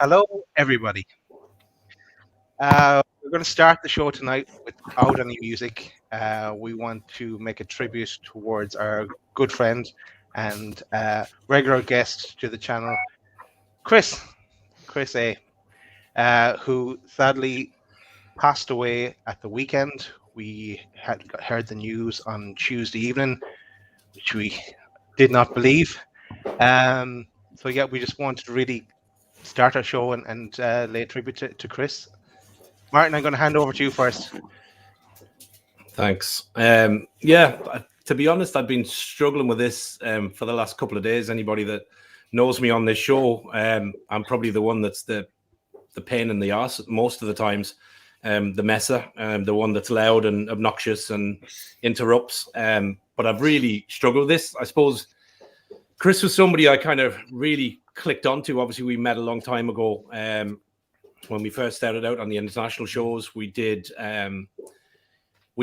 Hello, everybody. We're going to start the show tonight without any music. We want to make a tribute towards our good friend and regular guest to the channel, Chris A, who sadly passed away at the weekend. We had heard the news on Tuesday evening, which we did not believe. So yeah, we just wanted to really start our show and lay tribute to Chris. Martin, I'm going to hand over to you first. Thanks. To be honest, I've been struggling with this for the last couple of days. Anybody that knows me on this show, I'm probably the one that's the pain in the arse most of the times, the messer, the one that's loud and obnoxious and interrupts. But I've really struggled with this. I suppose Chris was somebody I kind of really clicked onto. Obviously, we met a long time ago. When we first started out on the international shows, we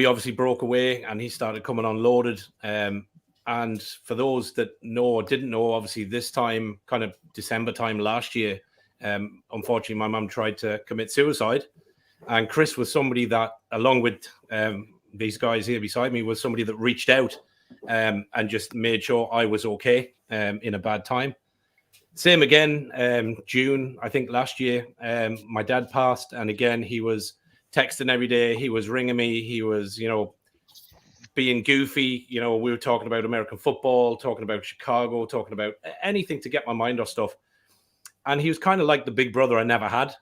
obviously broke away and he started coming on loaded. And for those that know or didn't know, obviously this time, kind of December time last year, unfortunately, my mum tried to commit suicide. And Chris was somebody that, along with these guys here beside me, was somebody that reached out and just made sure I was okay in a bad time. Same again, June, I think last year, my dad passed. And again, he was texting every day. He was ringing me. He was, being goofy. We were talking about American football, talking about Chicago, talking about anything to get my mind off stuff. And he was kind of like the big brother I never had.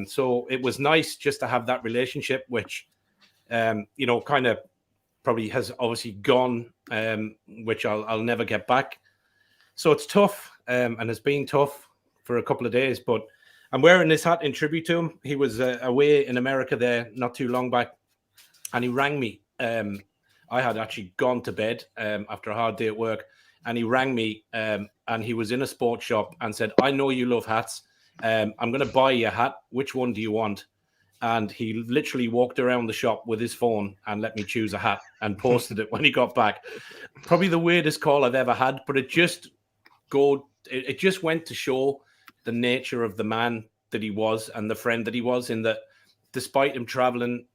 So it was nice just to have that relationship, which, kind of probably has obviously gone, which I'll never get back. So it's tough. And it's been tough for a couple of days, but I'm wearing this hat in tribute to him. He was away in America there not too long back, and he rang me. I had actually gone to bed after a hard day at work, and he rang me, and he was in a sports shop and said, "I know you love hats. I'm going to buy you a hat. Which one do you want?" And he literally walked around the shop with his phone and let me choose a hat and posted it when he got back. Probably the weirdest call I've ever had, but it just went to show the nature of the man that he was and the friend that he was, in that despite him traveling,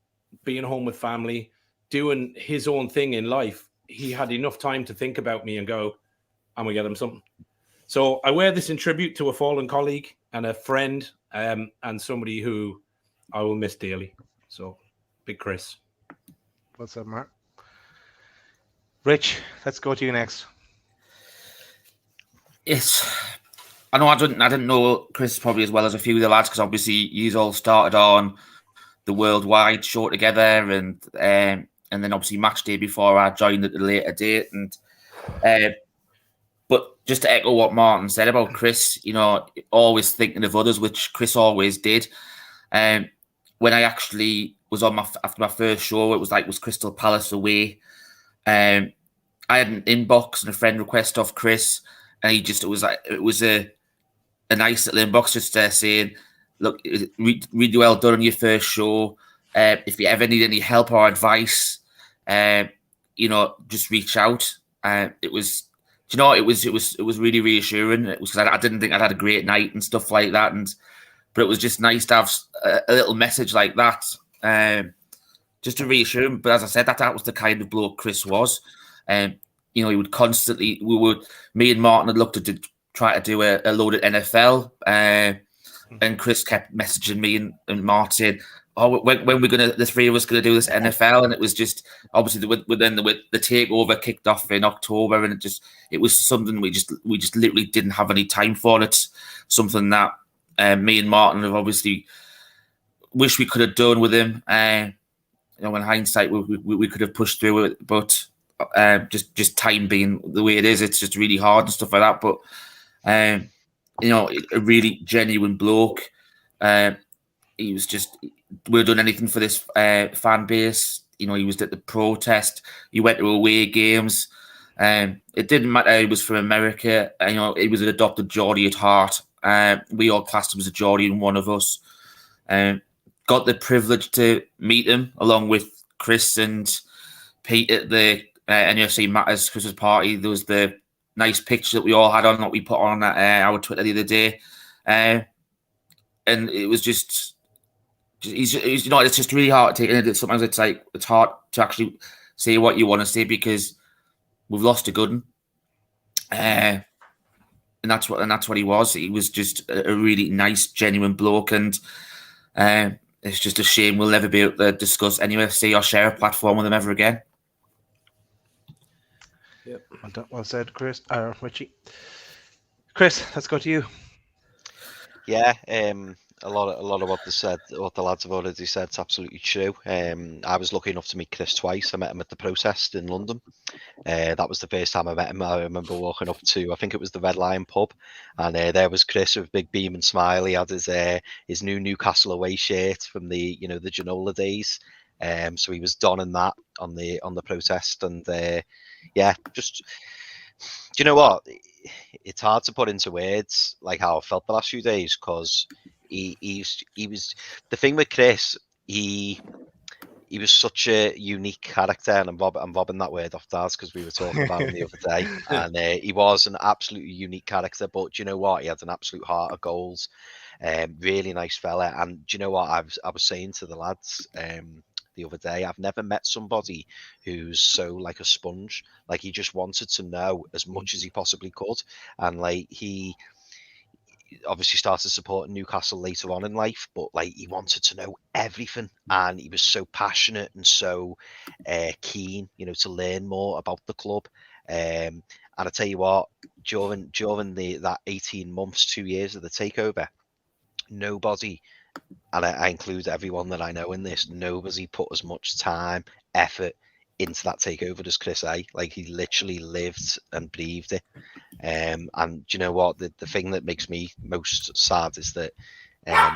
being home with family, doing his own thing in life, he had enough time to think about me and go, I'm going to get him something. So I wear this in tribute to a fallen colleague and a friend, and somebody who I will miss dearly. So, big Chris. What's up, Mark? Rich, let's go to you next. Yes, I know I didn't know Chris probably as well as a few of the lads, because obviously you all started on the worldwide show together, and then obviously match day before I joined at a later date. And but just to echo what Martin said about Chris, always thinking of others, which Chris always did. When I actually was on after my first show, it was Crystal Palace away. I had an inbox and a friend request off Chris. And it was a nice little inbox just saying, look, really well done on your first show. If you ever need any help or advice, just reach out. It was really reassuring. It was because I didn't think I'd had a great night and stuff like that. But it was just nice to have a little message like that, just to reassure him. But as I said, that was the kind of bloke Chris was. He would constantly, me and Martin had looked to try to do a load at NFL, and Chris kept messaging me and Martin, when we're the three of us going to do this NFL. And it was just, obviously, then the Takeover kicked off in October, and it was something we just literally didn't have any time for. And it's something that me and Martin have obviously wish we could have done with him. In hindsight, we could have pushed through it, but just time being the way it is, it's just really hard and stuff like that. But a really genuine bloke. He was just, would have done anything for this fan base. He was at the protest. He went to away games. It didn't matter. He was from America. He was an adopted Geordie at heart. We all classed him as a Geordie and one of us. Got the privilege to meet him along with Chris and Pete at the NUFC Matters Christmas party. There was the nice picture that we all had on that we put on our Twitter the other day. and it was just he's it's just really hard to take in. Sometimes it's like it's hard to actually say what you want to say because we've lost a good one. And that's what he was. He was just a really nice, genuine bloke, and it's just a shame we'll never be able to discuss NUFC or share a platform with him ever again. Yep. Well said, Chris. Richie. Chris, let's go to you. Yeah, a lot of what the lads have already said is absolutely true. I was lucky enough to meet Chris twice. I met him at the protest in London. That was the first time I met him. I remember walking up to, I think it was the Red Lion pub, and there was Chris with a big beam and smile. He had his new Newcastle away shirt from the the Ginola days. So he was donning that on the protest, and yeah, just do you know what? It's hard to put into words like how I felt the last few days because he was the thing with Chris. He was such a unique character, and I'm robbing that word off Daz because we were talking about him the other day, and he was an absolutely unique character. But do you know what? He had an absolute heart of gold. Really nice fella, and do you know what? I was saying to the lads the other day, I've never met somebody who's so like a sponge. Like he just wanted to know as much as he possibly could, and like he obviously started supporting Newcastle later on in life, but like he wanted to know everything, and he was so passionate and so keen, to learn more about the club. And I tell you what, during that 18 months, 2 years of the takeover, nobody, and I include everyone that I know in this, nobody put as much time, effort into that takeover as Chris A. Like he literally lived and breathed it. And do you know what? The thing that makes me most sad is that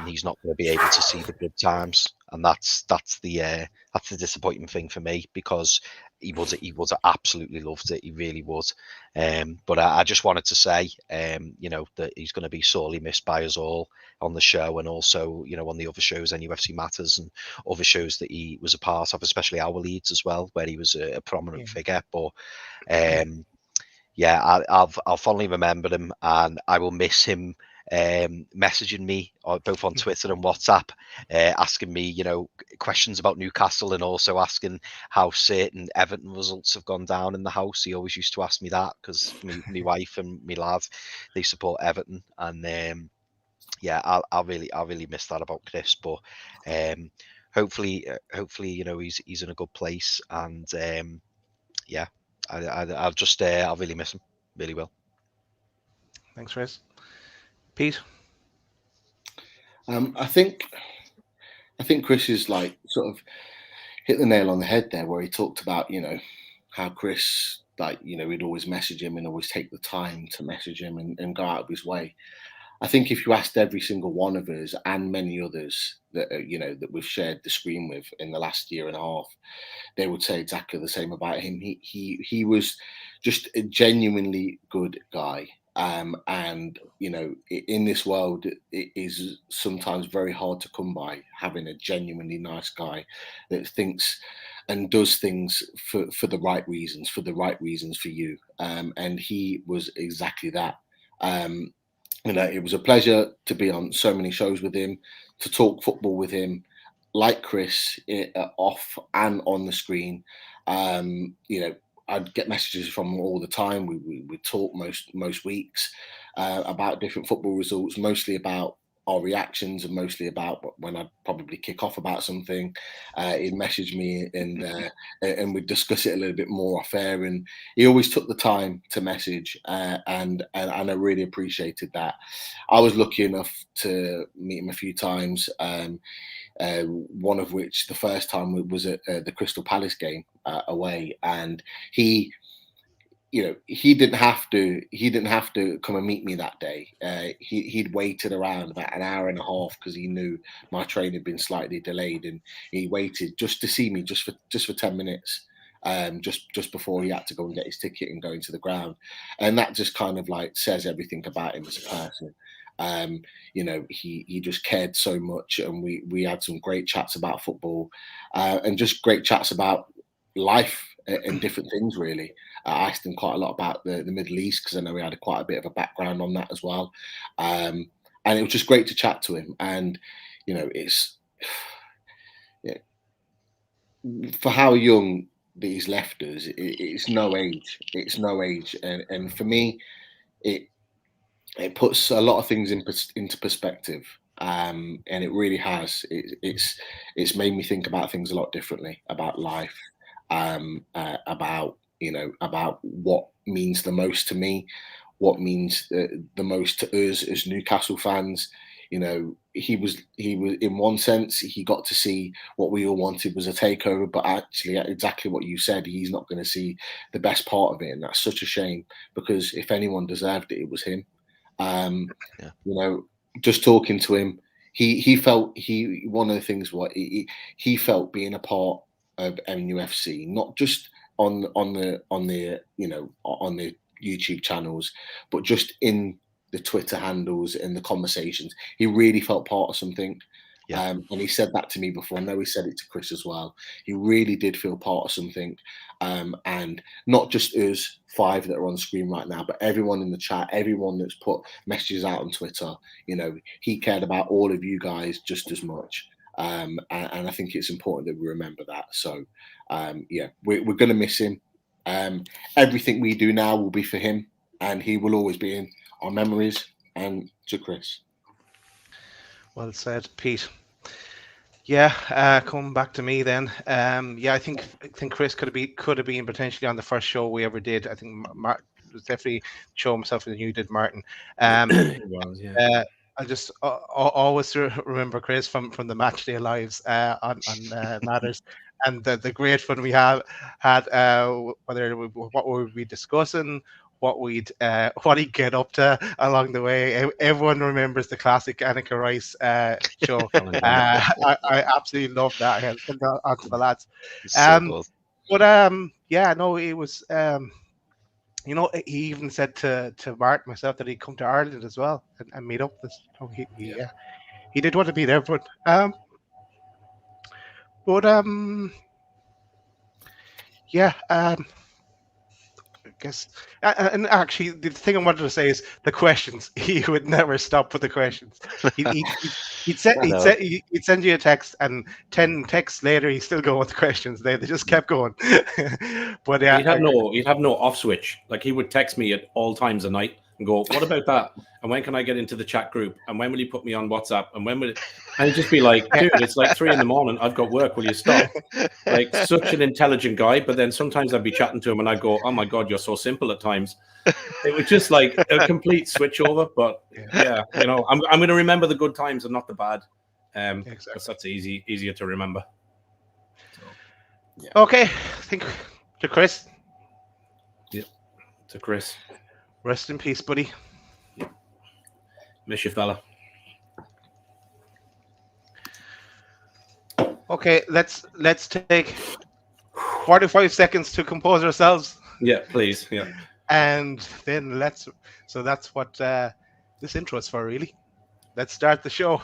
he's not going to be able to see the good times, and that's the disappointing thing for me because he would have absolutely loved it. He really would. But I just wanted to say, that he's going to be sorely missed by us all on the show, and also, on the other shows, NUFC Matters and other shows that he was a part of, especially Our Leads as well, where he was a prominent figure. But I'll fondly remember him, and I will miss him messaging me both on Twitter and WhatsApp, asking me, questions about Newcastle, and also asking how certain Everton results have gone down in the house. He always used to ask me that because my wife and my lad, they support Everton, and I'll really miss that about Chris. But hopefully, he's in a good place, and I'll really miss him, really will. Thanks, Chris. Pete? I think Chris is like sort of hit the nail on the head there, where he talked about, how Chris, we'd always message him and always take the time to message him and go out of his way. I think if you asked every single one of us and many others that that we've shared the screen with in the last year and a half, they would say exactly the same about him. He was just a genuinely good guy. And in this world, it is sometimes very hard to come by having a genuinely nice guy that thinks and does things for the right reasons, for you. And he was exactly that. It was a pleasure to be on so many shows with him, to talk football with him, like Chris, off and on the screen. I'd get messages from him all the time. We talk most weeks about different football results, mostly about our reactions and mostly about when I'd probably kick off about something. He'd message me and we'd discuss it a little bit more off air. And he always took the time to message, and I really appreciated that. I was lucky enough to meet him a few times. One of which, the first time, was at the Crystal Palace game away, and he didn't have to come and meet me that day. He'd waited around about an hour and a half because he knew my train had been slightly delayed, and he waited just to see me just for 10 minutes, just before he had to go and get his ticket and go into the ground. And that just kind of like says everything about him as a person. He just cared so much, and we had some great chats about football, and just great chats about life and different things, really. I asked him quite a lot about the Middle East because I know he had quite a bit of a background on that as well. and it was just great to chat to him. And you know, it's for how young that he's left us. It's no age. It's no age, and for me, it puts a lot of things into perspective. And it really has. It's made me think about things a lot differently, about life, about about what means the most to me, what means the most to us as Newcastle fans. You know, he was in one sense, he got to see what we all wanted was a takeover, but actually exactly what you said, he's not going to see the best part of it, and that's such a shame, because if anyone deserved it, it was him. You know, just talking to him, he felt one of the things what he felt being a part of NUFC, not just on the on the YouTube channels, but just in the Twitter handles and the conversations. He really felt part of something. And he said that to me before. I know he said it to Chris as well. He really did feel part of something. And not just us 5 that are on screen right now, but everyone in the chat, everyone that's put messages out on Twitter, you know, he cared about all of you guys just as much. And I think it's important that we remember that. So, we're going to miss him. Everything we do now will be for him, and he will always be in our memories. And to Chris. Well said, Pete. Yeah, coming back to me then. I think Chris could have been potentially on the first show we ever did. I think Martin was definitely showing himself than you did, Martin. I just always remember Chris from the match day lives on Matters, and the great fun we had whether what would we discussing, what he'd get up to along the way. Everyone remembers the classic Annika Rice show. I absolutely love that. I sent that on to the lads. It was. You know, he even said to Martin myself that he'd come to Ireland as well and meet up. He did want to meet everyone. I guess, and actually, the thing I wanted to say is the questions. He would never stop with the questions. He'd send you a text, and 10 texts later, he's still going with the questions. They just kept going. But he'd have no off switch. Like, he would text me at all times of night and go, "What about that? And when can I get into the chat group? And when will you put me on WhatsApp? And when will it?" And he'd just be like, "Dude, it's like 3 a.m. I've got work. Will you stop?" Like, such an intelligent guy. But then sometimes I'd be chatting to him and I'd go, "Oh my God, you're so simple at times." It was just like a complete switch over. But yeah, you know, I'm going to remember the good times and not the bad. Because that's easier to remember. So, yeah. Okay, I think to Chris. Yeah, to Chris. Rest in peace, buddy. Yeah. Miss you, fella. Okay, let's take 45 seconds to compose ourselves. Yeah, please. Yeah. And then that's what this intro is for, really. Let's start the show.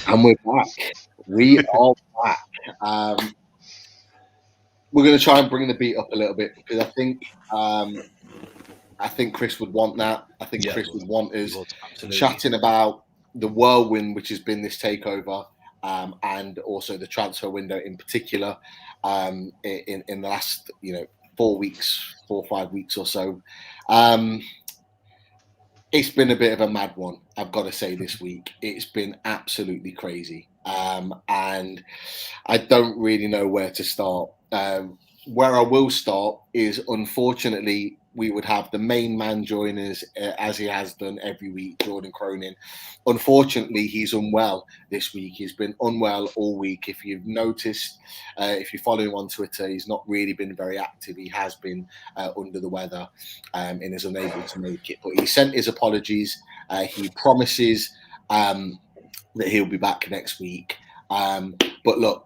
And we're back. We are back. We're going to try and bring the beat up a little bit, because I think Chris would want that. I think Chris would want us chatting about the whirlwind which has been this takeover, and also the transfer window in particular, in the last 4 or 5 weeks or so. It's been a bit of a mad one, I've got to say, this week. It's been absolutely crazy. And I don't really know where to start. Where I will start is, unfortunately, we would have the main man join us, as he has done every week, Jordan Cronin. Unfortunately, he's unwell this week. He's been unwell all week. If you've noticed, if you follow him on Twitter, he's not really been very active. He has been under the weather and is unable to make it. But he sent his apologies. He promises that he'll be back next week. But look,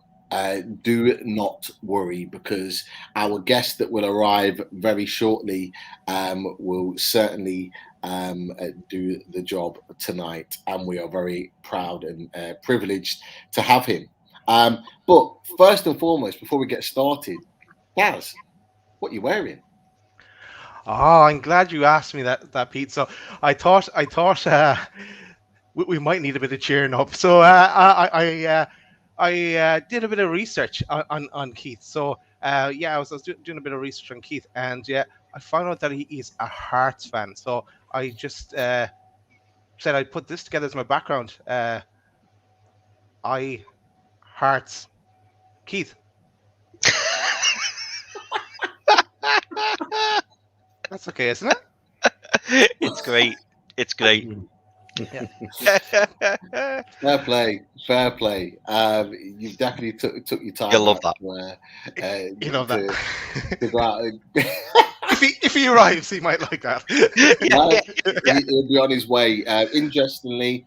do not worry, because our guest that will arrive very shortly will certainly do the job tonight, and we are very proud and privileged to have him. But first and foremost, before we get started, Gaz, what are you wearing? Oh, I'm glad you asked me that, Pete. So I thought we might need a bit of cheering up. So I did a bit of research on Keith. So I was doing a bit of research on Keith, and I found out that he is a Hearts fan. So I just said I'd put this together as my background. Hearts, Keith. That's okay, isn't it? It's great. It's great. Yeah. Fair play. You've definitely took your time. You'll love that. You love that. To go out and... if he arrives, he might like that. He'll be on his way. Interestingly,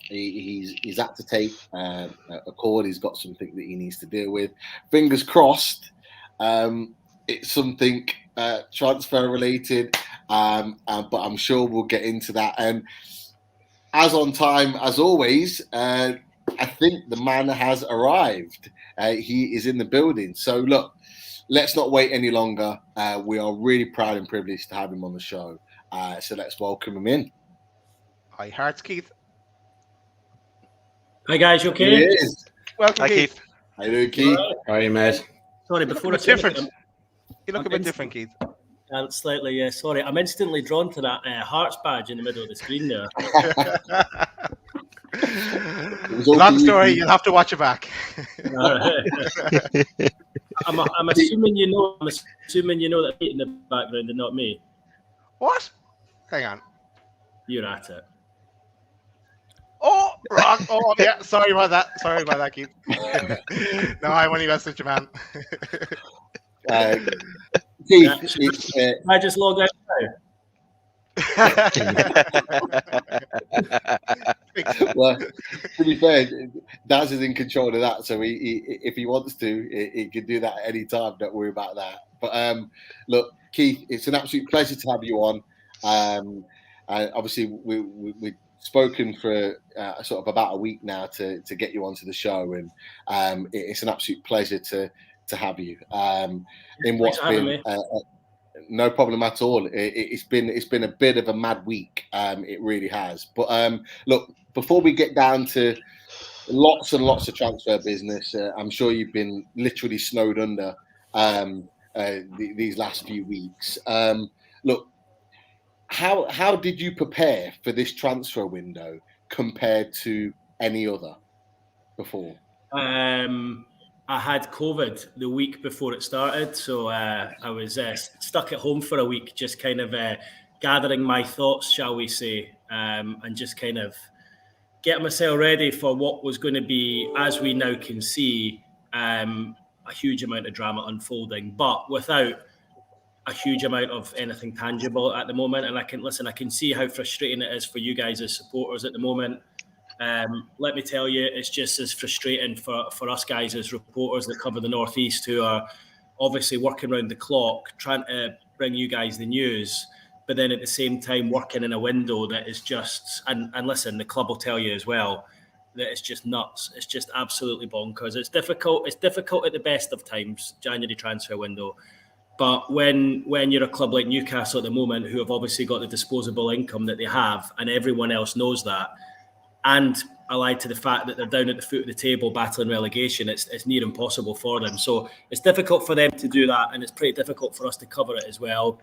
he's had to take a call. He's got something that he needs to deal with. Fingers crossed. It's something transfer related, but I'm sure we'll get into that. And as on time as always, I think the man has arrived. He is in the building. So look, let's not wait any longer. We are really proud and privileged to have him on the show. So let's welcome him in. Hi, Hearts, Keith. Hi guys, you okay? He is. Welcome, Hi, Keith. How you doing, Keith? How are you, mate? Sorry, You before look I a say bit different. anything, You look a bit different, Keith. slightly, yeah. Sorry, I'm instantly drawn to that Hearts badge in the middle of the screen there. Long story. You'll have to watch it back. I'm assuming you know. I'm assuming you know that Pete in the background and not me. What? Hang on. You're at it. Oh, wrong. Oh, yeah. Sorry about that, Keith. No, I'm only messing with you, man. Keith, I just logged out now. well, to be fair, Daz is in control of that, so he if he wants to, he can do that at any time. Don't worry about that. But look, Keith, it's an absolute pleasure to have you on. And obviously, we've spoken for sort of about a week now to get you onto the show, and it's an absolute pleasure to have you. In what's been no problem at all. It's been a bit of a mad week. It really has. But look, before we get down to lots and lots of transfer business, I'm sure you've been literally snowed under these last few weeks. Look, how did you prepare for this transfer window compared to any other before? I had COVID the week before it started, so I was stuck at home for a week, just kind of gathering my thoughts, shall we say, and just kind of getting myself ready for what was going to be, as we now can see, a huge amount of drama unfolding, but without a huge amount of anything tangible at the moment. And I can see how frustrating it is for you guys as supporters at the moment. Let me tell you, it's just as frustrating for us guys as reporters that cover the Northeast, who are obviously working around the clock, trying to bring you guys the news, but then at the same time working in a window that is just, and listen, the club will tell you as well, that it's just nuts. It's just absolutely bonkers. It's difficult at the best of times, January transfer window. But when you're a club like Newcastle at the moment, who have obviously got the disposable income that they have, and everyone else knows that, and allied to the fact that they're down at the foot of the table battling relegation, it's near impossible for them. So it's difficult for them to do that, and it's pretty difficult for us to cover it as well.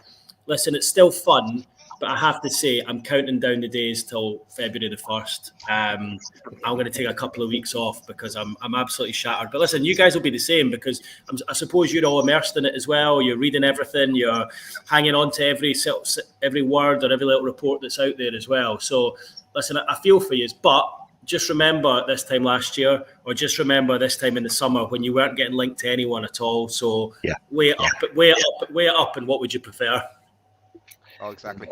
Listen, it's still fun But I have to say, I'm counting down the days till February the 1st. I'm going to take a couple of weeks off because I'm absolutely shattered. But listen, you guys will be the same because I suppose you're all immersed in it as well. You're reading everything. You're hanging on to every word or every little report that's out there as well. So listen, I feel for you, but just remember this time last year, or just remember this time in the summer when you weren't getting linked to anyone at all. So weigh it up, and what would you prefer? Oh, exactly.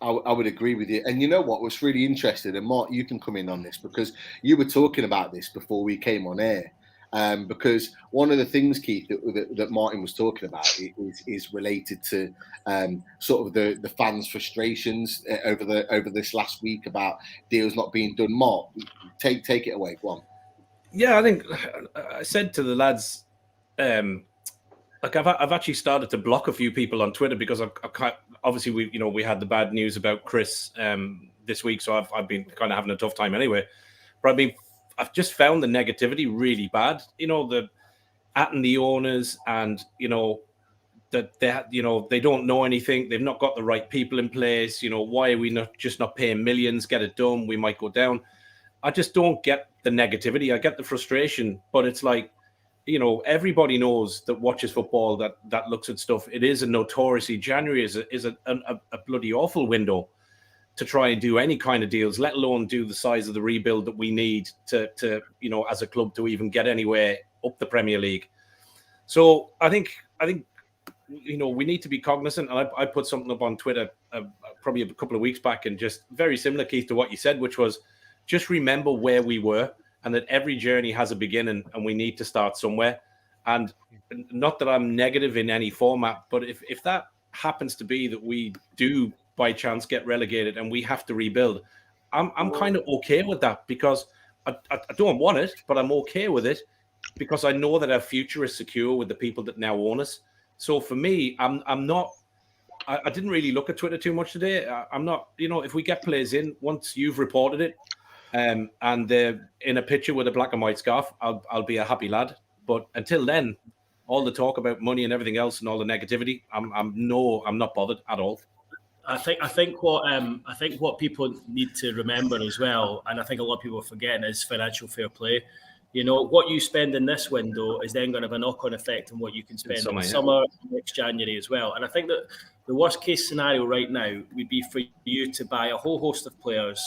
I would agree with you. And you know what was really interesting, and Mark, you can come in on this because you were talking about this before we came on air. Because one of the things, Keith, that Martin was talking about is related to sort of the fans' frustrations over this last week about deals not being done. Mark, take it away. Go on. Yeah, I think I said to the lads, like I've actually started to block a few people on Twitter because obviously we had the bad news about Chris this week, so I've been kind of having a tough time anyway. But I've just found the negativity really bad. The atting the owners and that they don't know anything. They've not got the right people in place. Why are we not paying millions? Get it done. We might go down. I just don't get the negativity. I get the frustration, but it's like, everybody knows that watches football, that looks at stuff. It is a notoriously January is a bloody awful window to try and do any kind of deals, let alone do the size of the rebuild that we need to as a club to even get anywhere up the Premier League. So I think we need to be cognizant. And I put something up on Twitter probably a couple of weeks back, and just very similar, Keith, to what you said, which was just remember where we were and that every journey has a beginning and we need to start somewhere. And not that I'm negative in any format, but if that happens to be that we do by chance get relegated and we have to rebuild, I'm kind of okay with that, because I don't want it, but I'm okay with it because I know that our future is secure with the people that now own us. So for me, I'm not. I didn't really look at Twitter too much today. I'm not. If we get players in, once you've reported it, and they're in a picture with a black and white scarf, I'll be a happy lad. But until then, all the talk about money and everything else and all the negativity, I'm not bothered at all. I think what people need to remember as well, and I think a lot of people are forgetting, is financial fair play. What you spend in this window is then going to have a knock-on effect on what you can spend in summer, next January as well. And I think that the worst-case scenario right now would be for you to buy a whole host of players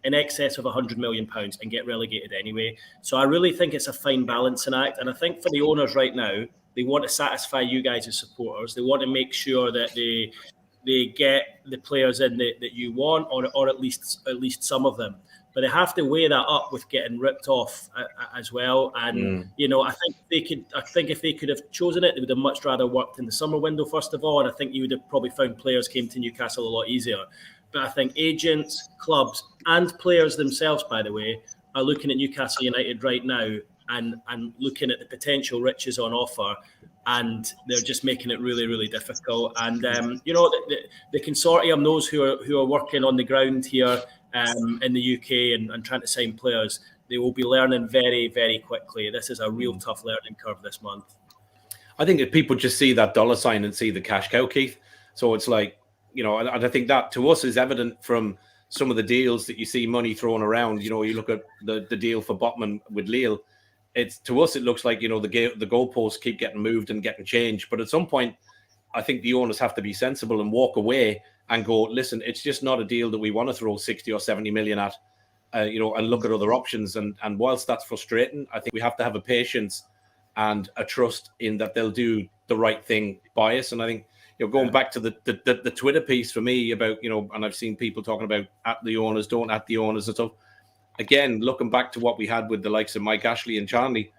in excess of £100 million and get relegated anyway. So I really think it's a fine balancing act. And I think for the owners right now, they want to satisfy you guys as supporters. They want to make sure that they get the players in that you want, or at least some of them. But they have to weigh that up with getting ripped off as well. And I think if they could have chosen it, they would have much rather worked in the summer window first of all. And I think you would have probably found players came to Newcastle a lot easier. But I think agents, clubs, and players themselves, by the way, are looking at Newcastle United right now and looking at the potential riches on offer, and they're just making it really, really difficult. And the consortium, those who are working on the ground here in the UK and trying to sign players, they will be learning very, very quickly. This is a real tough learning curve this month. I think if people just see that dollar sign and see the cash cow, Keith, so it's like, and I think that to us is evident from some of the deals that you see money thrown around. You look at the deal for Botman with Lille. It's to us, it looks like, the goalposts keep getting moved and getting changed. But at some point, I think the owners have to be sensible and walk away and go, listen, it's just not a deal that we want to throw 60 or 70 million at, and look at other options. And whilst that's frustrating, I think we have to have a patience and a trust in that they'll do the right thing by us. And I think, going back to the Twitter piece for me about, and I've seen people talking about at the owners, don't at the owners and stuff. Again, looking back to what we had with the likes of Mike Ashley and Charlie,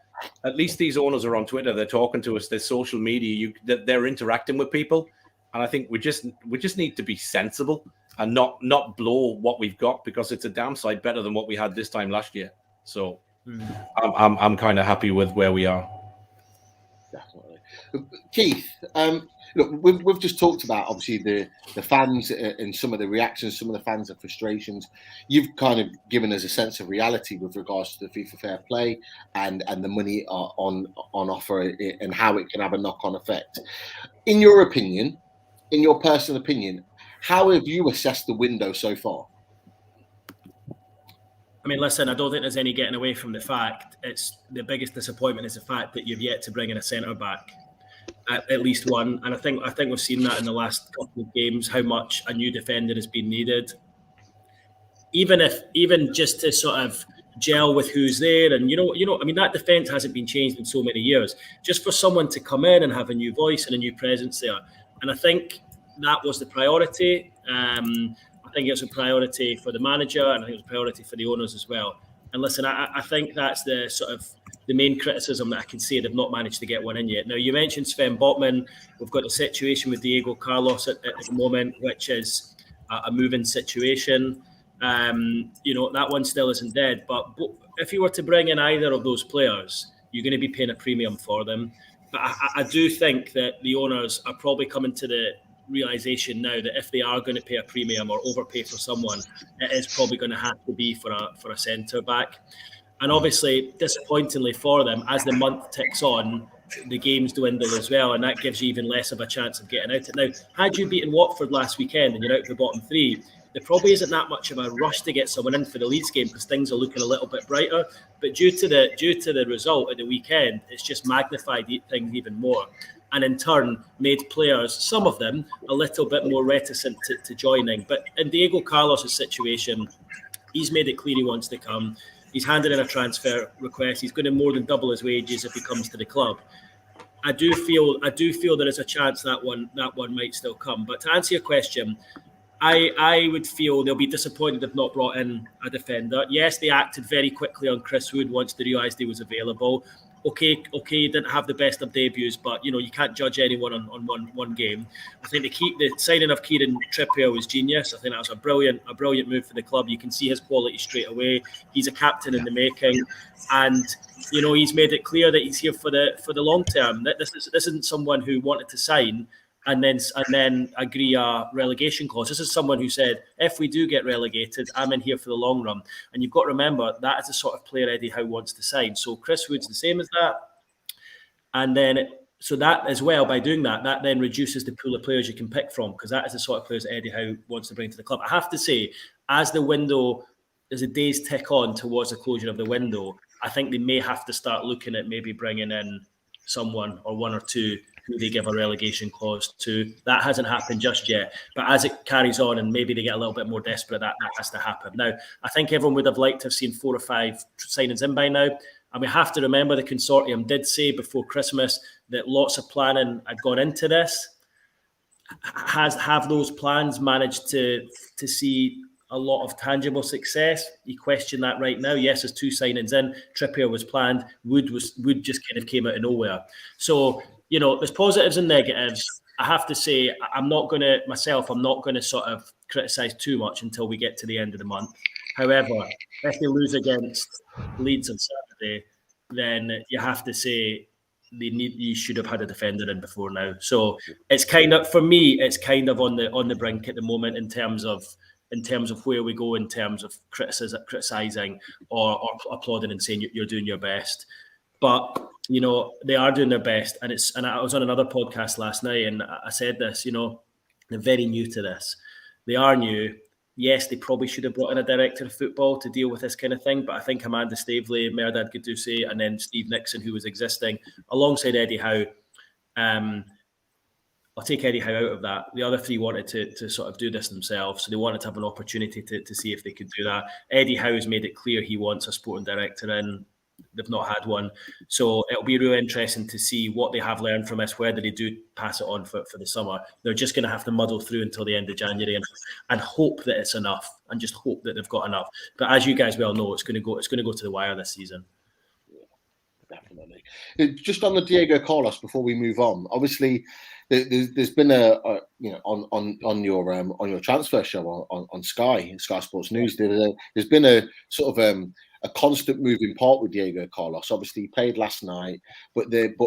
at least these owners are on Twitter. They're talking to us. There's social media. They're interacting with people. And I think we just need to be sensible and not blow what we've got, because it's a damn sight better than what we had this time last year. So I'm kind of happy with where we are. Definitely. Keith, look, we've just talked about obviously the fans and some of the reactions, some of the fans' frustrations. You've kind of given us a sense of reality with regards to the FIFA Fair Play and the money on offer and how it can have a knock-on effect. In your opinion, in your personal opinion, How have you assessed the window so far? I mean, listen, I don't think there's any getting away from the fact. It's the biggest disappointment is the fact that you've yet to bring in a centre back, at least one. And I think we've seen that in the last couple of games, how much a new defender has been needed. Even just to sort of gel with who's there, and I mean, that defence hasn't been changed in so many years. Just for someone to come in and have a new voice and a new presence there, and I think that was the priority. I think it was a priority for the manager, and I think it was a priority for the owners as well. And listen, I think that's the sort of the main criticism that I can say they've not managed to get one in yet. Now, you mentioned Sven Botman. We've got the situation with Diego Carlos at the moment, which is a moving situation. That one still isn't dead. But if you were to bring in either of those players, you're going to be paying a premium for them. But I do think that the owners are probably coming to the realization now that if they are going to pay a premium or overpay for someone, it is probably going to have to be for a centre back. And obviously, disappointingly for them, as the month ticks on, the games dwindle as well, and that gives you even less of a chance of getting out. Now, had you beaten Watford last weekend and you're out of the bottom three, there probably isn't that much of a rush to get someone in for the Leeds game because things are looking a little bit brighter. But due to the result at the weekend, it's just magnified things even more, and in turn made players, some of them, a little bit more reticent to joining. But in Diego Carlos' situation, he's made it clear he wants to come. He's handed in a transfer request. He's going to more than double his wages if he comes to the club. I do feel there is a chance that one might still come. But to answer your question, I would feel they'll be disappointed they've not brought in a defender. Yes, they acted very quickly on Chris Wood once they realised he was available. Okay, didn't have the best of debuts, but you can't judge anyone on one game. I think the signing of Kieran Trippier was genius. I think that was a brilliant move for the club. You can see his quality straight away. He's a captain in the making, and he's made it clear that he's here for the long term. That this isn't someone who wanted to sign and then agree a relegation clause. This is someone who said, if we do get relegated, I'm in here for the long run. And you've got to remember, that is the sort of player Eddie Howe wants to sign. So Chris Wood's the same as that. And then, so that as well, by doing that then reduces the pool of players you can pick from, because that is the sort of players Eddie Howe wants to bring to the club. I have to say, as the days tick on towards the closure of the window, I think they may have to start looking at maybe bringing in someone or one or two who they give a relegation clause to. That hasn't happened just yet, but as it carries on and maybe they get a little bit more desperate, that has to happen. Now, I think everyone would have liked to have seen 4 or 5 signings in by now, and we have to remember the consortium did say before Christmas that lots of planning had gone into this. Have those plans managed to see a lot of tangible success? You question that right now. Yes, there's 2 signings in. Trippier was planned. Wood just kind of came out of nowhere. So, there's positives and negatives. I have to say, I'm not going to sort of criticise too much until we get to the end of the month. However, if they lose against Leeds on Saturday, then you have to say you should have had a defender in before now. So it's kind of, for me, it's kind of on the brink at the moment in terms of where we go in terms of criticising or applauding and saying you're doing your best. But they are doing their best, and I was on another podcast last night, and I said this. They're very new to this. They are new. Yes, they probably should have brought in a director of football to deal with this kind of thing. But I think Amanda Staveley, Merdad Guddusi, and then Steve Nixon, who was existing alongside Eddie Howe. I'll take Eddie Howe out of that. The other 3 wanted to sort of do this themselves, so they wanted to have an opportunity to see if they could do that. Eddie Howe has made it clear he wants a sporting director in. They've not had one. So it'll be really interesting to see what they have learned from this, whether they do pass it on for the summer. They're just going to have to muddle through until the end of January and hope that it's enough, and just hope that they've got enough. But as you guys well know, it's going to go to the wire this season. Definitely. Just on the Diego Carlos, before we move on, obviously there's been on your transfer show on Sky Sports News, there's been a sort of a constant moving part with Diego Carlos. Obviously, he played last night, but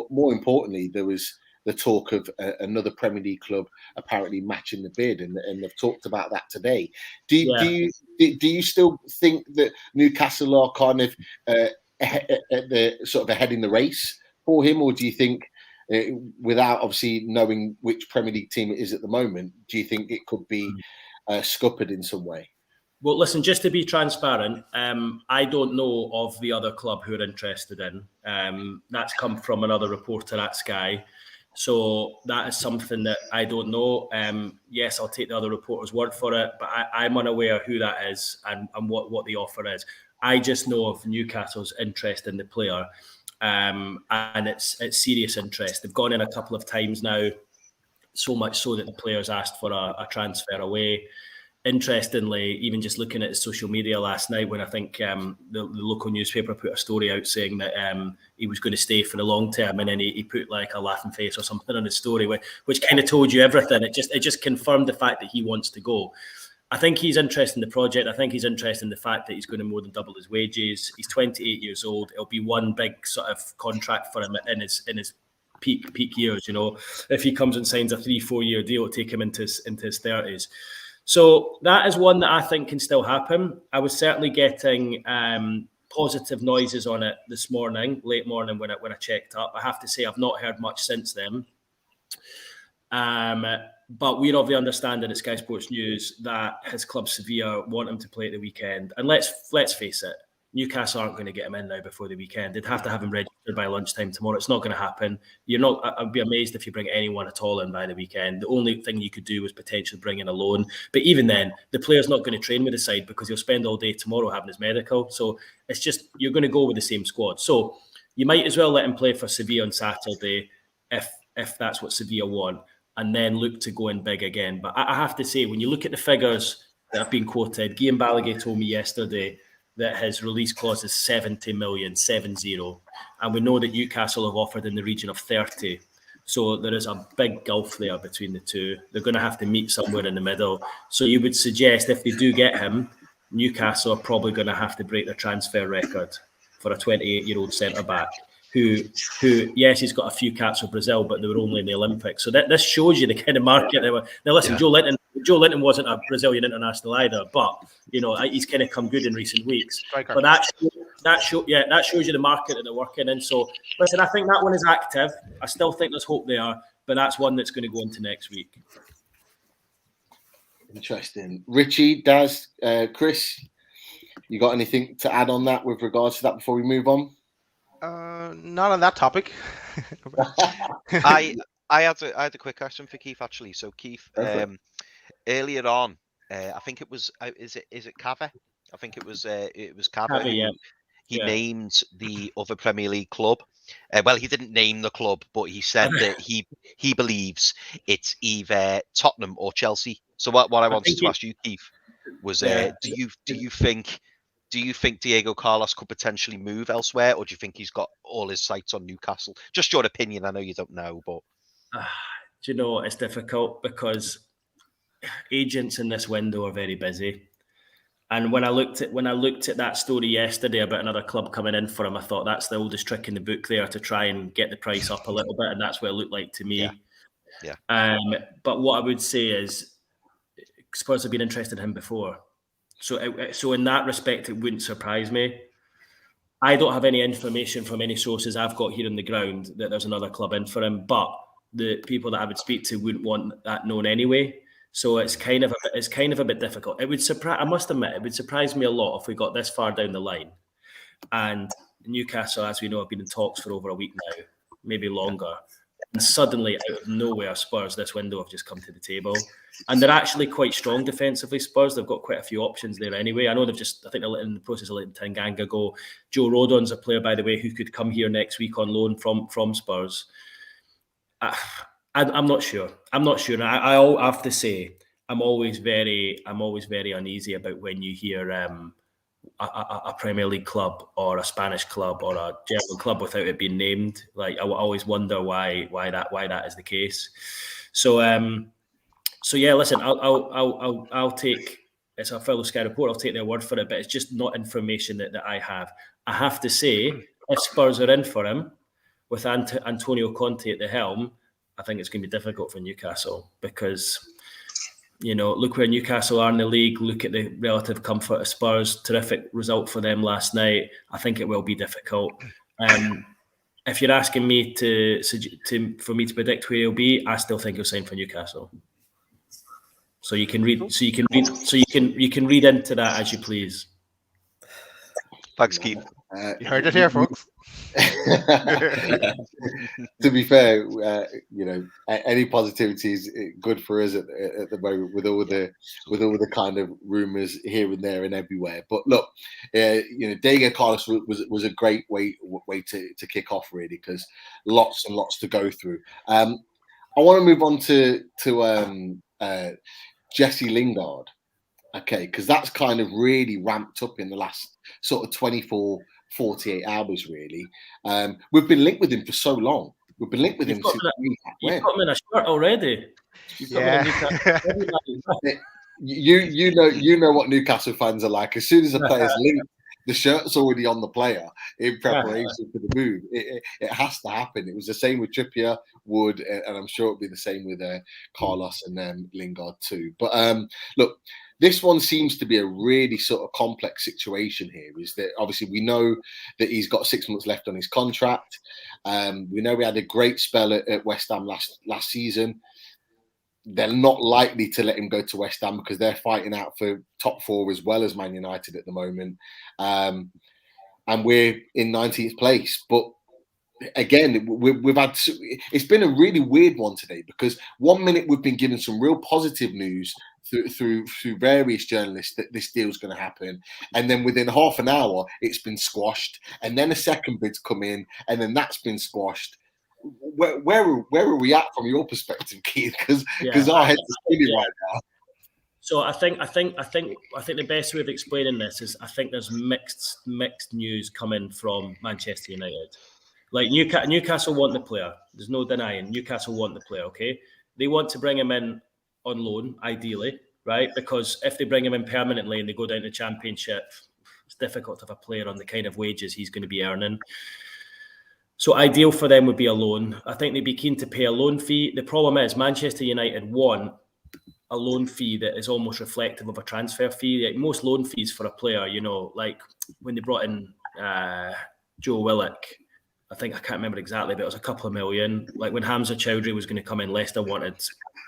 more importantly, there was the talk of another Premier League club apparently matching the bid, and they've talked about that today. Do you still think that Newcastle are kind of at the sort of ahead in the race for him, or do you think without obviously knowing which Premier League team it is at the moment, do you think it could be scuppered in some way? Well, listen, just to be transparent, I don't know of the other club who are interested in. That's come from another reporter at Sky. So that is something that I don't know. Yes, I'll take the other reporter's word for it, but I'm unaware who that is and what the offer is. I just know of Newcastle's interest in the player, and it's serious interest. They've gone in a couple of times now, so much so that the players asked for a transfer away. Interestingly, even just looking at his social media last night, when I think the local newspaper put a story out saying that he was going to stay for the long term, and then he put like a laughing face or something on his story, which kind of told you everything. It just confirmed the fact that he wants to go. I think he's interested in the project. I think he's interested in the fact that he's going to more than double his wages. He's 28 years old. It'll be one big sort of contract for him in his peak years. You know, if he comes and signs a 3-4 year deal, it'll take him into his 30s. So that is one that I think can still happen. I was certainly getting positive noises on it this morning, late morning when I checked up. I have to say I've not heard much since then. But we're of the understanding at Sky Sports News that his club Sevilla want him to play at the weekend. And let's face it, Newcastle aren't going to get him in now before the weekend. They'd have to have him registered by lunchtime tomorrow. It's not going to happen. I'd be amazed if you bring anyone at all in by the weekend. The only thing you could do was potentially bring in a loan. But even then, the player's not going to train with the side because he'll spend all day tomorrow having his medical. So it's just, you're going to go with the same squad. So you might as well let him play for Sevilla on Saturday if that's what Sevilla want, and then look to go in big again. But I have to say, when you look at the figures that have been quoted, Guillaume Balaguer told me yesterday that his release clause is 70 million, 70. And we know that Newcastle have offered in the region of 30. So there is a big gulf there between the two. They're going to have to meet somewhere in the middle. So you would suggest if they do get him, Newcastle are probably going to have to break their transfer record for a 28-year-old centre-back who, yes, he's got a few caps for Brazil, but they were only in the Olympics. So this shows you the kind of market they were. Now, listen, yeah. Joe Linton wasn't a Brazilian international either, but he's kind of come good in recent weeks. But that shows you the market that they're working in. So listen, I think that one is active. I still think there's hope there, but that's one that's going to go into next week. Interesting. Richie, Daz, Chris, you got anything to add on that with regards to that before we move on? Not on that topic. I had a quick question for Keith actually. So Keith, earlier on, I think it was is it Cava? I think it was Cava. Yeah. He named the other Premier League club. Well, he didn't name the club, but he said that he believes it's either Tottenham or Chelsea. So what I wanted to ask you, Keith, was do you think Diego Carlos could potentially move elsewhere, or do you think he's got all his sights on Newcastle? Just your opinion. I know you don't know, but do you know it's difficult because agents in this window are very busy. And when I looked at that story yesterday about another club coming in for him, I thought that's the oldest trick in the book there to try and get the price up a little bit, and that's what it looked like to me. Yeah. But what I would say is Spurs have been interested in him before. So in that respect, it wouldn't surprise me. I don't have any information from any sources I've got here on the ground that there's another club in for him, but the people that I would speak to wouldn't want that known anyway. So it's kind of a bit difficult. I must admit, it would surprise me a lot if we got this far down the line. And Newcastle, as we know, have been in talks for over a week now, maybe longer. And suddenly, out of nowhere, Spurs this window have just come to the table. And they're actually quite strong defensively, Spurs. They've got quite a few options there anyway. I know I think they're in the process of letting Tanganga go. Joe Rodon's a player, by the way, who could come here next week on loan from Spurs. I'm not sure. I have to say, I'm always very uneasy about when you hear a Premier League club or a Spanish club or a German club without it being named. Like I always wonder why that is the case. So yeah, listen, I'll take. It's a fellow Sky report. I'll take their word for it, but it's just not information that I have. I have to say, if Spurs are in for him with Antonio Conte at the helm, I think it's going to be difficult for Newcastle because, look where Newcastle are in the league. Look at the relative comfort of Spurs. Terrific result for them last night. I think it will be difficult. if you're asking me for me to predict where he'll be, I still think he'll sign for Newcastle. So you can read into that as you please. Thanks, Keith. You heard it here, folks. To be fair, any positivity is good for us at the moment with all the kind of rumours here and there and everywhere. But look, Diego Carlos was a great way to kick off, really, because lots and lots to go through. I want to move on to Jesse Lingard. Okay, because that's kind of really ramped up in the last sort of 24, 48 hours, really. We've been linked with him for so long. We've been linked with him since you've got him in a shirt already. Yeah. You know what Newcastle fans are like. As soon as a player's linked, the shirt's already on the player in preparation for the move. It has to happen. It was the same with Trippier, Wood, and I'm sure it'll be the same with Carlos and Lingard too. But look, this one seems to be a really sort of complex situation here. Is that obviously we know that he's got 6 months left on his contract. We know we had a great spell at West Ham last season. They're not likely to let him go to West Ham because they're fighting out for top 4 as well as Man United at the moment. And we're in 19th place. But again, we've had, it's been a really weird one today because 1 minute we've been given some real positive news through various journalists that this deal's going to happen, and then within half an hour it's been squashed, and then a second bid's come in, and then that's been squashed. Where are we at from your perspective, Keith? Because our heads are spinning right now. So I think the best way of explaining this is I think there's mixed news coming from Manchester United. Like Newcastle want the player. There's no denying Newcastle want the player. Okay, they want to bring him in on loan, ideally, right? Because if they bring him in permanently and they go down to the Championship, it's difficult to have a player on the kind of wages he's going to be earning. So ideal for them would be a loan. I think they'd be keen to pay a loan fee. The problem is Manchester United want a loan fee that is almost reflective of a transfer fee. Like most loan fees for a player, like when they brought in Joe Willock, I can't remember exactly, but it was a couple of million. Like when Hamza Chowdhury was going to come in, Leicester wanted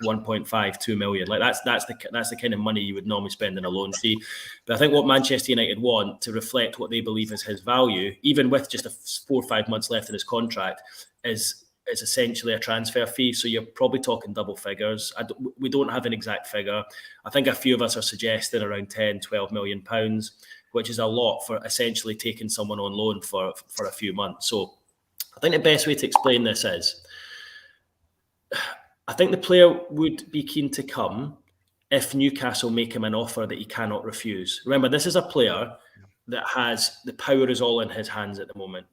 1.5, 2 million. Like that's the kind of money you would normally spend in a loan fee. But I think what Manchester United want to reflect what they believe is his value, even with just 4 or 5 months left in his contract, is essentially a transfer fee. So you're probably talking double figures. We don't have an exact figure. I think a few of us are suggesting around 10, 12 million pounds, which is a lot for essentially taking someone on loan for a few months. So I think the best way to explain this is I think the player would be keen to come if Newcastle make him an offer that he cannot refuse. Remember, this is a player that has the power is all in his hands at the moment.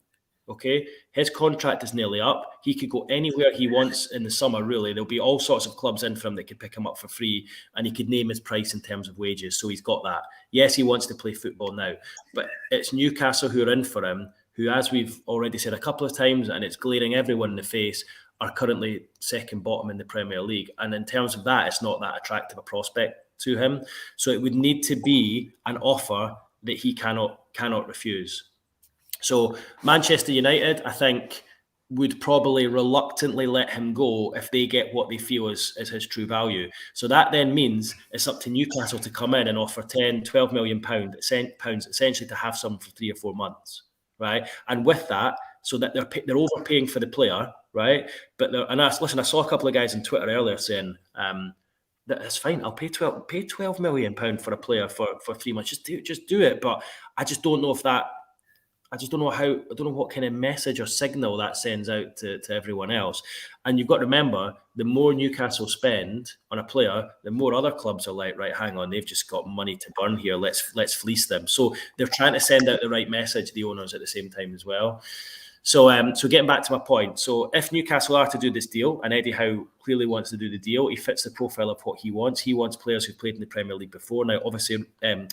Okay, his contract is nearly up. He could go anywhere he wants in the summer, really. There'll be all sorts of clubs in for him that could pick him up for free, and he could name his price in terms of wages. So he's got that. Yes, he wants to play football now, but it's Newcastle who are in for him, who, as we've already said a couple of times, and it's glaring everyone in the face, are currently second bottom in the Premier League. And in terms of that, it's not that attractive a prospect to him. So it would need to be an offer that he cannot refuse. So Manchester United, I think, would probably reluctantly let him go if they get what they feel is his true value. So that then means it's up to Newcastle to come in and offer 10, 12 million pounds essentially to have some for 3 or 4 months, right? And with that, so that they're overpaying for the player, right? But I saw a couple of guys on Twitter earlier saying that's fine. I'll pay 12 million pound for a player for 3 months. Just do it. But I just don't know if that. I don't know what kind of message or signal that sends out to everyone else. And you've got to remember, the more Newcastle spend on a player, the more other clubs are like, right, hang on, they've just got money to burn here. Let's fleece them. So they're trying to send out the right message, the owners, at the same time as well. So getting back to my point, so if Newcastle are to do this deal, and Eddie Howe clearly wants to do the deal, he fits the profile of what he wants. He wants players who've played in the Premier League before. Now, obviously, I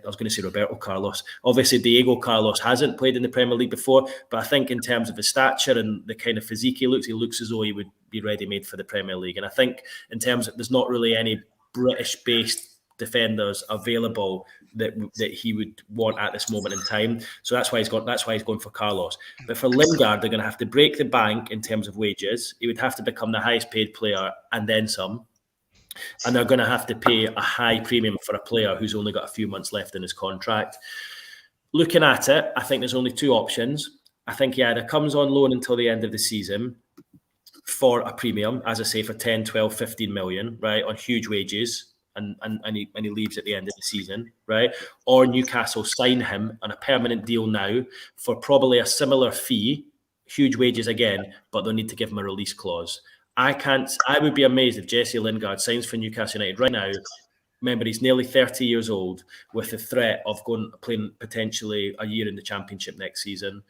was going to say Roberto Carlos. Obviously, Diego Carlos hasn't played in the Premier League before, but I think in terms of his stature and the kind of physique he looks as though he would be ready-made for the Premier League. And I think in terms of, there's not really any British-based defenders available that he would want at this moment in time. So that's why he's going for Carlos. But for Lingard, they're going to have to break the bank in terms of wages. He would have to become the highest paid player and then some. And they're going to have to pay a high premium for a player who's only got a few months left in his contract. Looking at it, I think there's only two options. I think he either comes on loan until the end of the season for a premium, as I say, for 10, 12, 15 million, right, on huge wages, and he leaves at the end of the season, right? Or Newcastle sign him on a permanent deal now for probably a similar fee, huge wages again, but they'll need to give him a release clause. I would be amazed if Jesse Lingard signs for Newcastle United right now. Remember, he's nearly 30 years old with the threat of playing potentially a year in the Championship next season.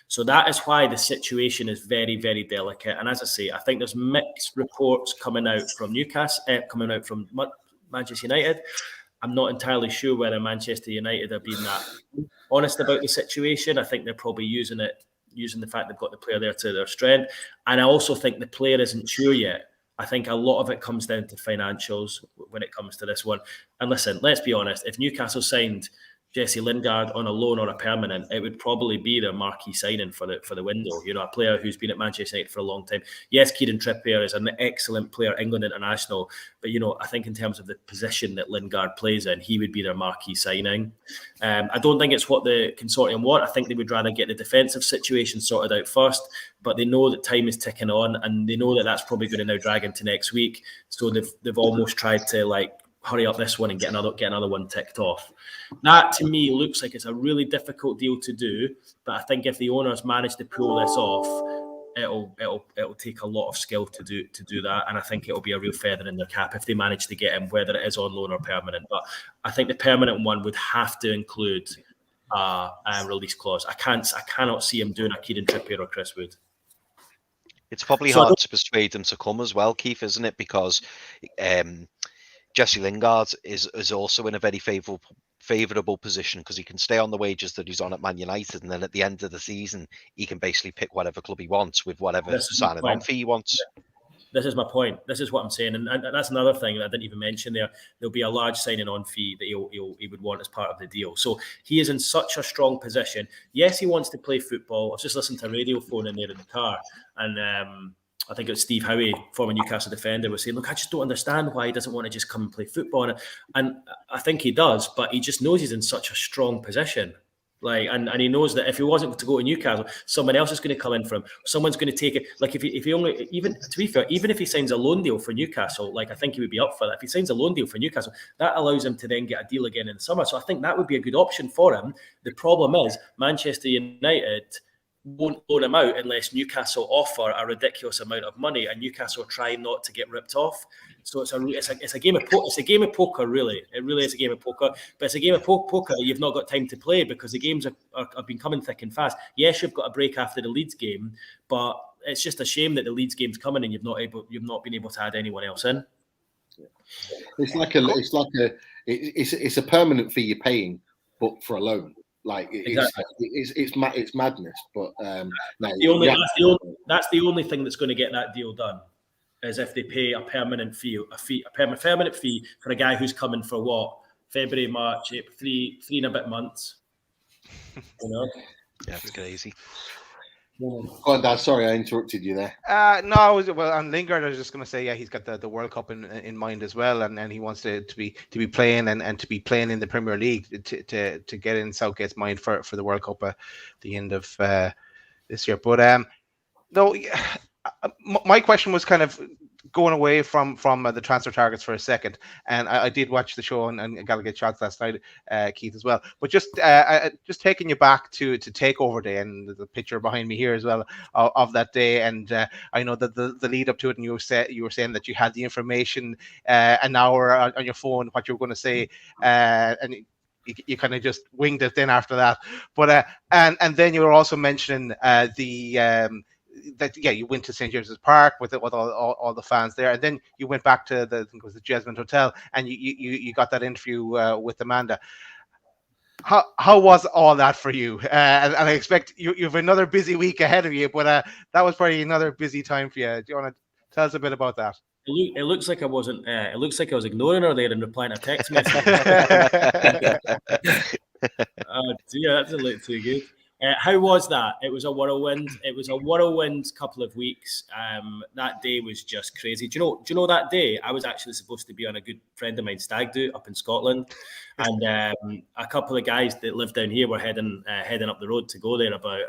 So that is why the situation is very, very delicate. And as I say, I think there's mixed reports coming out from Newcastle, coming out from Manchester United. I'm not entirely sure whether Manchester United are being that honest about the situation. I think they're probably using the fact they've got the player there to their strength. And I also think the player isn't sure yet. I think a lot of it comes down to financials when it comes to this one. And listen, let's be honest, if Newcastle signed Jesse Lingard on a loan or a permanent, it would probably be their marquee signing for the window. You know, a player who's been at Manchester United for a long time. Yes, Kieran Trippier is an excellent player, England international, but you know, I think in terms of the position that Lingard plays in, he would be their marquee signing. I don't think it's what the consortium want. I think they would rather get the defensive situation sorted out first, but they know that time is ticking on, and they know that that's probably going to now drag into next week. So they've almost tried to hurry up this one and get another one ticked off. That to me looks like it's a really difficult deal to do, but I think if the owners manage to pull this off, it'll take a lot of skill to do that, and I think it'll be a real feather in their cap if they manage to get him, whether it is on loan or permanent. But I think the permanent one would have to include a release clause. I cannot see him doing a Kieran Trippier or Chris Wood. It's probably hard to persuade them to come as well, Keith, isn't it? Because Jesse Lingard is also in a very favourable position because he can stay on the wages that he's on at Man United, and then at the end of the season, he can basically pick whatever club he wants with whatever signing on fee he wants. This is my point. This is what I'm saying, and that's another thing that I didn't even mention there. There'll be a large signing on fee that he would want as part of the deal. So he is in such a strong position. Yes, he wants to play football. I was just listening to a radio phone in there in the car, and I think it was Steve Howie, former Newcastle defender, was saying, look, I just don't understand why he doesn't want to just come and play football. And I think he does, but he just knows he's in such a strong position. And he knows that if he wasn't to go to Newcastle, someone else is going to come in for him. Someone's going to take it. Like if he only, even to be fair, even if he signs a loan deal for Newcastle, I think he would be up for that. If he signs a loan deal for Newcastle, that allows him to then get a deal again in the summer. So I think that would be a good option for him. The problem is Manchester United won't loan him out unless Newcastle offer a ridiculous amount of money, and Newcastle try not to get ripped off. So it's a game of poker, really. It really is a game of poker, but it's a game of poker that you've not got time to play because the games have been coming thick and fast. Yes, you've got a break after the Leeds game, but it's just a shame that the Leeds game's coming and you've not been able to add anyone else in. It's a permanent fee you're paying, but for a loan. Exactly. It's madness, but that's the only thing that's going to get that deal done is if they pay a permanent fee for a guy who's coming for what, February, March, April, three and a bit months. You know, yeah, it's crazy. Go on, Dad. Sorry, I interrupted you there. On Lingard, I was just going to say, yeah, he's got the World Cup in mind as well, and he wants to be playing and to be playing in the Premier League to get in Southgate's mind for the World Cup at the end of this year. But my question was kind of going away from the transfer targets for a second, and I did watch the show and got to get shots last night, Keith, as well. But just taking you back to Takeover Day, and the picture behind me here as well of that day, and I know that the lead up to it, and you were saying that you had the information an hour on your phone what you were going to say, and you kind of just winged it then after that. But and then you were also mentioning that you went to St. James's Park with all the fans there, and then you went back to I think it was the Jesmond Hotel, and you got that interview with Amanda. How was all that for you? And I expect you have another busy week ahead of you, but that was probably another busy time for you. Do you want to tell us a bit about that? It looks like I wasn't. It looks like I was ignoring her there and replying to a text message. Oh dear, that doesn't look too good. How was that? It was a whirlwind. It was a whirlwind couple of weeks. That day was just crazy. Do you know that day I was actually supposed to be on a good friend of mine's stag do up in Scotland, and a couple of guys that live down here were heading up the road to go there about.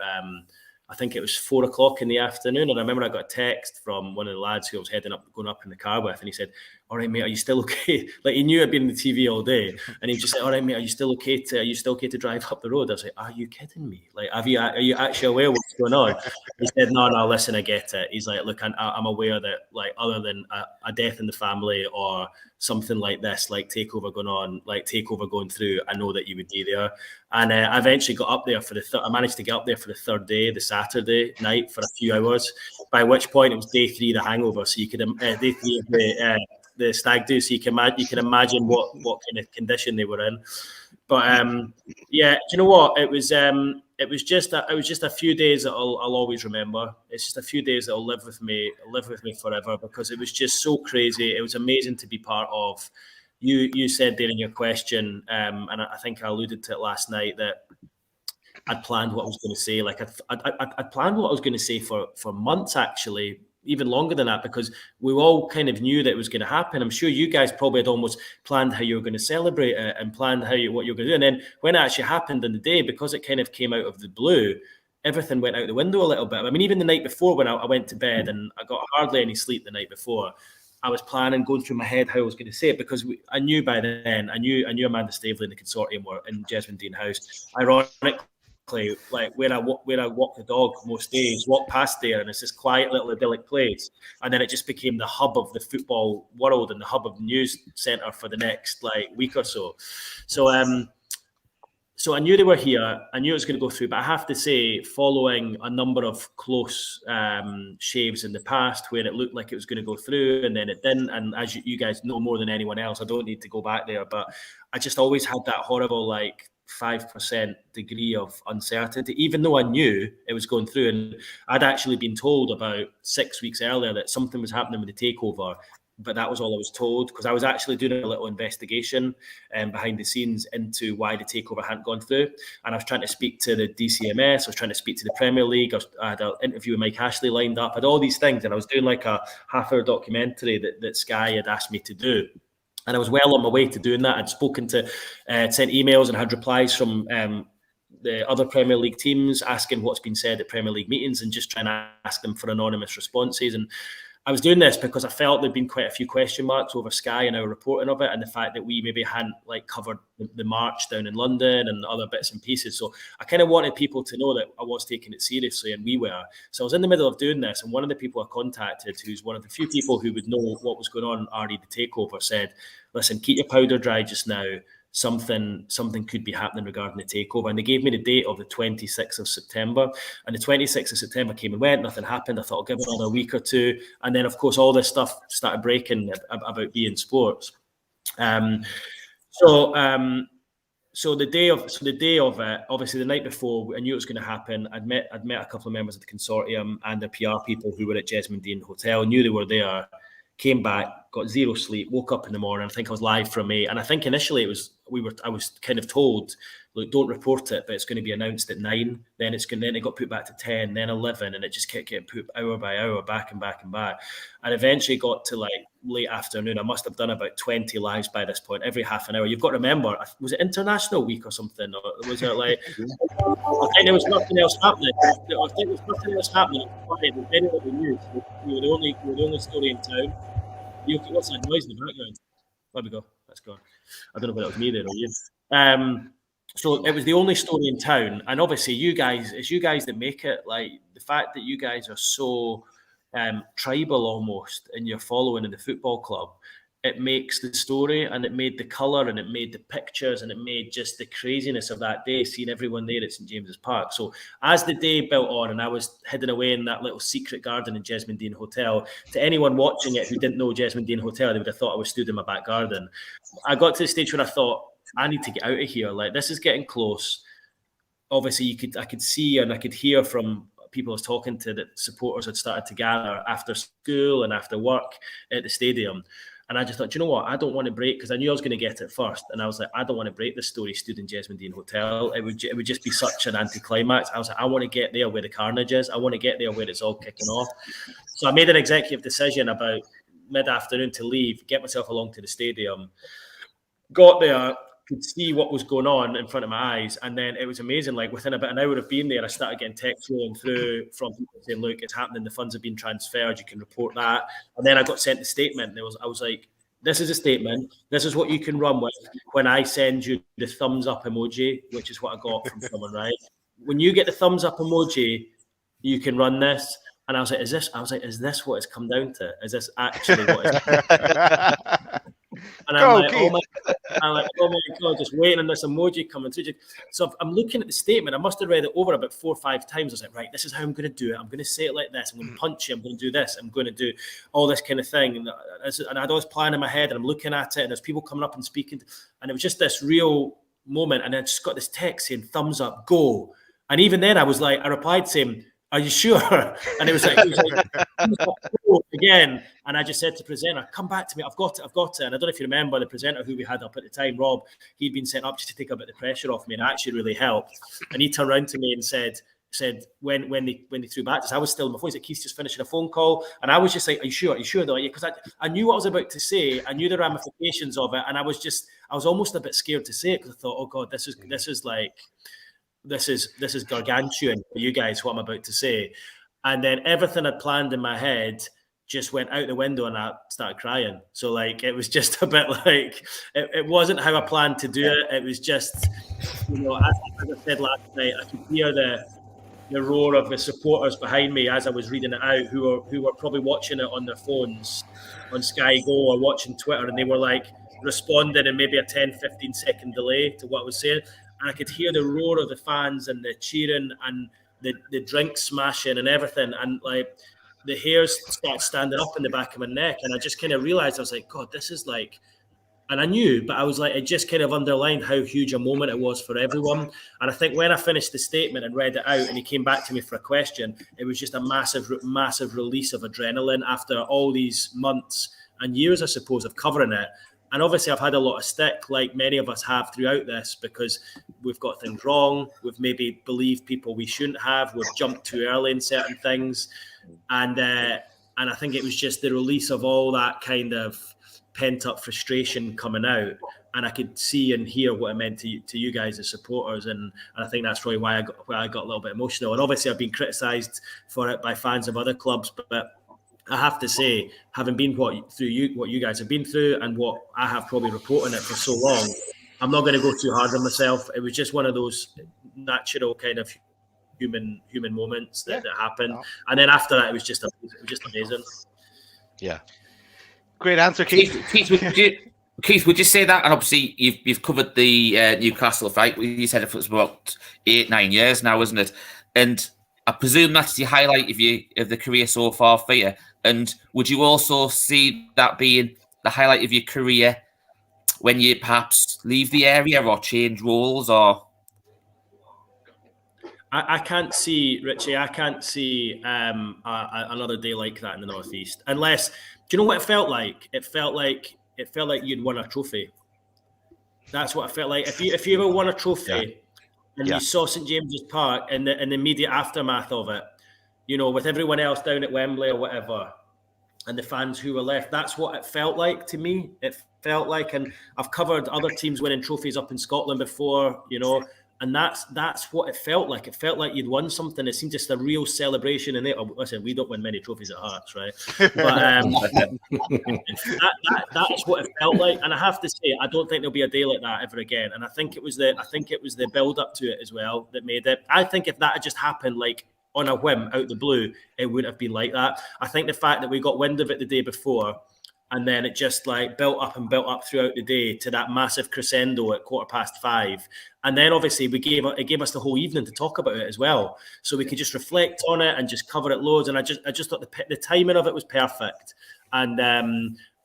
I think it was 4 o'clock in the afternoon. And I remember I got a text from one of the lads who I was going up in the car with. And he said, all right, mate, are you still okay? Like, he knew I'd been on the TV all day. And he just said, all right, mate, are you still okay to drive up the road? I was like, are you kidding me? Like, are you actually aware what's going on? He said, no, listen, I get it. He's like, look, I'm aware that, like, other than a death in the family or something like this, like Takeover going through, I know that you would be there. And I eventually got up there I managed to get up there for the third day, the Saturday night, for a few hours, by which point it was day 3 of the hangover. So you could, day 3 of the stag do, so you can imagine what kind of condition they were in. But yeah, do you know what? It was just a few days that I'll always remember. It's just a few days that'll live with me forever, because it was just so crazy. It was amazing to be part of. You said there in your question, and I think I alluded to it last night, that I'd planned what I was going to say. Like I'd planned what I was going to say for months, actually, even longer than that, because we all kind of knew that it was going to happen. I'm sure you guys probably had almost planned how you were going to celebrate it and planned what you were going to do. And then when it actually happened in the day, because it kind of came out of the blue, everything went out the window a little bit. I mean, even the night before, when I went to bed and I got hardly any sleep the night before, I was planning, going through my head how I was going to say it, because I knew by then, I knew Amanda Staveley and the consortium were in Jesmond Dean House. Ironically, like where I walk the dog most days, walk past there, and it's this quiet little idyllic place. And then it just became the hub of the football world and the hub of the news centre for the next week or so. So I knew they were here. I knew it was going to go through, but I have to say, following a number of close shaves in the past where it looked like it was going to go through and then it didn't, and as you guys know more than anyone else, I don't need to go back there, but I just always had that horrible 5% degree of uncertainty, even though I knew it was going through. And I'd actually been told about 6 weeks earlier that something was happening with the takeover, but that was all I was told, because I was actually doing a little investigation behind the scenes into why the takeover hadn't gone through. And I was trying to speak to the DCMS, I was trying to speak to the Premier League, I had an interview with Mike Ashley lined up, I had all these things, and I was doing a half-hour documentary that Sky had asked me to do. And I was well on my way to doing that. I'd spoken to, sent emails and had replies from the other Premier League teams asking what's been said at Premier League meetings and just trying to ask them for anonymous responses. And I was doing this because I felt there'd been quite a few question marks over Sky and our reporting of it, and the fact that we maybe hadn't covered the march down in London and other bits and pieces. So I kind of wanted people to know that I was taking it seriously, and we were. So I was in the middle of doing this, and one of the people I contacted, who's one of the few people who would know what was going on, RE the Takeover, said, listen, keep your powder dry just now. Something could be happening regarding the takeover. And they gave me the date of the 26th of September. And the 26th of September came and went, nothing happened. I thought I'll give it another week or two. And then, of course, all this stuff started breaking about beIN Sports. So the day of it, obviously the night before, I knew it was going to happen. I'd met a couple of members of the consortium and the PR people who were at Jesmond Dean Hotel, knew they were there, came back, got zero sleep, woke up in the morning. I think I was live from 8. And I think initially I was kind of told, look, don't report it, but it's going to be announced at 9. Then it got put back to 10, then 11, and it just kept getting put hour by hour, back and back and back. And eventually got to late afternoon. I must have done about 20 lives by this point, every half an hour. You've got to remember, was it International Week or something? Or was it I think there was nothing else happening. We were the only story in town. What's that noise in the background? There we go. That's gone. I don't know whether it was me there or you. So it was the only story in town, and obviously it's you guys that make it. The fact that you guys are so tribal almost in your following in the football club, it makes the story, and it made the colour, and it made the pictures, and it made just the craziness of that day, seeing everyone there at St James's Park. So as the day built on, and I was hidden away in that little secret garden in Jesmond Dean Hotel, to anyone watching it who didn't know Jesmond Dean Hotel, they would have thought I was stood in my back garden. I got to the stage where I thought, I need to get out of here. This is getting close. Obviously, I could see and I could hear from people I was talking to, that supporters had started to gather after school and after work at the stadium. And I just thought, you know what? I don't want to break, because I knew I was going to get it first. And I was like, I don't want to break this story stood in Jesmond Dean Hotel. It would just be such an anticlimax. I was like, I want to get there where the carnage is. I want to get there where it's all kicking off. So I made an executive decision about mid-afternoon to leave, get myself along to the stadium. Got there, could see what was going on in front of my eyes, and then it was amazing. Like within about an hour of being there, I started getting texts rolling through from people saying, "Look, it's happening. The funds have been transferred. You can report that." And then I got sent the statement. And I was like, "This is a statement. This is what you can run with when I send you the thumbs up emoji," which is what I got from someone. Right? When you get the thumbs up emoji, you can run this. And I was like, "Is this?" I was like, "Is this what it's come down to? Is this actually what it's?" And I'm like, oh my God, just waiting on this emoji coming through. So I'm looking at the statement. I must have read it over about 4 or 5 times. I was like, right, this is how I'm going to do it. I'm going to say it like this. I'm going to punch you. I'm going to do this. I'm going to do all this kind of thing. And I had all this plan in my head, and I'm looking at it, and there's people coming up and speaking. And it was just this real moment. And I just got this text saying, thumbs up, go. And even then I replied saying, "Are you sure?" And it was like again. And I just said to the presenter, "Come back to me. I've got it. And I don't know if you remember the presenter who we had up at the time, Rob. He'd been sent up just to take a bit of the pressure off me, and it actually really helped. And he turned around to me and said when they threw back, I was still on my phone. He said, "Keith's just finishing a phone call," and I was just like, "Are you sure?" Are you sure though? Because I knew what I was about to say. I knew the ramifications of it, and I was almost a bit scared to say it, because I thought, "Oh God, this is gargantuan for you guys, what I'm about to say." And then everything I'd planned in my head just went out the window, and I started crying. So like, it was just a bit like, it wasn't how I planned to do it. It was just, as I said last night, I could hear the roar of the supporters behind me as I was reading it out, who were probably watching it on their phones on Sky Go or watching Twitter, and they were like responding in maybe a 10-15 second delay to what I was saying. And I could hear the roar of the fans and the cheering and the drink smashing and everything. And like, the hairs started standing up in the back of my neck. And I just kind of realized, I was like, God, this is like, and I knew, but I was like, it just kind of underlined how huge a moment it was for everyone. And I think when I finished the statement and read it out, and he came back to me for a question, it was just a massive, massive release of adrenaline after all these months and years, I suppose, of covering it. And obviously, I've had a lot of stick, like many of us have throughout this, because we've got things wrong. We've maybe believed people we shouldn't have. We've jumped too early in certain things. And I think it was just the release of all that kind of pent-up frustration coming out. And I could see and hear what it meant to you guys as supporters. And I think that's probably why I got a little bit emotional. And obviously, I've been criticised for it by fans of other clubs, but I have to say, having been what you guys have been through, and what I have probably reporting it for so long, I'm not going to go too hard on myself. It was just one of those natural kind of human moments that happened. No. And then after that, it was just amazing. Yeah. Great answer, Keith. Keith, would you say that? And obviously, you've covered the Newcastle fight. You said it was about 8-9 years now, isn't it? And I presume that's the highlight of the career so far for you. And would you also see that being the highlight of your career when you perhaps leave the area or change roles? Or I can't see, Richie. I can't see another day like that in the Northeast, unless. Do you know what it felt like? It felt like you'd won a trophy. That's what it felt like. If you ever won a trophy, and you saw St James's Park in the immediate aftermath of it, with everyone else down at Wembley or whatever, and the fans who were left, that's what it felt like to me. It felt like, and I've covered other teams winning trophies up in Scotland before, and that's what it felt like. It felt like you'd won something. It seemed just a real celebration. And listen, we don't win many trophies at Hearts, right? But that's what it felt like. And I have to say, I don't think there'll be a day like that ever again. And I think it was the build up to it as well that made it. I think if that had just happened like on a whim out the blue, it wouldn't have been like that. I think the fact that we got wind of it the day before, and then it just like built up throughout the day to that massive crescendo at 5:15. And then obviously it gave us the whole evening to talk about it as well. So we could just reflect on it and just cover it loads. And I just thought the timing of it was perfect. And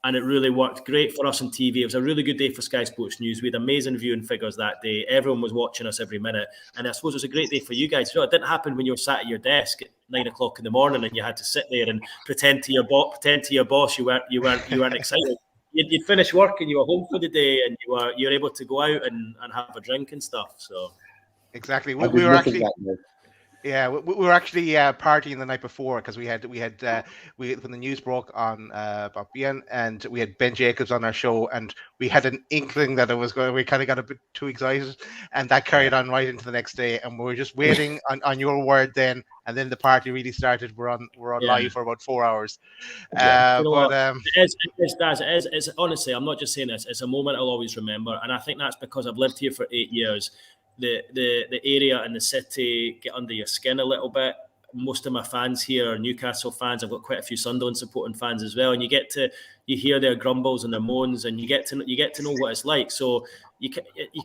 And it really worked great for us on TV. It was a really good day for Sky Sports News. We had amazing viewing figures that day. Everyone was watching us every minute. And I suppose it was a great day for you guys. You know, it didn't happen when you were sat at your desk at 9 o'clock in the morning and you had to sit there and pretend to your boss you weren't excited. You'd finish work and you were home for the day, and you were able to go out and have a drink and stuff. So exactly, we were actually. Yeah, we were actually partying the night before because we had when the news broke on about Bien, and we had Ben Jacobs on our show, and we had an inkling that it was going. We kind of got a bit too excited, and that carried on right into the next day. And we were just waiting on your word then, and then the party really started. We're on live for about 4 hours. It's honestly, I'm not just saying this. It's a moment I'll always remember, and I think that's because I've lived here for 8 years. The area and the city get under your skin a little bit. Most of my fans here are Newcastle fans. I've got quite a few Sunderland supporting fans as well, and you hear their grumbles and their moans, and you get to know what it's like. So you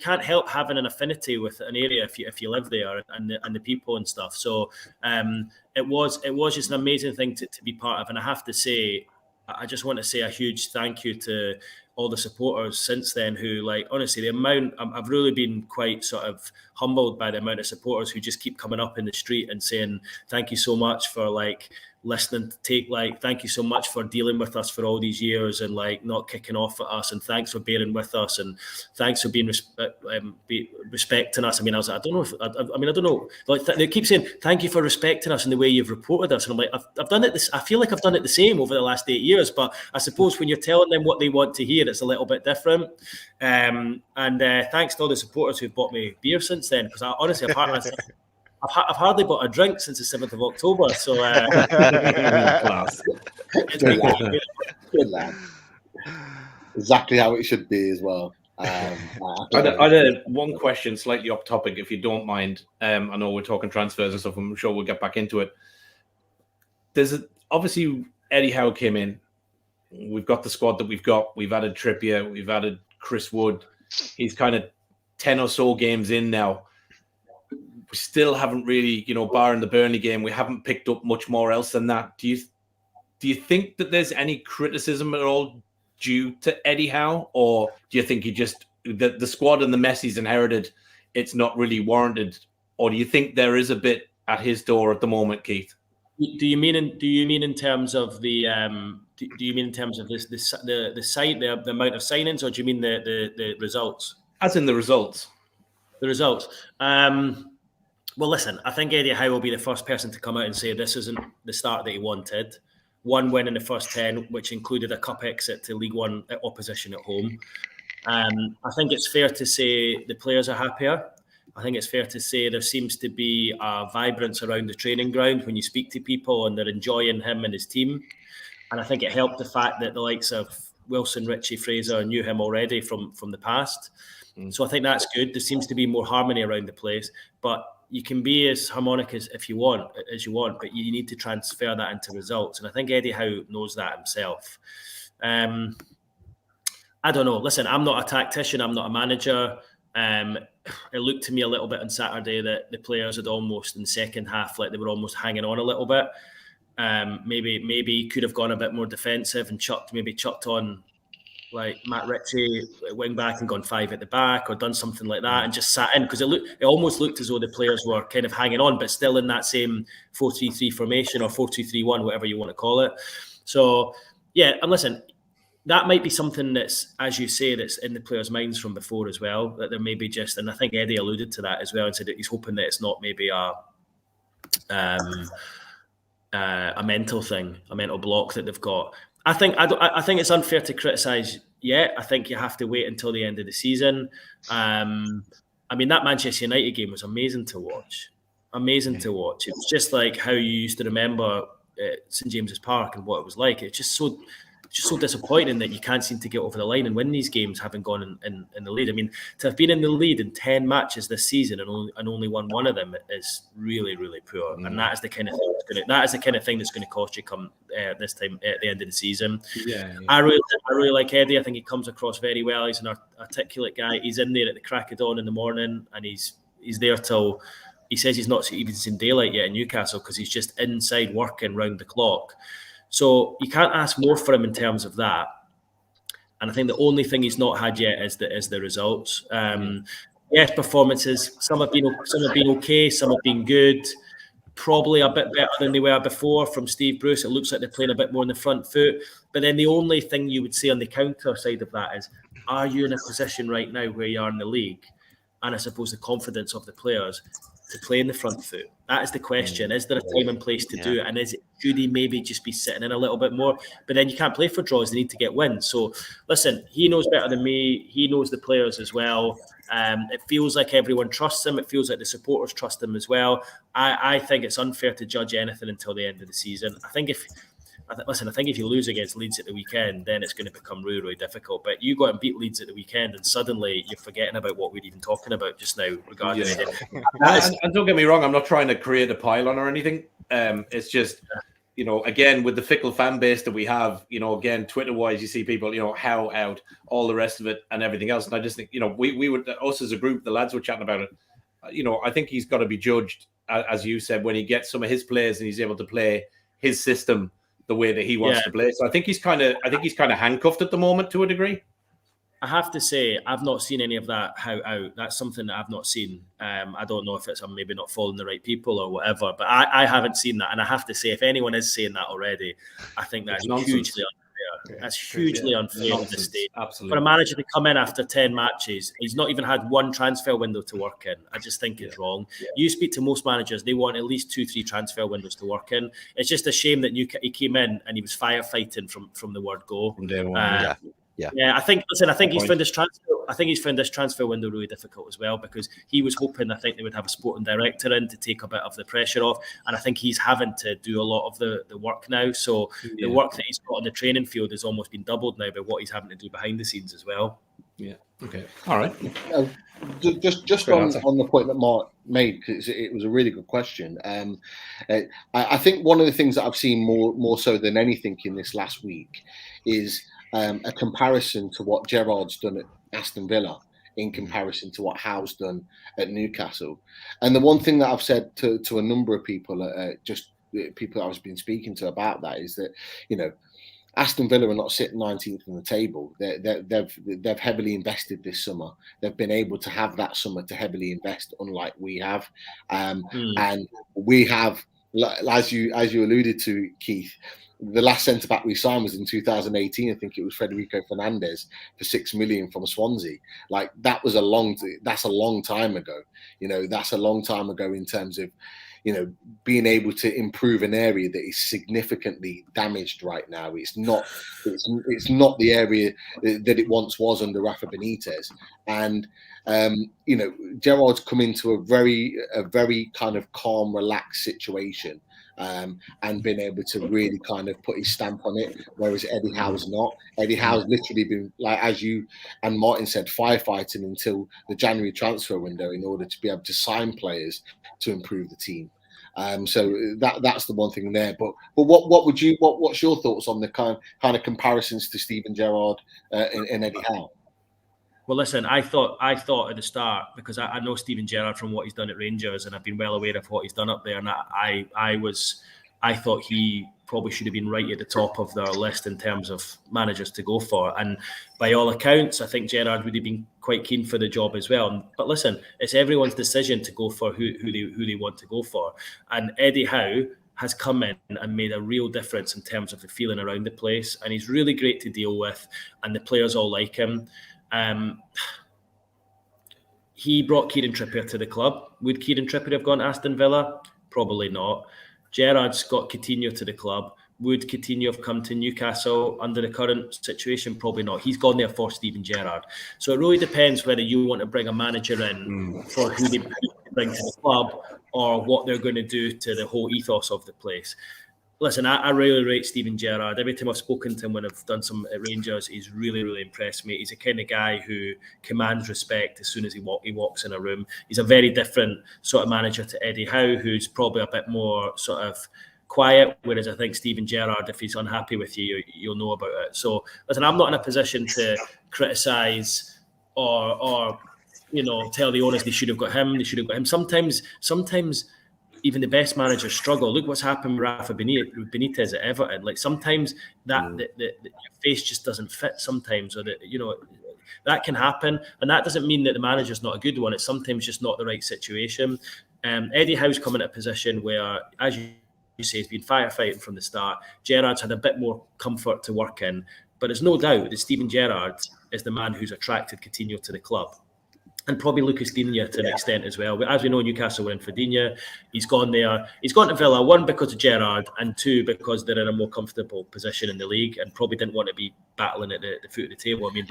can't help having an affinity with an area if you live there and the people and stuff. So it was just an amazing thing to be part of, and I have to say, I just want to say a huge thank you to all the supporters since then who, like, honestly, the amount, I've really been quite sort of humbled by the amount of supporters who just keep coming up in the street and saying, thank you so much for, like, listening to thank you so much for dealing with us for all these years and, like, not kicking off at us, and thanks for bearing with us, and thanks for being respecting us. I mean, I was like, I don't know. Like, they keep saying, thank you for respecting us and the way you've reported us. And I'm like, I've done it. I feel like I've done it the same over the last 8 years, but I suppose when you're telling them what they want to hear, it's a little bit different. And thanks to all the supporters who've bought me beer since then, because I've hardly bought a drink since the 7th of October. So, class. Good lad. Exactly how it should be as well. I had one question, slightly off topic, if you don't mind. I know we're talking transfers and stuff. I'm sure we'll get back into it. Obviously, Eddie Howe came in. We've got the squad that we've got. We've added Trippier. We've added Chris Wood. He's kind of 10 or so games in now. We still haven't really, barring the Burnley game, we haven't picked up much more else than that. Do you think that there's any criticism at all due to Eddie Howe, or do you think he just the squad and the mess he's inherited, it's not really warranted, or do you think there is a bit at his door at the moment, Keith? Do you mean in terms of the do you mean in terms of the amount of signings, or do you mean the results? As in the results. The results. Well, listen, I think Eddie Howe will be the first person to come out and say this isn't the start that he wanted. 1 win in the first 10, which included a cup exit to League One opposition at home. I think it's fair to say the players are happier. I think it's fair to say there seems to be a vibrance around the training ground when you speak to people, and they're enjoying him and his team. And I think it helped the fact that the likes of Wilson, Richie, Fraser knew him already from the past. So I think that's good. There seems to be more harmony around the place, but you can be as harmonic as you want, but you need to transfer that into results. And I think Eddie Howe knows that himself. I don't know. Listen, I'm not a tactician. I'm not a manager. It looked to me a little bit on Saturday that the players had almost in the second half, like they were almost hanging on a little bit. Maybe he could have gone a bit more defensive and chucked on like Matt Ritchie wing back and gone 5 at the back, or done something like that and just sat in, because it almost looked as though the players were kind of hanging on, but still in that same 4-3-3 formation or 4-2-3-1, whatever you want to call it. So yeah, and listen, that might be something that's, as you say, that's in the players' minds from before as well, that there may be just, and I think Eddie alluded to that as well and said that he's hoping that it's not maybe a mental thing, a mental block that they've got. I think it's unfair to criticise yet. I think you have to wait until the end of the season. I mean, that Manchester United game was amazing to watch. Amazing to watch. It was just like how you used to remember St James's Park and what it was like. It's just so disappointing that you can't seem to get over the line and win these games, having gone in the lead. I mean, to have been in the lead in 10 matches this season and only won one of them is really, really poor. And that is the kind of thing that's going to cost you come this time at the end of the season. Yeah. I really like Eddie. I think he comes across very well. He's an articulate guy. He's in there at the crack of dawn in the morning, and he's there till he says he's not even seen daylight yet in Newcastle because he's just inside working round the clock. So you can't ask more for him in terms of that. And I think the only thing he's not had yet is the results. Yes, performances. Some have been okay. Some have been good. Probably a bit better than they were before from Steve Bruce. It looks like they're playing a bit more on the front foot. But then the only thing you would say on the counter side of that is, are you in a position right now where you are in the league? And I suppose the confidence of the players to play in the front foot. That is the question. Is there a time and place to do it? And should he maybe just be sitting in a little bit more? But then you can't play for draws. They need to get wins. So listen, he knows better than me. He knows the players as well. It feels like everyone trusts him. It feels like the supporters trust him as well. I think it's unfair to judge anything until the end of the season. I think if you lose against Leeds at the weekend, then it's going to become really, really difficult. But you go and beat Leeds at the weekend, and suddenly you're forgetting about what we're even talking about just now regarding it. And don't get me wrong, I'm not trying to create a pylon or anything. It's just, again, with the fickle fan base that we have, again, Twitter-wise, you see people, how out, all the rest of it and everything else. And I just think, we would, us as a group, the lads were chatting about it. I think he's got to be judged, as you said, when he gets some of his players and he's able to play his system the way that he wants to play. So I think he's kind of handcuffed at the moment to a degree. I have to say, I've not seen any of that out. That's something that I've not seen. I don't know if I'm maybe not following the right people or whatever, but I haven't seen that. And I have to say, if anyone is saying that already, I think that's hugely unfair. That's hugely unfair at this stage. Absolutely. For a manager to come in after 10 matches, he's not even had one transfer window to work in. I just think it's wrong. You speak to most managers, they want at least 2-3 transfer windows to work in. It's just a shame that he came in and he was firefighting from the word go. From day one, I think he's found this transfer. I think he's found this transfer window really difficult as well, because he was hoping, I think, they would have a sporting director in to take a bit of the pressure off, and I think he's having to do a lot of the work now. So the work that he's got on the training field has almost been doubled now by what he's having to do behind the scenes as well. Yeah. Okay. All right. Just on the point that Mark made, because it was a really good question. I think one of the things that I've seen more so than anything in this last week is a comparison to what Gerrard's done at Aston Villa in comparison to what Howe's done at Newcastle. And the one thing that I've said to a number of people, just people I've been speaking to about that, is that, Aston Villa are not sitting 19th in the table. They've heavily invested this summer. They've been able to have that summer to heavily invest, unlike we have. And we have, as you alluded to, Keith, the last centre back we signed was in 2018. I think it was Federico Fernandez for $6 million from Swansea. Like, that's a long time ago. That's a long time ago in terms of, being able to improve an area that is significantly damaged right now. It's not the area that it once was under Rafa Benitez. And Gerrard's come into a very kind of calm, relaxed situation. And been able to really kind of put his stamp on it, whereas Eddie Howe's not. Eddie Howe's literally been, like, as you and Martin said, firefighting until the January transfer window in order to be able to sign players to improve the team. So that's the one thing there. But what's your thoughts on the kind of comparisons to Steven Gerrard and Eddie Howe? Well, listen, I thought at the start, because I know Steven Gerrard from what he's done at Rangers, and I've been well aware of what he's done up there, and I thought he probably should have been right at the top of their list in terms of managers to go for. And by all accounts, I think Gerrard would have been quite keen for the job as well. But listen, it's everyone's decision to go for who they want to go for. And Eddie Howe has come in and made a real difference in terms of the feeling around the place, and he's really great to deal with, and the players all like him. He brought Kieran Trippier to the club. Would Kieran Trippier have gone to Aston Villa? Probably not. Gerrard's got Coutinho to the club. Would Coutinho have come to Newcastle under the current situation? Probably not. He's gone there for Steven Gerrard. So it really depends whether you want to bring a manager in for who they bring to the club, or what they're going to do to the whole ethos of the place. Listen, I really rate Steven Gerrard. Every time I've spoken to him when I've done some at Rangers, he's really, really impressed me. He's the kind of guy who commands respect as soon as he walks in a room. He's a very different sort of manager to Eddie Howe, who's probably a bit more sort of quiet, whereas I think Steven Gerrard, if he's unhappy with you, you'll know about it. So, listen, I'm not in a position to criticise or tell the owners they should have got him. Sometimes even the best managers struggle. Look what's happened with Rafa Benitez at Everton. Like sometimes your face just doesn't fit sometimes, or that can happen. And that doesn't mean that the manager's not a good one. It's sometimes just not the right situation. Eddie Howe's come in a position where, as you say, he's been firefighting from the start. Gerrard's had a bit more comfort to work in. But there's no doubt that Steven Gerrard is the man who's attracted Coutinho to the club. And probably Lucas Digne to an extent as well. But as we know, Newcastle were in for Digne. He's gone there. He's gone to Villa, one, because of Gerrard, and two, because they're in a more comfortable position in the league and probably didn't want to be battling at the foot of the table. I mean,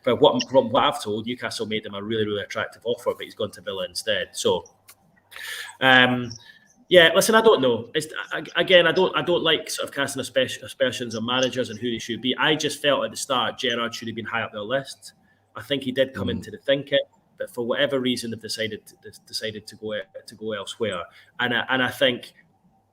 from what I've told, Newcastle made him a really, really attractive offer, but he's gone to Villa instead. So, yeah, listen, I don't know. I don't like sort of casting aspersions on managers and who they should be. I just felt at the start Gerrard should have been high up their list. I think he did come into the thinking, but for whatever reason, they've decided to go elsewhere. And I think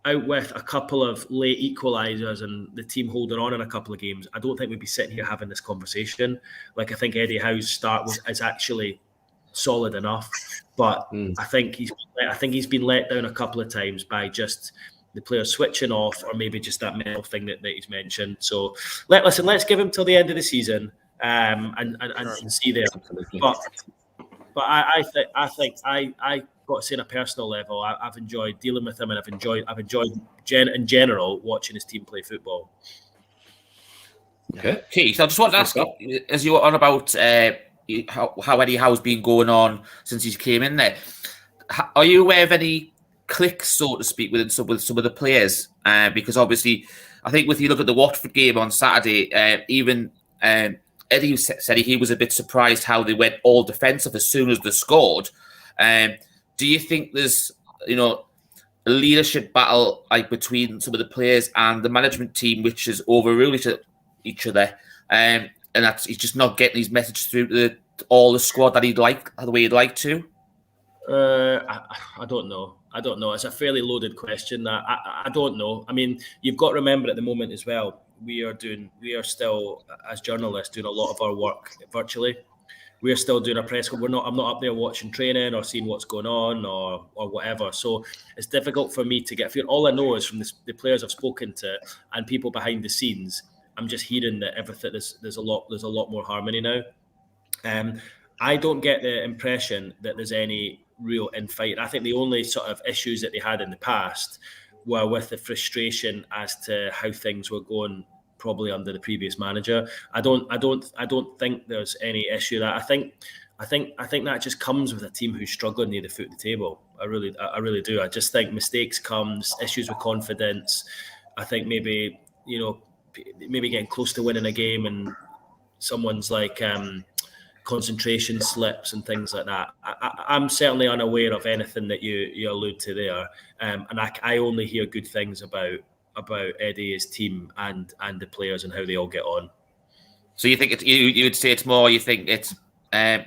out with a couple of late equalisers and the team holding on in a couple of games, I don't think we'd be sitting here having this conversation. Like, I think Eddie Howe's start is actually solid enough, but I think he's been let down a couple of times by just the players switching off, or maybe just that mental thing that he's mentioned. So let's give him till the end of the season and see there. But I think I got to say on a personal level, I've enjoyed dealing with him, and I've enjoyed in general watching his team play football. Okay, Keith, I just want to ask, as you were on about how Eddie Howe's been going on since he came in there, are you aware of any clicks, so to speak, with some of the players? Because obviously, I think if you look at the Watford game on Saturday, even Eddie said he was a bit surprised how they went all defensive as soon as they scored. Do you think there's a leadership battle like between some of the players and the management team, which has overruled each other, and that's he's just not getting his message through to all the squad that the way he'd like to? I don't know. It's a fairly loaded question. I don't know. I mean, you've got to remember at the moment as well, we are still, as journalists, doing a lot of our work virtually. We are still doing a press. I'm not up there watching training or seeing what's going on or whatever. So it's difficult for me to get a feel. All I know is from the players I've spoken to and people behind the scenes, I'm just hearing that everything there's a lot more harmony now. I don't get the impression that there's any real infight. I think the only sort of issues that they had in the past were with the frustration as to how things were going, probably under the previous manager. I don't think there's any issue that I think that just comes with a team who's struggling near the foot of the table. I really do. I just think mistakes comes, issues with confidence. I think maybe getting close to winning a game and someone's like concentration slips and things like that. I'm certainly unaware of anything that you allude to there, and I only hear good things about Eddie, his team, and the players and how they all get on. So you think you would say it's more? You think it's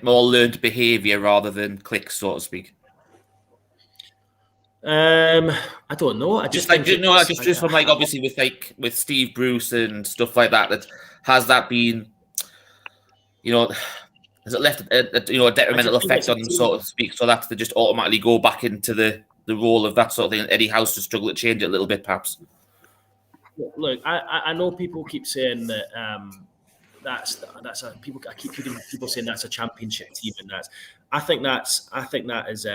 more learned behaviour rather than clicks, so to speak? I don't know. Just from obviously with Steve Bruce and stuff like that. That has that been, has it left a detrimental effect on them, so to speak? So that they just automatically go back into the role of that sort of thing. Eddie Howe's to struggle to change it a little bit, perhaps. Look, I know people keep saying that I keep hearing people saying that's a championship team, and I think that is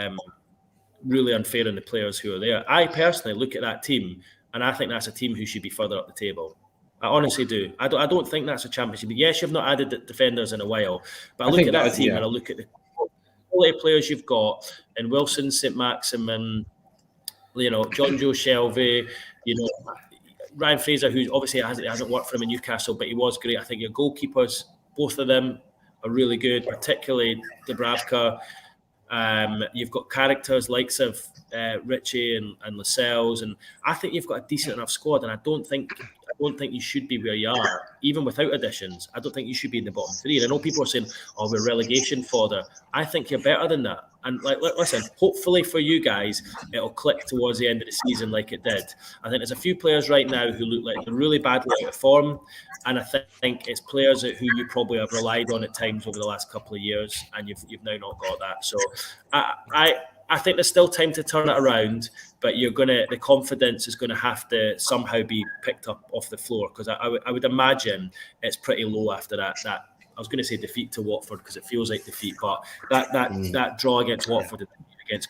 really unfair on the players who are there. I personally look at that team, and I think that's a team who should be further up the table. I honestly do. I don't think that's a championship. Yes, you've not added defenders in a while, but I look at that team and I look at the quality of players you've got, and Wilson, St. Maximin, John Joe Shelby, Ryan Fraser, who obviously hasn't worked for him in Newcastle, but he was great. I think your goalkeepers, both of them, are really good, particularly Dubravka. You've got characters likes of Richie and Lascelles, and I think you've got a decent enough squad. And I don't think you should be where you are, even without additions. I don't think you should be in the bottom three. And I know people are saying, "Oh, we're relegation fodder." I think you're better than that. And listen, hopefully for you guys, it'll click towards the end of the season like it did. I think there's a few players right now who look like they're really badly out of form, and I think it's players who you probably have relied on at times over the last couple of years, and you've now not got that. So I I think there's still time to turn it around, but the confidence is gonna have to somehow be picked up off the floor, because I would imagine it's pretty low after that. I was going to say defeat to Watford because it feels like defeat, but that draw against Watford and against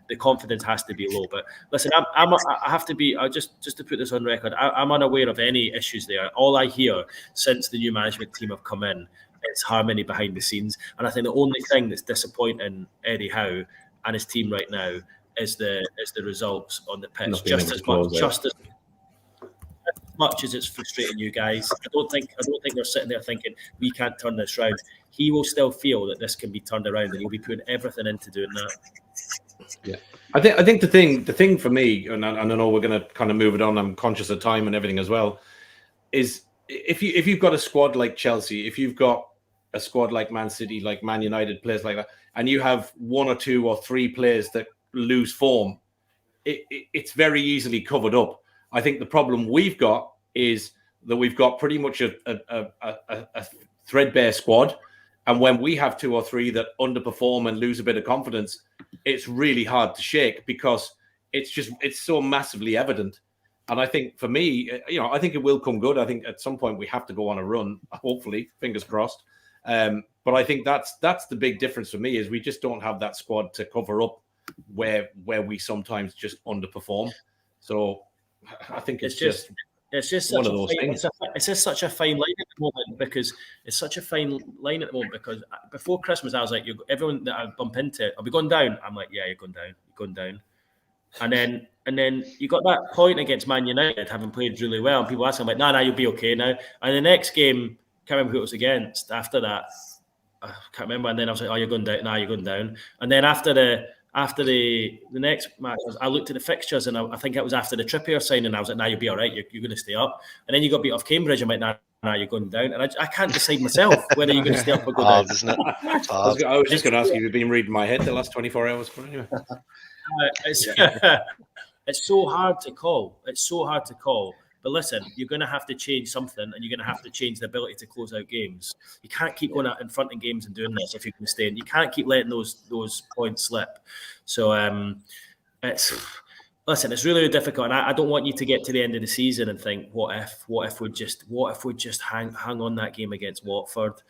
the confidence has to be low. But listen, I have to be just to put this on record. I'm unaware of any issues there. All I hear since the new management team have come in, it's harmony behind the scenes, and I think the only thing that's disappointing Eddie Howe and his team right now is the results on the pitch. Just as much as it's frustrating you guys, I don't think they're sitting there thinking we can't turn this round. He will still feel that this can be turned around, and he'll be putting everything into doing that. Yeah, I think the thing for me, and I know we're going to kind of move it on. I'm conscious of time and everything as well. Is if you've got a squad like Chelsea, if you've got a squad like Man City, like Man United, players like that, and you have 1 or 2 or 3 players that lose form, it's very easily covered up. I think the problem we've got is that we've got pretty much a threadbare squad. And when we have 2 or 3 that underperform and lose a bit of confidence, it's really hard to shake because it's so massively evident. And I think for me, I think it will come good. I think at some point we have to go on a run, hopefully, fingers crossed. But I think that's the big difference for me is we just don't have that squad to cover up where we sometimes just underperform. So I think it's just one of those things. It's just such a fine line at the moment because before Christmas I was like, everyone that I bump into, I'll be going down. I'm like, yeah, you're going down. And then you got that point against Man United, having played really well, and people ask, I'm like, no, you'll be okay now. And the next game, can't remember who it was against. After that, I can't remember. And then I was like, oh, you're going down. Now you're going down. And then after the next match, I looked at the fixtures, and I think it was after the Trippier signing. I was like, "Nah, you'll be all right. You're going to stay up." And then you got beat off Cambridge. I'm like, "Nah, you're going down." And I can't decide myself whether you're going to stay up or go down. Isn't it? I was just going to ask you. You've been reading my head the last 24 hours. But anyway. It's so hard to call. But listen, you're going to have to change something, and you're going to have to change the ability to close out games. You can't keep going out in front in games and doing this if you're going to stay in. You can't keep letting those points slip. So it's really difficult. And I don't want you to get to the end of the season and think, what if we just hang on that game against Watford,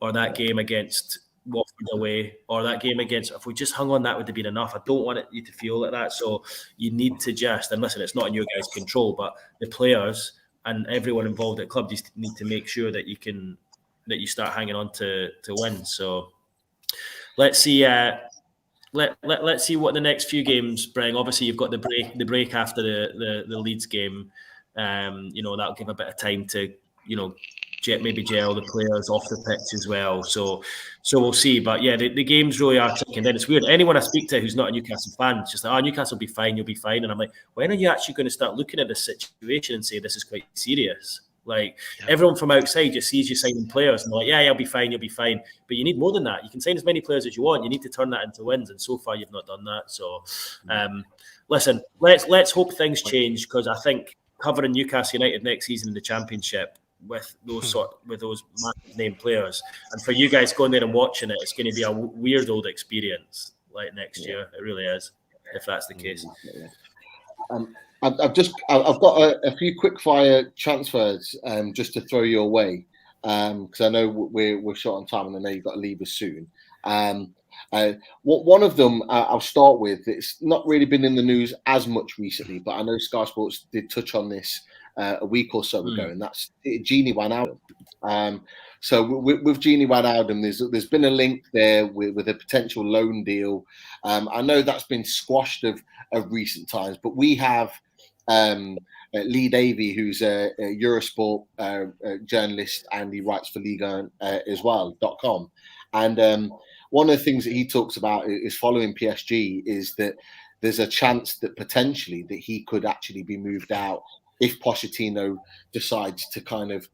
or that game against Watford away, or that game against, if we just hung on, that would have been enough. I don't want you to feel like that. So you need to and listen, it's not in your guys' control, but the players and everyone involved at club just need to make sure that you start hanging on to win. So let's see. Let's see what the next few games bring. Obviously, you've got the break after the Leeds game. That'll give a bit of time to maybe gel the players off the pitch as well. So we'll see. But yeah, the games really are ticking. Then it's weird. Anyone I speak to who's not a Newcastle fan, it's just like, Newcastle will be fine, you'll be fine. And I'm like, when are you actually going to start looking at this situation and say this is quite serious? Like, everyone from outside just sees you signing players and they're like, yeah, you'll be fine. But you need more than that. You can sign as many players as you want. You need to turn that into wins. And so far, you've not done that. So, listen, let's hope things change, because I think covering Newcastle United next season in the Championship with those massive name players, and for you guys going there and watching it, it's going to be a weird old experience like next year. It really is, if that's the case. I've got a few quick fire transfers just to throw your way, because I know we're short on time and I know you've got to leave us soon. One of them I'll start with. It's not really been in the news as much recently, but I know Sky Sports did touch on this a week or so ago, and that's Gini Wijnaldum. So with Gini Wijnaldum, there's been a link there with a potential loan deal. I know that's been squashed of recent times, but we have Lee Davey, who's a Eurosport journalist, and he writes for Liga as well, .com. And one of the things that he talks about is following PSG is that there's a chance that potentially that he could actually be moved out if Pochettino decides to kind of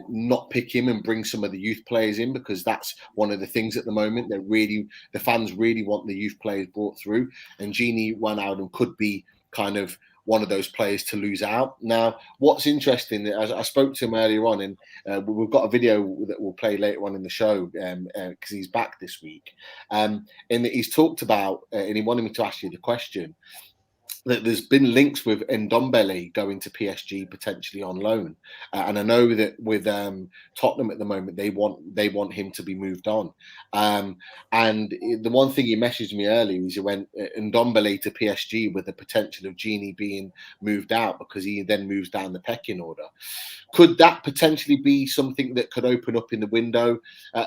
not pick him and bring some of the youth players in, because that's one of the things at the moment. The fans really want the youth players brought through, and Gini Wijnaldum could be kind of one of those players to lose out. Now, what's interesting, as I spoke to him earlier on, and we've got a video that we'll play later on in the show because he's back this week, and he's talked about, and he wanted me to ask you the question, that there's been links with Ndombele going to PSG potentially on loan, and I know that with Tottenham at the moment they want him to be moved on. And the one thing he messaged me earlier is he went Ndombele to PSG with the potential of Genie being moved out because he then moves down the pecking order. Could that potentially be something that could open up in the window?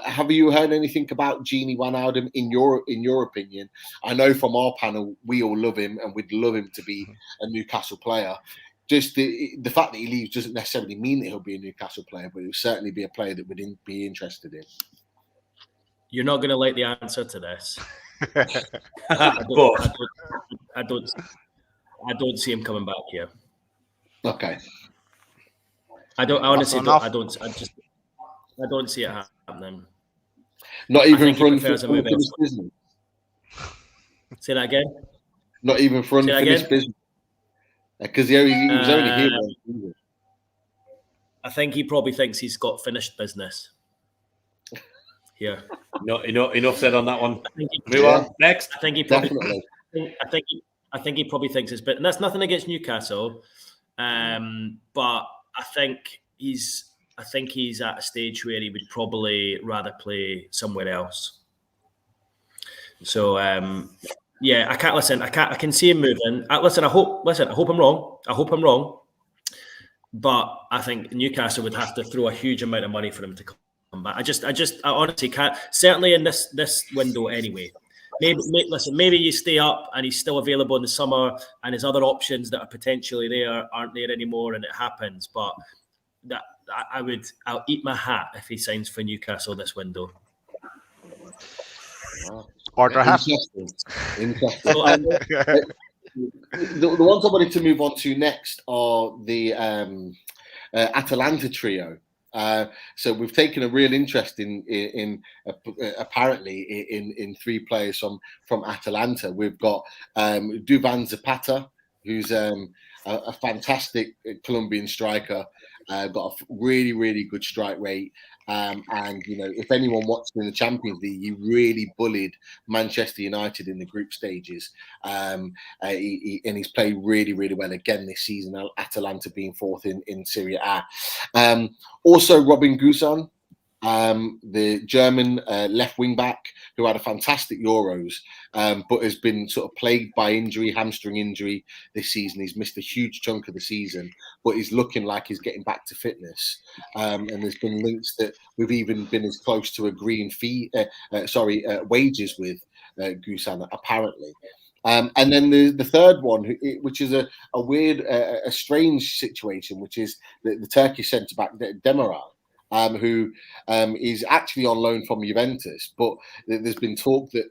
Have you heard anything about Genie Wijnaldum in your opinion? I know from our panel we all love him and we'd love him to be a Newcastle player. Just the fact that he leaves doesn't necessarily mean that he'll be a Newcastle player, but it will certainly be a player that we'd be interested in. You're not going to like the answer to this. I don't see him coming back here. Okay. I don't see it happening. Not even for unfinished business. Say that again. Not even for unfinished business. Because he was only here. I think he probably thinks he's got finished business. Here. No, enough said on that one. Move on. Next. I think he probably thinks it's bit, and that's nothing against Newcastle. But I think he's at a stage where he would probably rather play somewhere else. So yeah, I can't listen. I can see him moving. I hope I'm wrong. But I think Newcastle would have to throw a huge amount of money for him to come back. I honestly can't. Certainly in this window anyway. Maybe you stay up and he's still available in the summer, and his other options that are potentially there aren't there anymore, and it happens. But I'll eat my hat if he signs for Newcastle this window. Order hat. Interesting. The ones I wanted to move on to next are the Atalanta trio. So we've taken a real interest in apparently in three players from Atalanta. We've got Duvan Zapata, who's a fantastic Colombian striker, got a really, really good strike rate. And, if anyone watched in the Champions League, he really bullied Manchester United in the group stages. He's played really, really well again this season, Atalanta being fourth in Serie A. Also, Robin Guzan, the German left wing back who had a fantastic Euros, but has been sort of plagued by injury, hamstring injury this season. He's missed a huge chunk of the season, but he's looking like he's getting back to fitness. And there's been links that we've even been as close to agreeing wages with Guzan, apparently. And then the third one, which is a weird, a strange situation, which is the Turkish centre-back, Demiral. Who is actually on loan from Juventus, but there's been talk that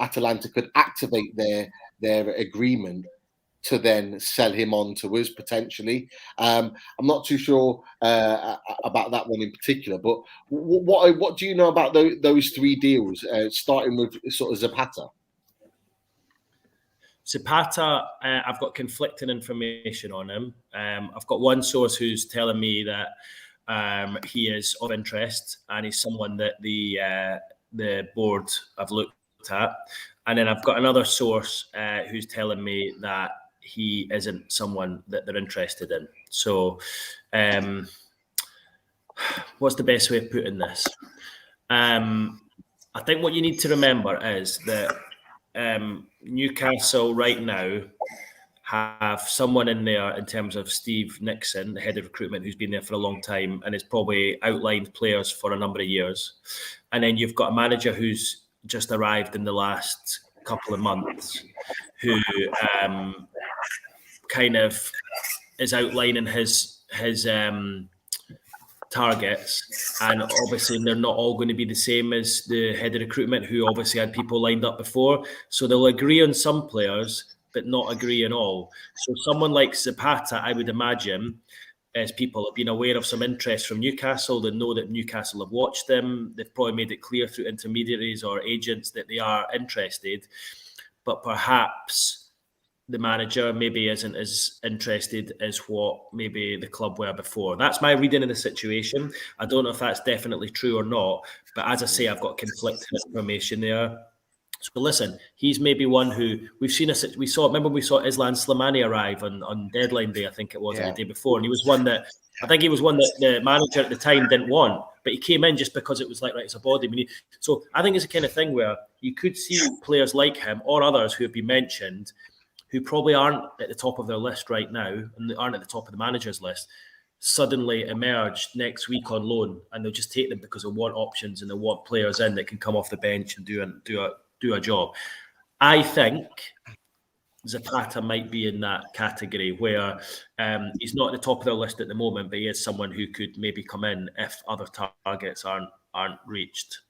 Atalanta could activate their agreement to then sell him on to us potentially. I'm not too sure about that one in particular, but what do you know about those three deals, starting with sort of Zapata? Zapata, I've got conflicting information on him. I've got one source who's telling me that he is of interest and he's someone that the board have looked at, and then I've got another source who's telling me that he isn't someone that they're interested in. So what's the best way of putting this? I think what you need to remember is that Newcastle right now have someone in there in terms of Steve Nixon, the head of recruitment, who's been there for a long time and has probably outlined players for a number of years. And then you've got a manager who's just arrived in the last couple of months who kind of is outlining his targets, and obviously they're not all going to be the same as the head of recruitment, who obviously had people lined up before. So they'll agree on some players but not agree on all. So someone like Zapata, I would imagine, as people have been aware of some interest from Newcastle, they know that Newcastle have watched them. They've probably made it clear through intermediaries or agents that they are interested. But perhaps the manager maybe isn't as interested as what maybe the club were before. That's my reading of the situation. I don't know if that's definitely true or not, but as I say, I've got conflicting information there. So listen, he's maybe one who we saw. Remember, we saw Islan Slimani arrive on deadline day, I think it was, or the day before, and he was one that I think he was one that the manager at the time didn't want, but he came in just because it was like, right, it's a body. So I think it's a kind of thing where you could see players like him or others who have been mentioned, who probably aren't at the top of their list right now and aren't at the top of the manager's list, suddenly emerge next week on loan, and they'll just take them because they want options and they want players in that can come off the bench and do a job. I think Zapata might be in that category where he's not at the top of their list at the moment, but he is someone who could maybe come in if other targets aren't reached.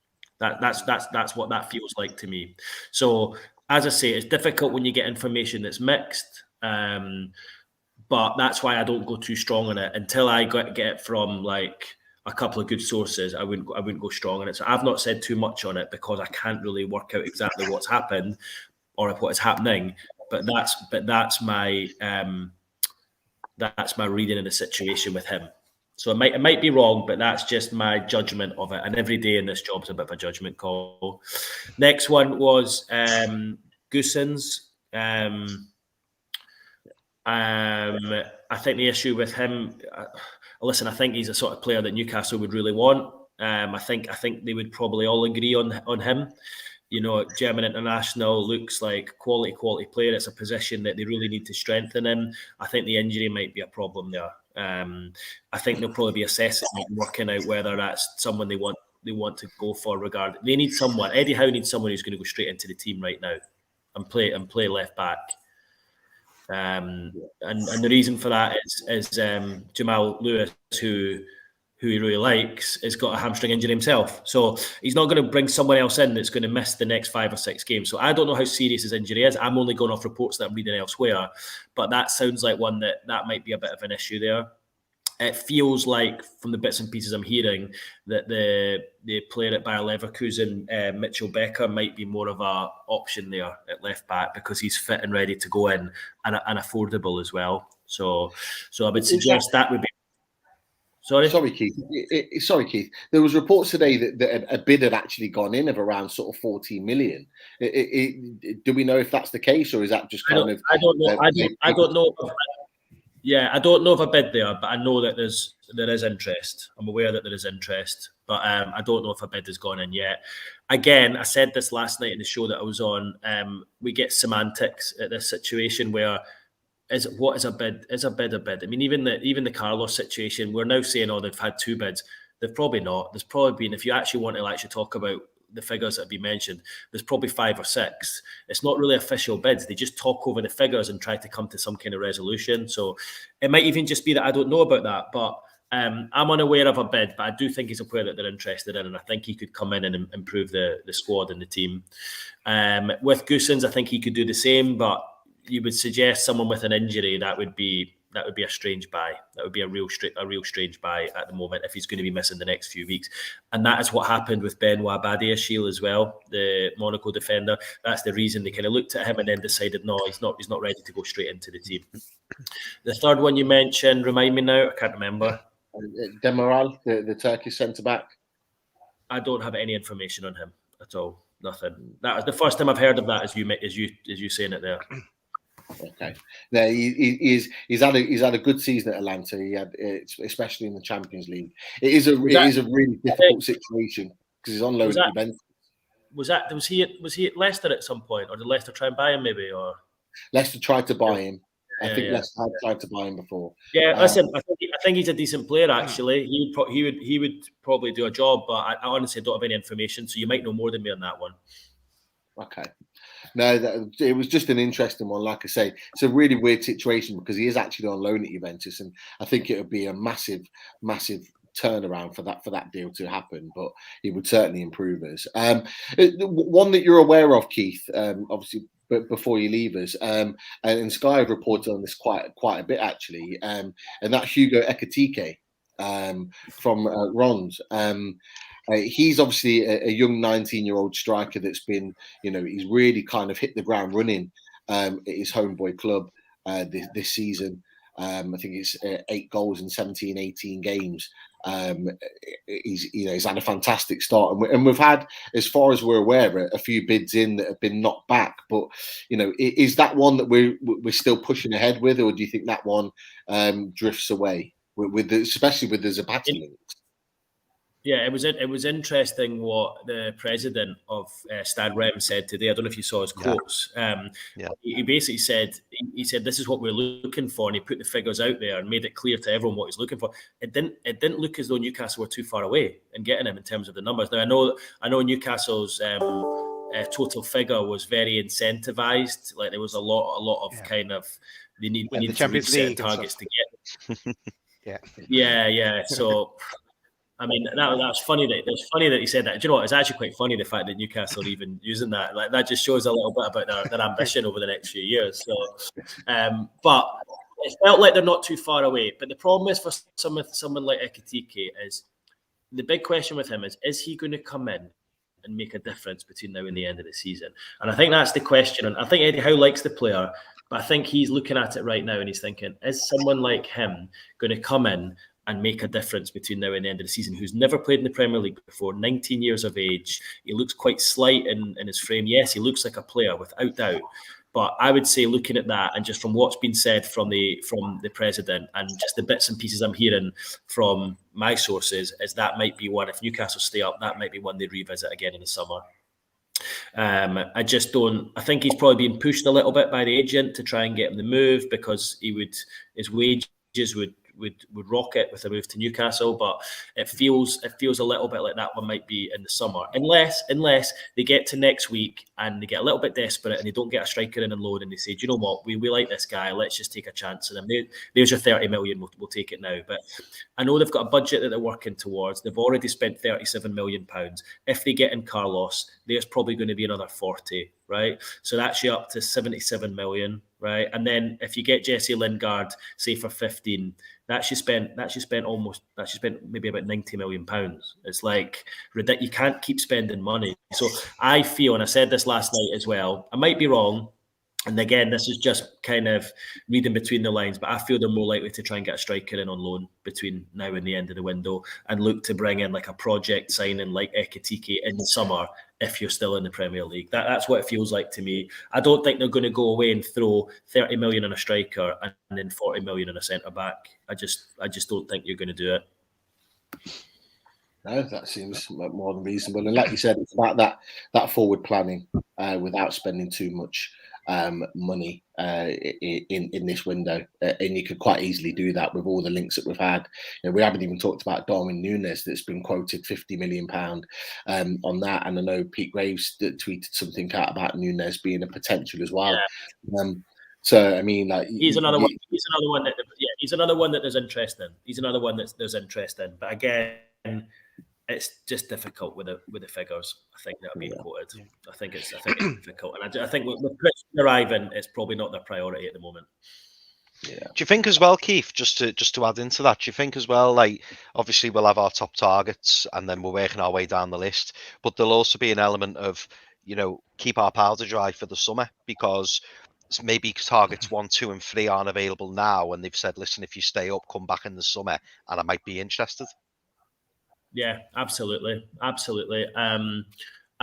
That's what that feels like to me. So as I say, it's difficult when you get information that's mixed, but that's why I don't go too strong on it until I get it from like a couple of good sources. I wouldn't go strong on it. So I've not said too much on it because I can't really work out exactly what's happened or what is happening. But that's my reading of the situation with him. So it might be wrong, but that's just my judgment of it. And every day in this job is a bit of a judgment call. Next one was Goossens. I think the issue with him, listen, I think he's a sort of player that Newcastle would really want. I think they would probably all agree on him. You know, German international, looks like quality player. It's a position that they really need to strengthen in. I think the injury might be a problem there. I think they'll probably be assessing and working out whether that's someone they want to go for. They need someone. Eddie Howe needs someone who's going to go straight into the team right now and play left back. And the reason for that is Jamal Lewis, who he really likes, has got a hamstring injury himself. So he's not going to bring someone else in that's going to miss the next 5 or 6 games. So I don't know how serious his injury is. I'm only going off reports that I'm reading elsewhere. But that sounds like one that might be a bit of an issue there. It feels like, from the bits and pieces I'm hearing, that the player at Bayer Leverkusen, Mitchell Becker, might be more of a option there at left back because he's fit and ready to go in and affordable as well. So I would suggest that would be. Sorry, Keith. There was reports today that a bid had actually gone in of around sort of 14 million. Do we know if that's the case, or is that just kind of? I don't know. I don't know. Yeah, I don't know of a bid there, but I know that there is interest. I'm aware that there is interest, but I don't know if a bid has gone in yet. Again, I said this last night in the show that I was on. We get semantics at this situation where. What is a bid? Is a bid a bid? I mean, even the Carlos situation, we're now saying, they've had 2 bids. They've probably not. There's probably been, if you actually want to actually talk about the figures that have been mentioned, there's probably 5 or 6. It's not really official bids. They just talk over the figures and try to come to some kind of resolution. So it might even just be that I don't know about that, but I'm unaware of a bid, but I do think he's a player that they're interested in, and I think he could come in and improve the squad and the team. With Goossens, I think he could do the same, but you would suggest someone with an injury, that would be a strange buy. That would be a real strange buy at the moment if he's going to be missing the next few weeks. And that is what happened with Benoit Badiashile as well, the Monaco defender. That's the reason they kind of looked at him and then decided, no, he's not ready to go straight into the team. The third one you mentioned, remind me now, I can't remember. Demiral, the Turkish centre-back. I don't have any information on him at all. Nothing. That was the first time I've heard of that as you saying it there. Okay. No, he's had a good season at Atlanta. He had, especially in the Champions League. It is a really difficult situation because he's on loan at Juventus. Was he at Leicester at some point, or did Leicester try and buy him maybe? Or Leicester tried to buy him. I think Leicester had tried to buy him before. Yeah, listen, I think he's a decent player. Actually, he would probably do a job, but I honestly don't have any information, so you might know more than me on that one. Okay. No, it was just an interesting one. Like I say, it's a really weird situation because he is actually on loan at Juventus, and I think it would be a massive turnaround for that deal to happen. But he would certainly improve us. One that you're aware of, Keith, obviously, but before you leave us, and Sky have reported on this quite a bit actually, and that Hugo Ekitike from Rons. He's obviously a young 19-year-old striker that's been, he's really kind of hit the ground running at his homeboy club this season. I think it's 8 goals in 18 games. He's had a fantastic start, and we've had, as far as we're aware, a few bids in that have been knocked back. But is that one that we're still pushing ahead with, or do you think that one drifts away especially with the Zapata links? Yeah, it was interesting what the president of Stad Rem said today. I don't know if you saw his quotes. He basically said, this is what we're looking for, and he put the figures out there and made it clear to everyone what he's looking for. It didn't look as though Newcastle were too far away in getting him in terms of the numbers. Now I know Newcastle's total figure was very incentivized. Like there was a lot of kind of they need to reach certain targets to get. Yeah. So. I mean, that's funny that he said that. Do you know what? It's actually quite funny, the fact that Newcastle are even using that. Like that just shows a little bit about their ambition over the next few years. So, but it felt like they're not too far away. But the problem is for someone like Ekitike is the big question with him is he going to come in and make a difference between now and the end of the season? And I think that's the question. And I think Eddie Howe likes the player, but I think he's looking at it right now and he's thinking, is someone like him going to come in and make a difference between now and the end of the season, who's never played in the Premier League before, 19 years of age. He looks quite slight in his frame. Yes, he looks like a player, without doubt. But I would say, looking at that, and just from what's been said from the president and just the bits and pieces I'm hearing from my sources, is that might be one, if Newcastle stay up, that might be one they revisit again in the summer. I think he's probably being pushed a little bit by the agent to try and get him the move, because his wages would rocket with a move to Newcastle, but it feels a little bit like that one might be in the summer, unless they get to next week and they get a little bit desperate and they don't get a striker in and load and they say, do you know what, we like this guy, let's just take a chance on him. There's your 30 million, we'll take it now. But I know they've got a budget that they're working towards. They've already spent £37 million. If they get in Carlos, there's probably going to be another 40, right? So that's you up to 77 million, right? And then if you get Jesse Lingard, say for 15, that you spent maybe about £90 million. It's like ridiculous. You can't keep spending money. So I feel, and I said this last night as well, I might be wrong, and again, this is just kind of reading between the lines, but I feel they're more likely to try and get a striker in on loan between now and the end of the window and look to bring in like a project signing like Ekitike in the summer if you're still in the Premier League. That's what it feels like to me. I don't think they're going to go away and throw 30 million on a striker and then 40 million on a centre-back. I just don't think you're going to do it. No, that seems more than reasonable. And like you said, it's about that forward planning without spending too much money in this window, and you could quite easily do that with all the links that we've had. We haven't even talked about Darwin Núñez, that's been quoted £50 million on that, and I know Pete Graves that tweeted something out about Núñez being a potential as well. Yeah. So I mean, like he's another one. He's another one that there's interest in. He's another one that there's interest in. But again, it's just difficult with the figures. I think that are being quoted. I think it's difficult, and I think with Chris arriving, it's probably not their priority at the moment. Yeah. Do you think as well, Keith, just to add into that, do you think as well, like obviously we'll have our top targets and then we're working our way down the list, but there'll also be an element of, keep our powder dry for the summer, because maybe targets 1, 2, and 3 aren't available now, and they've said, listen, if you stay up, come back in the summer, and I might be interested. Yeah, absolutely. I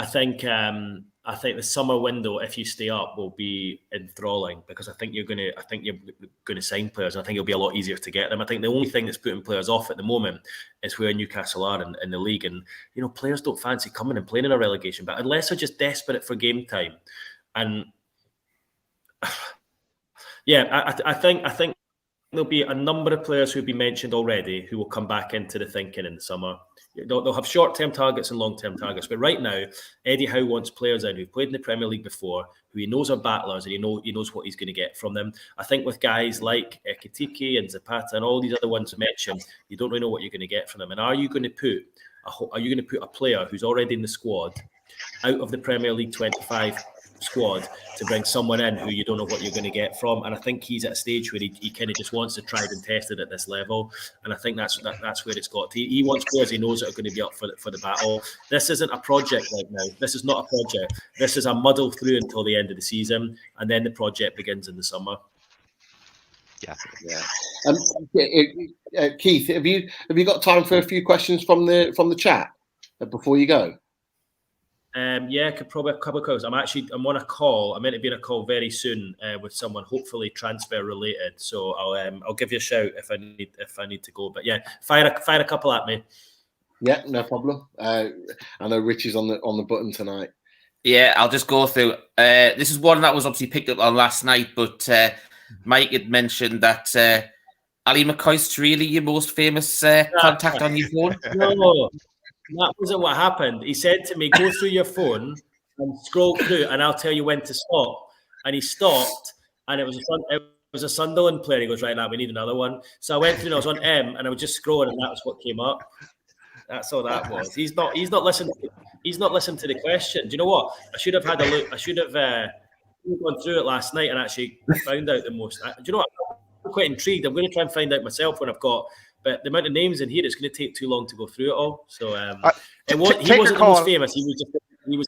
think the summer window, if you stay up, will be enthralling, because I think you're going to sign players, and I think it'll be a lot easier to get them. I think the only thing that's putting players off at the moment is where Newcastle are in the league, and players don't fancy coming and playing in a relegation, but unless they're just desperate for game time, and I think there'll be a number of players who've been mentioned already who will come back into the thinking in the summer. They'll have short-term targets and long-term targets. But right now, Eddie Howe wants players in who've played in the Premier League before, who he knows are battlers, and he knows what he's going to get from them. I think with guys like Ekitike and Zapata and all these other ones mentioned, you don't really know what you're going to get from them. And are you going to put a player who's already in the squad out of the Premier League 25 squad to bring someone in who you don't know what you're going to get from. And I think he's at a stage where he kind of just wants to try and test it at this level. And I think that's where it's got to. He wants players he knows that are going to be up for the battle. This isn't a project right now. This is not a project. This is a muddle through until the end of the season, and then the project begins in the summer. Keith, have you got time for a few questions from the chat before you go? Could probably a couple of calls. I'm on a call. I'm meant to be in a call very soon with someone, hopefully transfer related. So I'll give you a shout if I need to go. But yeah, fire a couple at me. Yeah, no problem. I know Rich is on the button tonight. Yeah, I'll just go through. This is one that was obviously picked up on last night, but Mike had mentioned that Ali McCoist's really your most famous contact on your phone. No, that wasn't what happened. He said to me, "Go through your phone and scroll through, and I'll tell you when to stop." And he stopped, and it was a Sunderland player. He goes, "Right now, we need another one." So I went through, and I was on M, and I was just scrolling, and that was what came up. That's all that was. He's not listening. He's not listened to the question. Do you know what? I should have had a look. I should have gone through it last night and actually found out the most. Do you know what? I'm quite intrigued. I'm going to try and find out myself when I've got. But the amount of names in here, it's going to take too long to go through it all. So he wasn't the most famous. He was.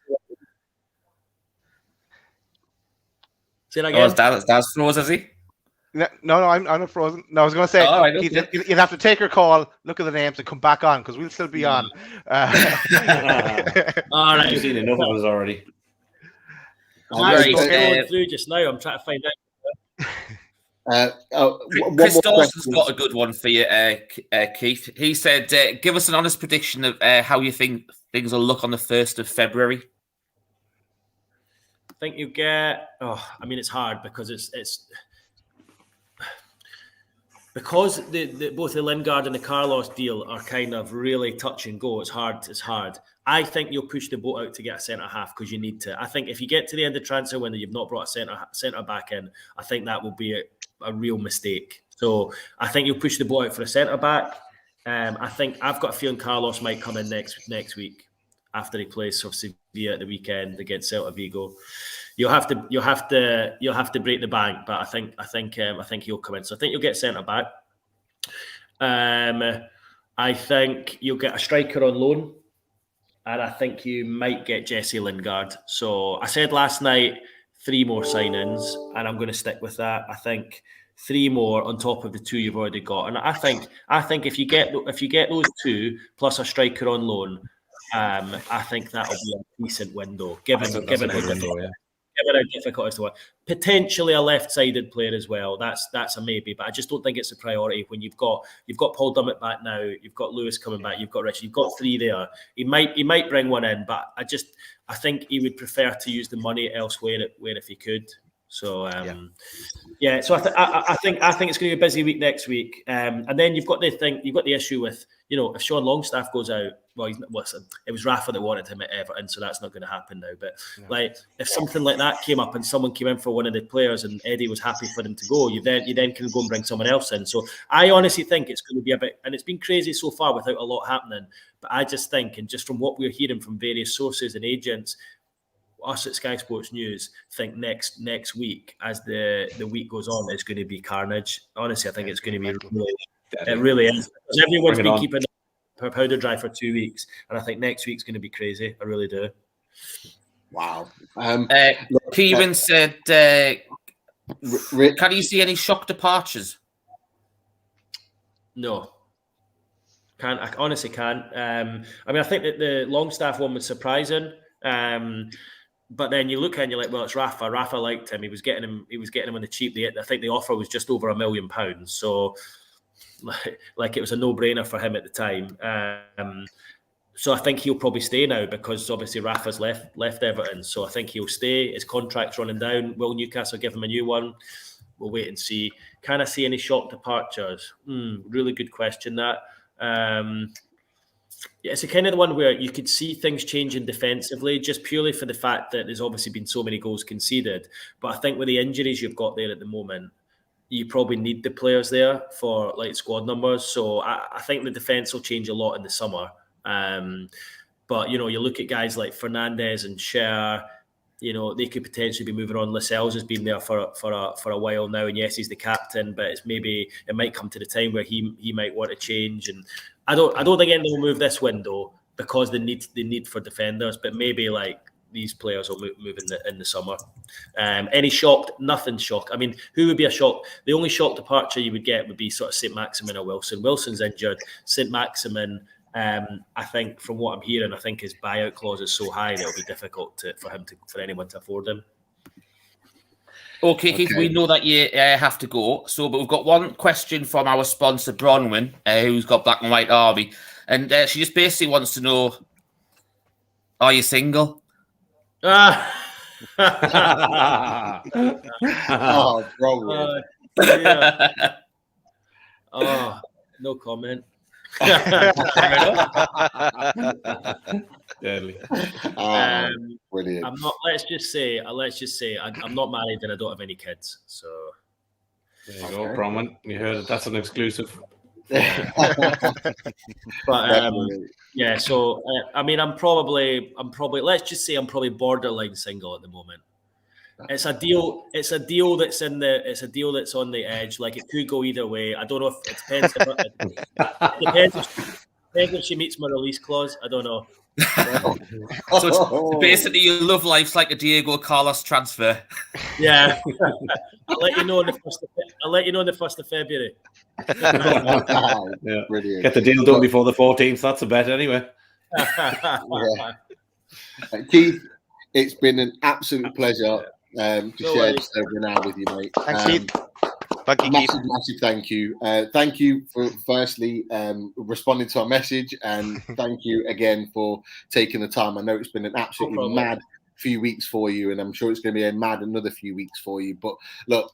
Say that again. That's froze, is he? No, I'm not frozen. No, I was going to say, you'd have to take your call, look at the names, and come back on because we'll still be on. All right, I've seen enough of us already. I'm going through just now. I'm trying to find out. Chris Dawson's got a good one for you, Keith. He said, give us an honest prediction of how you think things will look on the 1st of February. I think you get... it's hard because it's because both the Lingard and the Carlos deal are kind of really touch and go. It's hard. I think you'll push the boat out to get a centre-half because you need to. I think if you get to the end of transfer window, you've not brought a centre-back in, I think that will be a real mistake. So I think you'll push the boat out for a centre-back. I think I've got a feeling Carlos might come in next week after he plays for Sevilla at the weekend against Celta Vigo. You'll have to break the bank, but I think he'll come in. So I think you'll get centre-back. I think you'll get a striker on loan. And I think you might get Jesse Lingard. So I said last night, 3 more signings, and I'm going to stick with that. I think 3 more on top of the 2 you've already got. And I think if you get those 2 plus a striker on loan, I think that'll be a decent window, given how difficult it is to work. Potentially a left-sided player as well. That's a maybe, but I just don't think it's a priority when you've got Paul Dummett back now, you've got Lewis coming back, you've got Richard, you've got 3 there. He might bring one in, but I think he would prefer to use the money elsewhere if he could. So So I think it's going to be a busy week next week, and then you've got the issue with if Sean Longstaff goes out. Well, it was Rafa that wanted him at Everton, so that's not going to happen now. But if something like that came up and someone came in for one of the players and Eddie was happy for them to go, you then can go and bring someone else in. So I honestly think it's going to be a bit, and it's been crazy so far without a lot happening. But I just think, and just from what we're hearing from various sources and agents, us at Sky Sports News think next week, as the week goes on, it's going to be carnage. Honestly, I think it's going to be it really is. Because everyone's been keeping her powder dry for 2 weeks, and I think next week's going to be crazy. I really do. Wow. Kieran said, can you see any shock departures? No. I honestly can't. I think that the Longstaff one was surprising. But then you look and you're like, well, it's Rafa. Rafa liked him. He was getting him on the cheap. I think the offer was just over £1 million. So like it was a no-brainer for him at the time. So I think he'll probably stay now because obviously Rafa's left Everton. So I think he'll stay. His contract's running down. Will Newcastle give him a new one? We'll wait and see. Can I see any shock departures? Really good question, that. It's a kind of the one where you could see things changing defensively just purely for the fact that there's obviously been so many goals conceded. But I think with the injuries you've got there at the moment, you probably need the players there for like squad numbers. So I think the defence will change a lot in the summer. But, you look at guys like Fernandes and Scher, they could potentially be moving on. Lascelles has been there for a while now, and yes, he's the captain, but it might come to the time where he might want to change. And I don't think anyone will move this window because the need for defenders, but maybe like these players will move in the summer. Any shocked? Nothing shocked. I mean, who would be a shock? The only shock departure you would get would be sort of St. Maximin or Wilson. Wilson's injured. St. Maximin, I think from what I'm hearing, I think his buyout clause is so high that it'll be difficult for anyone to afford him. Okay, Keith, we know that you have to go. But we've got one question from our sponsor, Bronwyn, who's got Black and White Army. And she just basically wants to know, are you single? Oh, Bronwyn. Yeah. Oh, no comment. Deadly. Brilliant. I'm not. Let's just say I'm not married and I don't have any kids. So there you go, Bronwyn. You heard it. That's an exclusive. But yeah. So I mean, I'm probably. Let's just say I'm probably borderline single at the moment. It's a deal. It's a deal that's on the edge. Like it could go either way. I don't know if it depends. Depends if she meets my release clause. I don't know. So it's basically your love life's like a Diego Carlos transfer. Yeah. I'll let you know on the 1st of February. Yeah. Brilliant. Get the deal done before the 14th. That's a bet anyway. Keith, it's been an absolute pleasure to share this over an hour with you, mate. Thanks, Keith. Thank you, Keith. Massive thank you. Thank you for firstly responding to our message, and thank you again for taking the time. I know it's been an absolutely mad few weeks for you, and I'm sure it's going to be a mad another few weeks for you. But look,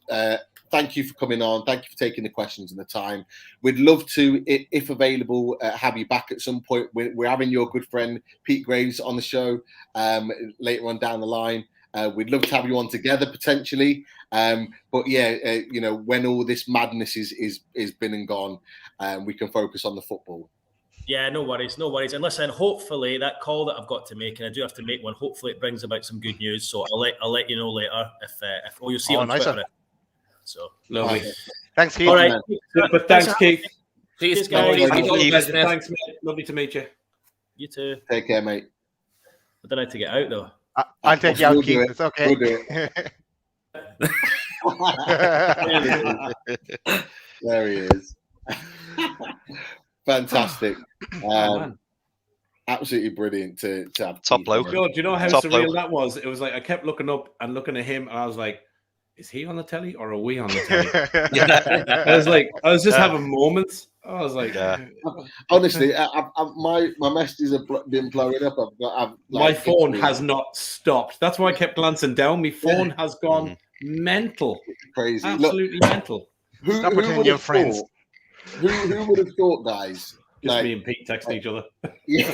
thank you for coming on. Thank you for taking the questions and the time. We'd love to, if available, have you back at some point. We're having your good friend Pete Graves on the show later on down the line. We'd love to have you on together potentially. But yeah, when all this madness is been and gone, we can focus on the football. Yeah, no worries. And listen, hopefully that call that I've got to make, and I do have to make one, hopefully it brings about some good news. So I'll let you know later if you'll see it on Twitter. So lovely. Thanks, Keith. All right. Super. Thanks, Keith. Cheers, guys. Thanks, mate. Lovely to meet you. You too. Take care, mate. I don't know how to get out though. I'll take you out, Keith. It's okay. We'll do it. There he is. Fantastic. Absolutely brilliant to have. Top bloke. Do you know how Top surreal bloke. that was? It was like I kept looking up and looking at him, and I was like, is he on the telly or are we on the telly? I was just having moments. I was like, honestly, my messages have been blowing up. My phone has not stopped. That's why I kept glancing down. My phone has gone mental. Crazy. Absolutely mental. Stop pretending you're friends. Who would have thought, guys? Just me and Pete texting each other. Yeah.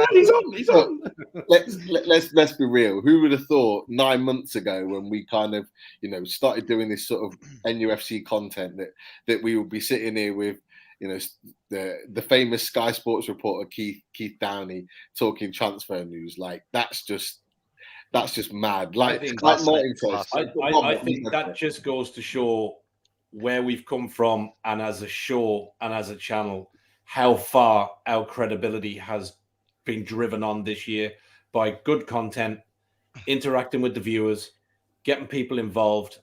He's on. Let's be real. Who would have thought 9 months ago when we kind of started doing this sort of NUFC content that we would be sitting here with the famous Sky Sports reporter Keith Downie talking transfer news? Like that's just mad. Like I think that just goes to show where we've come from, and as a show and as a channel, how far our credibility has been driven on this year by good content, interacting with the viewers, getting people involved,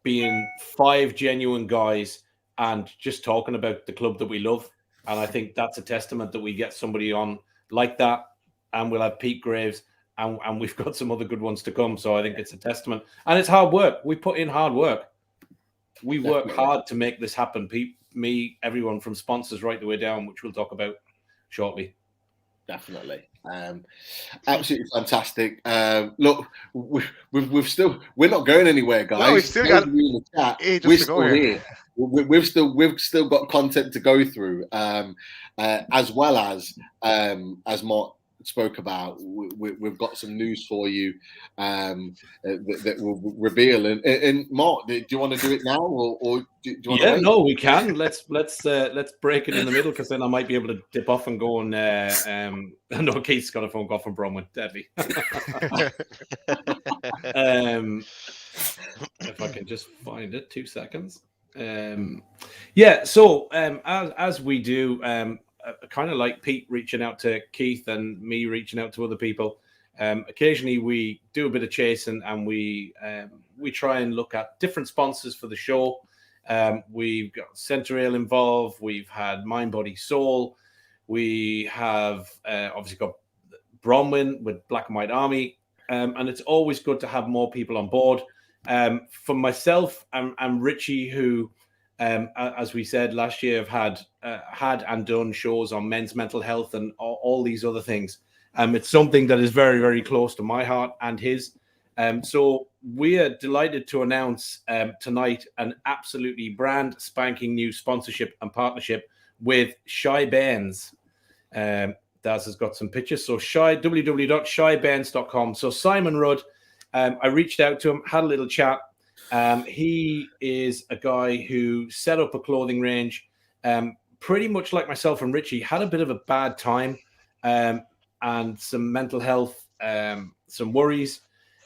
being 5 genuine guys, and just talking about the club that we love. And I think that's a testament that we get somebody on like that, and we'll have Pete Graves, and we've got some other good ones to come. So I think it's a testament, and it's hard work. We put in hard work. We work hard to make this happen. Me, everyone from sponsors right the way down, which we'll talk about shortly. Definitely. Absolutely fantastic. Look, we're not going anywhere, guys. No, we've still got we're still here. We've still got content to go through, as well as spoke about, we've got some news for you that will reveal. And Mark, do you want to do it now, or do you want to wait? No, we can. Let's break it in the middle, because then I might be able to dip off and go and I know Keith's got a phone call from Bronwyn. Deadly. If I can just find it, 2 seconds. So as we do, kind of like Pete reaching out to Keith and me reaching out to other people, occasionally we do a bit of chasing, and we try and look at different sponsors for the show. We've got Centre Ale involved. We've had Mind, Body, Soul. We have obviously got Bronwyn with Black and White Army, and it's always good to have more people on board. For myself and Richie, who as we said last year, have had and done shows on men's mental health and all these other things. It's something that is very, very close to my heart and his. So we are delighted to announce tonight an absolutely brand spanking new sponsorship and partnership with Shy Bairns. Daz has got some pictures. So www.shybairns.com. So Simon Rudd, I reached out to him, had a little chat. He is a guy who set up a clothing range, pretty much like myself and Richie, had a bit of a bad time and some mental health, some worries.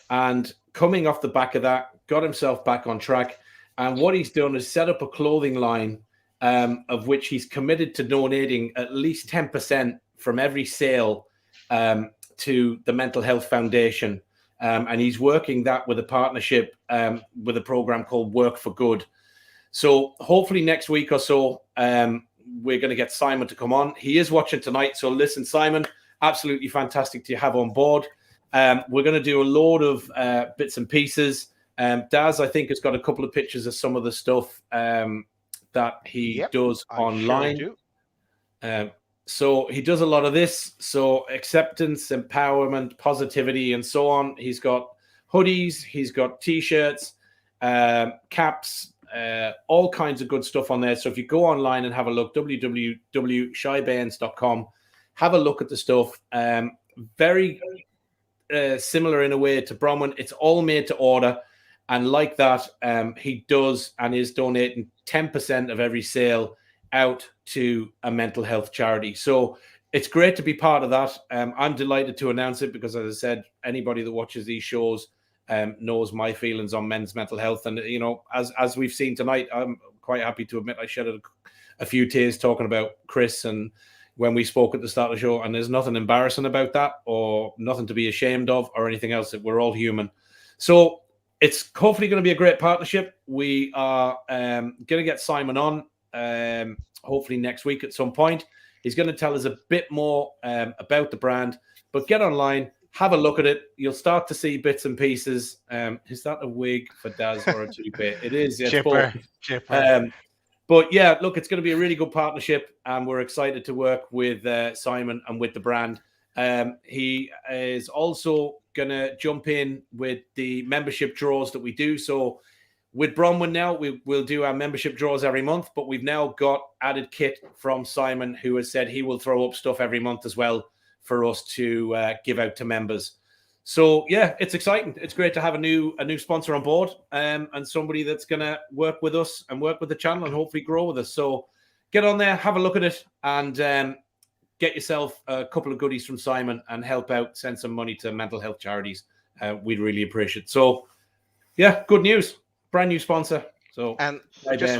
And coming off the back of that, got himself back on track. And what he's done is set up a clothing line of which he's committed to donating at least 10% from every sale to the Mental Health Foundation. And he's working that with a partnership with a program called Work for Good. So hopefully next week or so, we're going to get Simon to come on. He is watching tonight. So listen, Simon, absolutely fantastic to have on board. We're going to do a load of bits and pieces. Daz, I think, has got a couple of pictures of some of the stuff that he does online. Sure So he does a lot of this. So acceptance, empowerment, positivity, and so on. He's got hoodies, he's got T-shirts, caps, all kinds of good stuff on there. So if you go online and have a look, www.shybairns.com, have a look at the stuff. Very similar in a way to Bronwyn. It's all made to order. And like that, he does and is donating 10% of every sale out to a mental health charity. So it's great to be part of that. I'm delighted to announce it because, as I said, anybody that watches these shows knows my feelings on men's mental health. And, you know, as we've seen tonight, I'm quite happy to admit I shed a few tears talking about Chris and when we spoke at the start of the show. And there's nothing embarrassing about that or nothing to be ashamed of or anything else. We're all human. So it's hopefully going to be a great partnership. We are going to get Simon on hopefully next week at some point. He's going to tell us a bit more about the brand, but get online, have a look at it. You'll start to see bits and pieces. Is that a wig for Daz or a toupee? It is. It's Chipper. But yeah, look, it's going to be a really good partnership, and we're excited to work with Simon and with the brand. He is also going to jump in with the membership draws that we do. So with Bronwyn now, we'll do our membership draws every month, but we've now got added kit from Simon, who has said he will throw up stuff every month as well for us to give out to members. So yeah, it's exciting. It's great to have a new sponsor on board and somebody that's going to work with us and work with the channel and hopefully grow with us. So get on there, have a look at it, and get yourself a couple of goodies from Simon and help out, send some money to mental health charities. We'd really appreciate it. So yeah, good news. Brand new sponsor. So and I just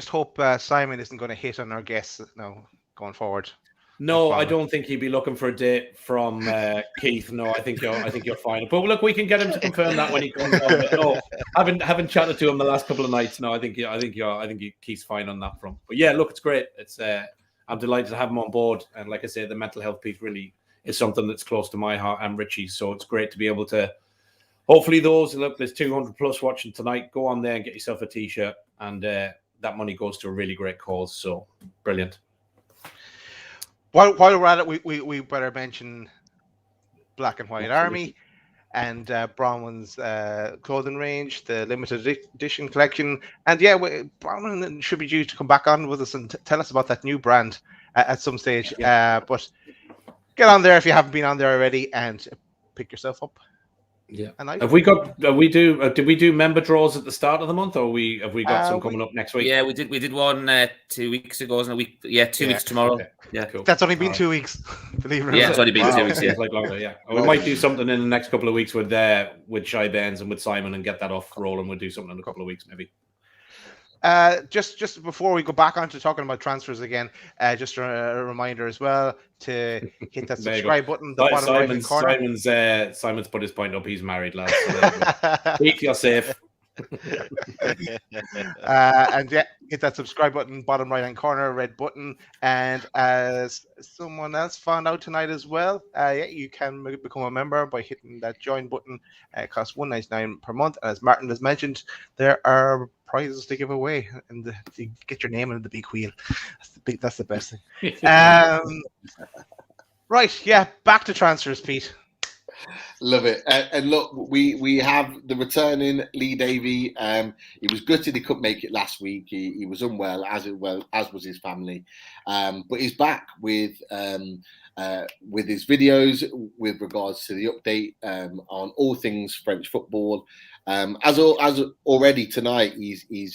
hope Simon isn't going to hit on our guests now going forward. No, I don't think he'd be looking for a date from Keith. No, I think you're fine. But look, we can get him to confirm that when he comes on. But no, haven't chatted to him the last couple of nights. No, I think Keith's fine on that front. But yeah, look, it's great. It's I'm delighted to have him on board. And like I say, the mental health piece really is something that's close to my heart and Richie's. So it's great to be able to. Hopefully, there's 200 plus watching tonight. Go on there and get yourself a T-shirt, and that money goes to a really great cause. So brilliant. While we're at it, we better mention Black and White Army and Bronwyn's clothing range, the limited edition collection. And yeah, Bronwyn should be due to come back on with us and tell us about that new brand at some stage. But get on there if you haven't been on there already and pick yourself up. Yeah. And I Have we got? Did we do member draws at the start of the month, or have we got some coming up next week? Yeah, we did one 2 weeks ago, wasn't it? 2 weeks tomorrow. Okay. Yeah, cool. That's only been 2 weeks. Believe it or not. Yeah, it's only been 2 weeks. Yeah, Seems like longer. Yeah, we might do something in the next couple of weeks with Shy Benz and with Simon and get that off rolling. We'll do something in a couple of weeks, maybe. Just before we go back on to talking about transfers again, just a reminder as well to hit that subscribe button. The bottom right-hand corner. Simon's put his point up. He's married, lads. So Keith, you're safe. And yeah, hit that subscribe button, bottom right-hand corner, red button. And as someone else found out tonight as well, you can become a member by hitting that join button. It costs $1.99 per month. And as Martin has mentioned, there are prizes to give away, and to get your name into the big wheel. That's the best thing. Right, yeah, back to transfers, Pete. Love it. And look, we have the returning Lee Davey. He was gutted he couldn't make it last week. He was unwell, as was his family. But he's back with his videos with regards to the update on all things French football. As already tonight, he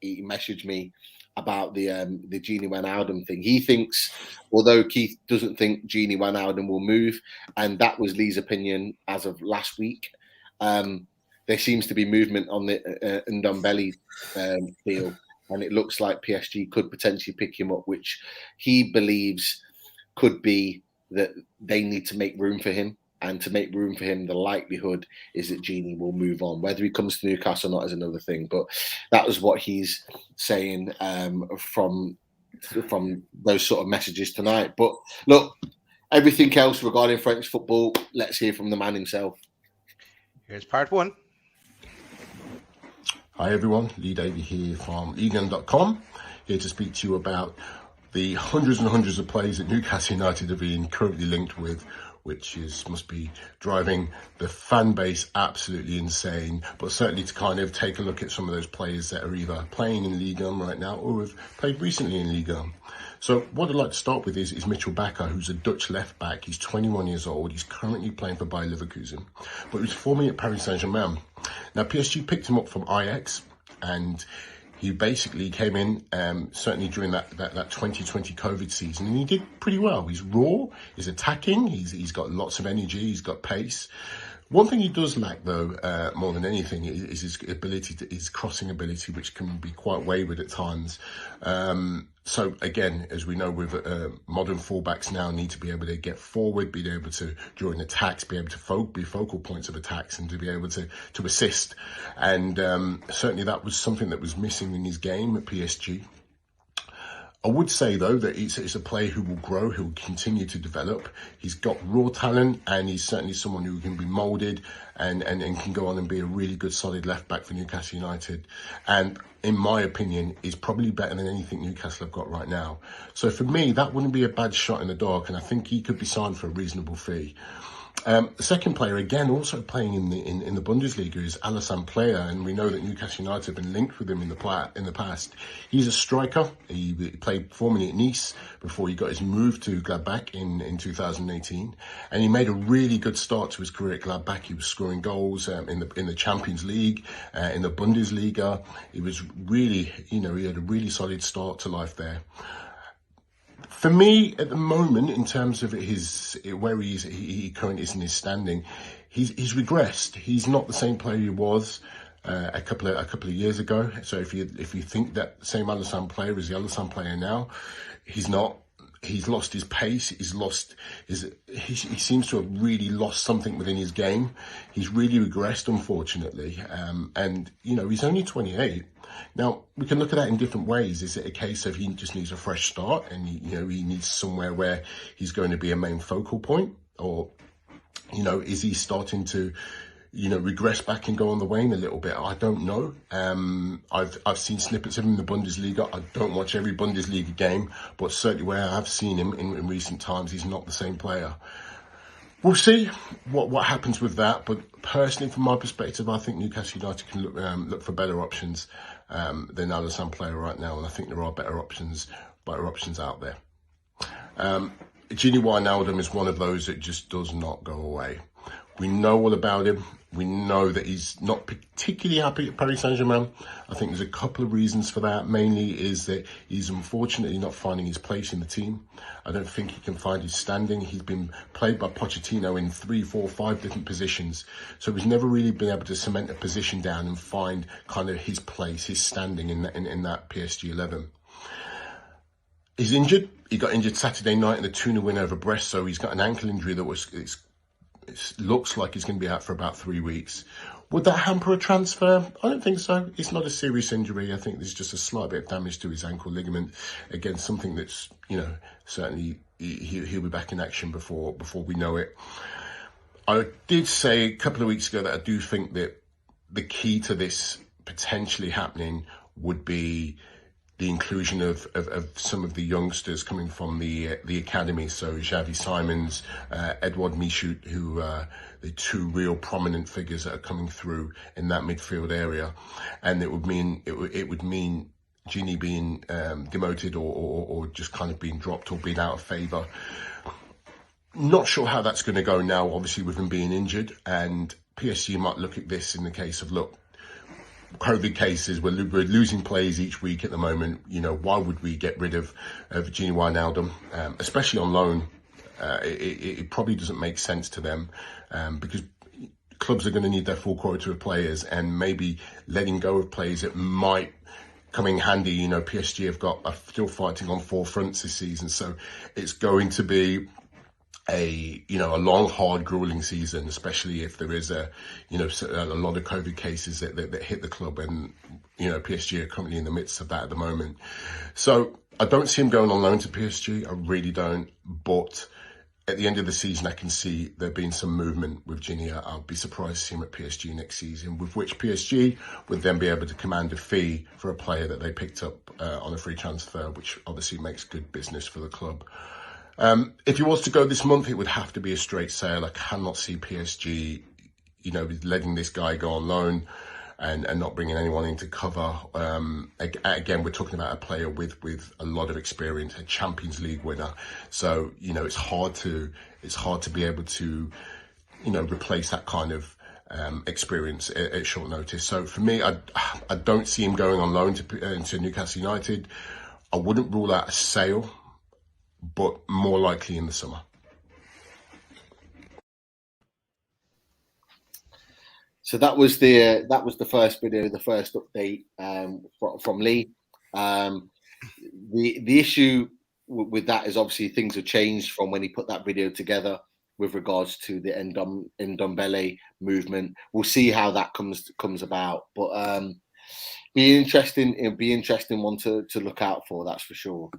messaged me about the Gini Wijnaldum thing. He thinks, although Keith doesn't think Gini Wijnaldum will move, and that was Lee's opinion as of last week, there seems to be movement on the Ndombele deal, and it looks like PSG could potentially pick him up, which he believes could be that they need to make room for him. And to make room for him, the likelihood is that Gini will move on. Whether he comes to Newcastle or not is another thing. But that was what he's saying from those sort of messages tonight. But look, everything else regarding French football, let's hear from the man himself. Here's part one. Hi everyone, Lee Davey here from Egan.com, here to speak to you about the hundreds and hundreds of players that Newcastle United have been currently linked with, which must be driving the fan base absolutely insane. But certainly to kind of take a look at some of those players that are either playing in Ligue 1 right now or have played recently in Ligue 1. So what I'd like to start with is Mitchell Bakker, who's a Dutch left back. He's 21 years old. He's currently playing for Bayer Leverkusen, but he was formerly at Paris Saint-Germain. Now PSG picked him up from Ajax, and he basically came in certainly during that 2020 COVID season, and he did pretty well. He's raw, he's attacking, he's got lots of energy, he's got pace. One thing he does lack, though, more than anything, is his ability, his crossing ability, which can be quite wayward at times. So again, as we know, with modern fullbacks now need to be able to get forward, be able to, during attacks, be able to be focal points of attacks and to be able to assist. And certainly that was something that was missing in his game at PSG. I would say, though, that it's a player who will grow, who will continue to develop. He's got raw talent, and he's certainly someone who can be moulded and can go on and be a really good, solid left-back for Newcastle United. And in my opinion, is probably better than anything Newcastle have got right now. So for me, that wouldn't be a bad shot in the dark, and I think he could be signed for a reasonable fee. The second player, again, also playing in the Bundesliga, is Alassane Player, and we know that Newcastle United have been linked with him in the past. He's a striker. He played formerly at Nice before he got his move to Gladbach in 2018, and he made a really good start to his career at Gladbach. He was scoring goals in the Champions League, in the Bundesliga. He was really, he had a really solid start to life there. For me, at the moment, in terms of where he currently is in his standing, he's regressed. He's not the same player he was a couple of years ago. So if you think that same Alassane Player is the Alassane Player now, he's not. He's lost his pace. He seems to have really lost something within his game. He's really regressed, unfortunately. And he's only 28. Now, we can look at that in different ways. Is it a case of he just needs a fresh start and he needs somewhere where he's going to be a main focal point? Or, is he starting to, regress back and go on the wane a little bit? I don't know. I've seen snippets of him in the Bundesliga. I don't watch every Bundesliga game, but certainly where I've seen him in recent times, he's not the same player. We'll see what happens with that, but personally, from my perspective, I think Newcastle United can look for better options than Alassane Player right now, and I think there are better options out there. Gini Wijnaldum is one of those that just does not go away. We know all about him. We know that he's not particularly happy at Paris Saint-Germain. I think there's a couple of reasons for that. Mainly is that he's unfortunately not finding his place in the team. I don't think he can find his standing. He's been played by Pochettino in 3, 4, 5 different positions. So he's never really been able to cement a position down and find kind of his place, his standing in that PSG 11. He's injured. He got injured Saturday night in the 2-0 win over Brest. So he's got an ankle injury that it looks like he's going to be out for about 3 weeks. Would that hamper a transfer? I don't think so. It's not a serious injury. I think there's just a slight bit of damage to his ankle ligament. Again, something that's, certainly he'll be back in action before we know it. I did say a couple of weeks ago that I do think that the key to this potentially happening would be the inclusion of some of the youngsters coming from the academy. So Xavi Simons, Edouard Michoud, who are the two real prominent figures that are coming through in that midfield area. And it would mean Gini being demoted or just kind of being dropped or being out of favour. Not sure how that's going to go now, obviously, with him being injured. And PSG might look at this in the case of, look, COVID cases, we're losing players each week at the moment. Why would we get rid of Gini Wijnaldum, especially on loan? It probably doesn't make sense to them because clubs are going to need their full quota of players, and maybe letting go of players that might come in handy. PSG are still fighting on 4 fronts this season, so it's going to be a long, hard, grueling season, especially if there is a lot of COVID cases that hit the club, and PSG are currently in the midst of that at the moment. So I don't see him going on loan to PSG. I really don't. But at the end of the season, I can see there being some movement with Gini. I'll be surprised to see him at PSG next season, with which PSG would then be able to command a fee for a player that they picked up on a free transfer, which obviously makes good business for the club. If he was to go this month, it would have to be a straight sale. I cannot see PSG, letting this guy go on loan and not bringing anyone in to cover. Again, we're talking about a player with a lot of experience, a Champions League winner. So, it's hard to be able to, replace that kind of experience at short notice. So for me, I don't see him going on loan to Newcastle United. I wouldn't rule out a sale, but more likely in the summer. So that was the first video, the first update from Lee. The issue with that is obviously things have changed from when he put that video together with regards to the Ndombele movement. We'll see how that comes about, but be interesting. It'll be interesting one to look out for, that's for sure.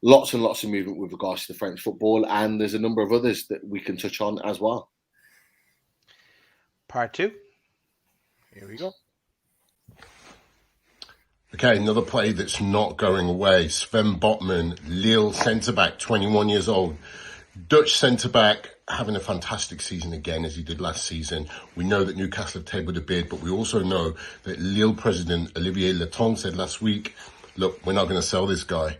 Lots and lots of movement with regards to the French football, and there's a number of others that we can touch on as well. Part 2. Here we go. Okay, another play that's not going away. Sven Botman, Lille centre-back, 21 years old. Dutch centre-back having a fantastic season again, as he did last season. We know that Newcastle have tabled a bid, but we also know that Lille president Olivier Leton said last week, look, we're not going to sell this guy.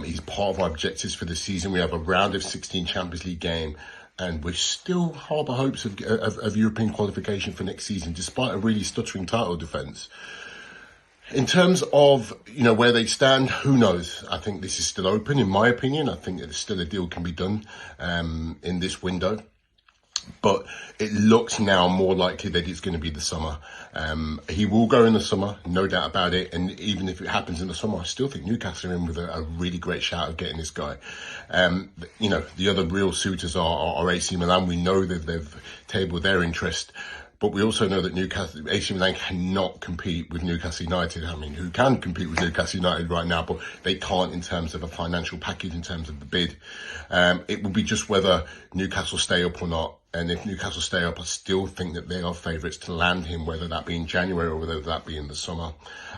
He's part of our objectives for the season. We have a round of 16 Champions League game, and we still harbour hopes of European qualification for next season, despite a really stuttering title defence. In terms of, where they stand, who knows? I think this is still open, in my opinion. I think that still a deal can be done in this window. But it looks now more likely that it's going to be the summer. He will go in the summer, no doubt about it. And even if it happens in the summer, I still think Newcastle are in with a really great shout of getting this guy. The other real suitors are AC Milan. We know that they've tabled their interest. But we also know that AC Milan cannot compete with Newcastle United. I mean, who can compete with Newcastle United right now? But they can't in terms of a financial package, in terms of the bid. It will be just whether Newcastle stay up or not. And if Newcastle stay up, I still think that they are favourites to land him, whether that be in January or whether that be in the summer.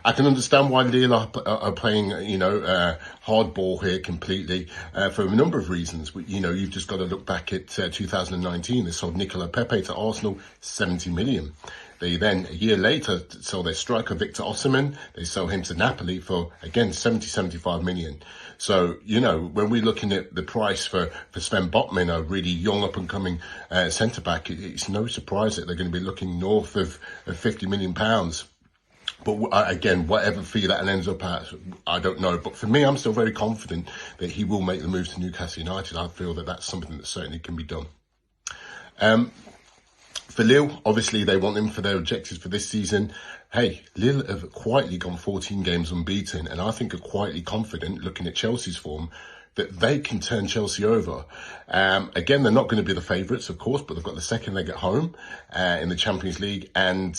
I can understand why Lille are playing, hardball here completely for a number of reasons. You've just got to look back at 2019. They sold Nicolas Pepe to Arsenal, 70 million. They then, a year later, sell their striker Victor Osimhen. They sell him to Napoli for, again, 75 million. So, you know, when we're looking at the price for Sven Botman, a really young up-and-coming centre-back, it's no surprise that they're going to be looking north of £50 million. But again, whatever fee that ends up at, I don't know. But for me, I'm still very confident that he will make the move to Newcastle United. I feel that that's something that certainly can be done. For Lille, obviously, they want him for their objectives for this season. Hey, Lille have quietly gone 14 games unbeaten, and I think are quietly confident, looking at Chelsea's form, that they can turn Chelsea over. Again, they're not going to be the favourites, of course, but they've got the second leg at home in the Champions League. And,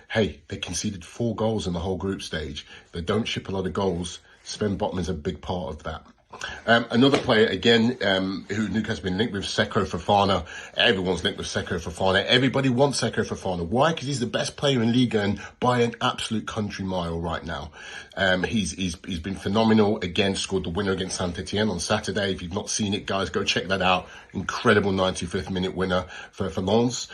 hey, they conceded 4 goals in the whole group stage. They don't ship a lot of goals. Sven Botman's a big part of that. Another player, again, who Newcastle has been linked with, Seko Fofana. Everyone's linked with Seko Fofana. Everybody wants Seko Fofana. Why? Because he's the best player in Ligue 1 by an absolute country mile right now. He's been phenomenal. Again, scored the winner against Saint-Etienne on Saturday. If you've not seen it, guys, go check that out. Incredible 95th minute winner for Lens.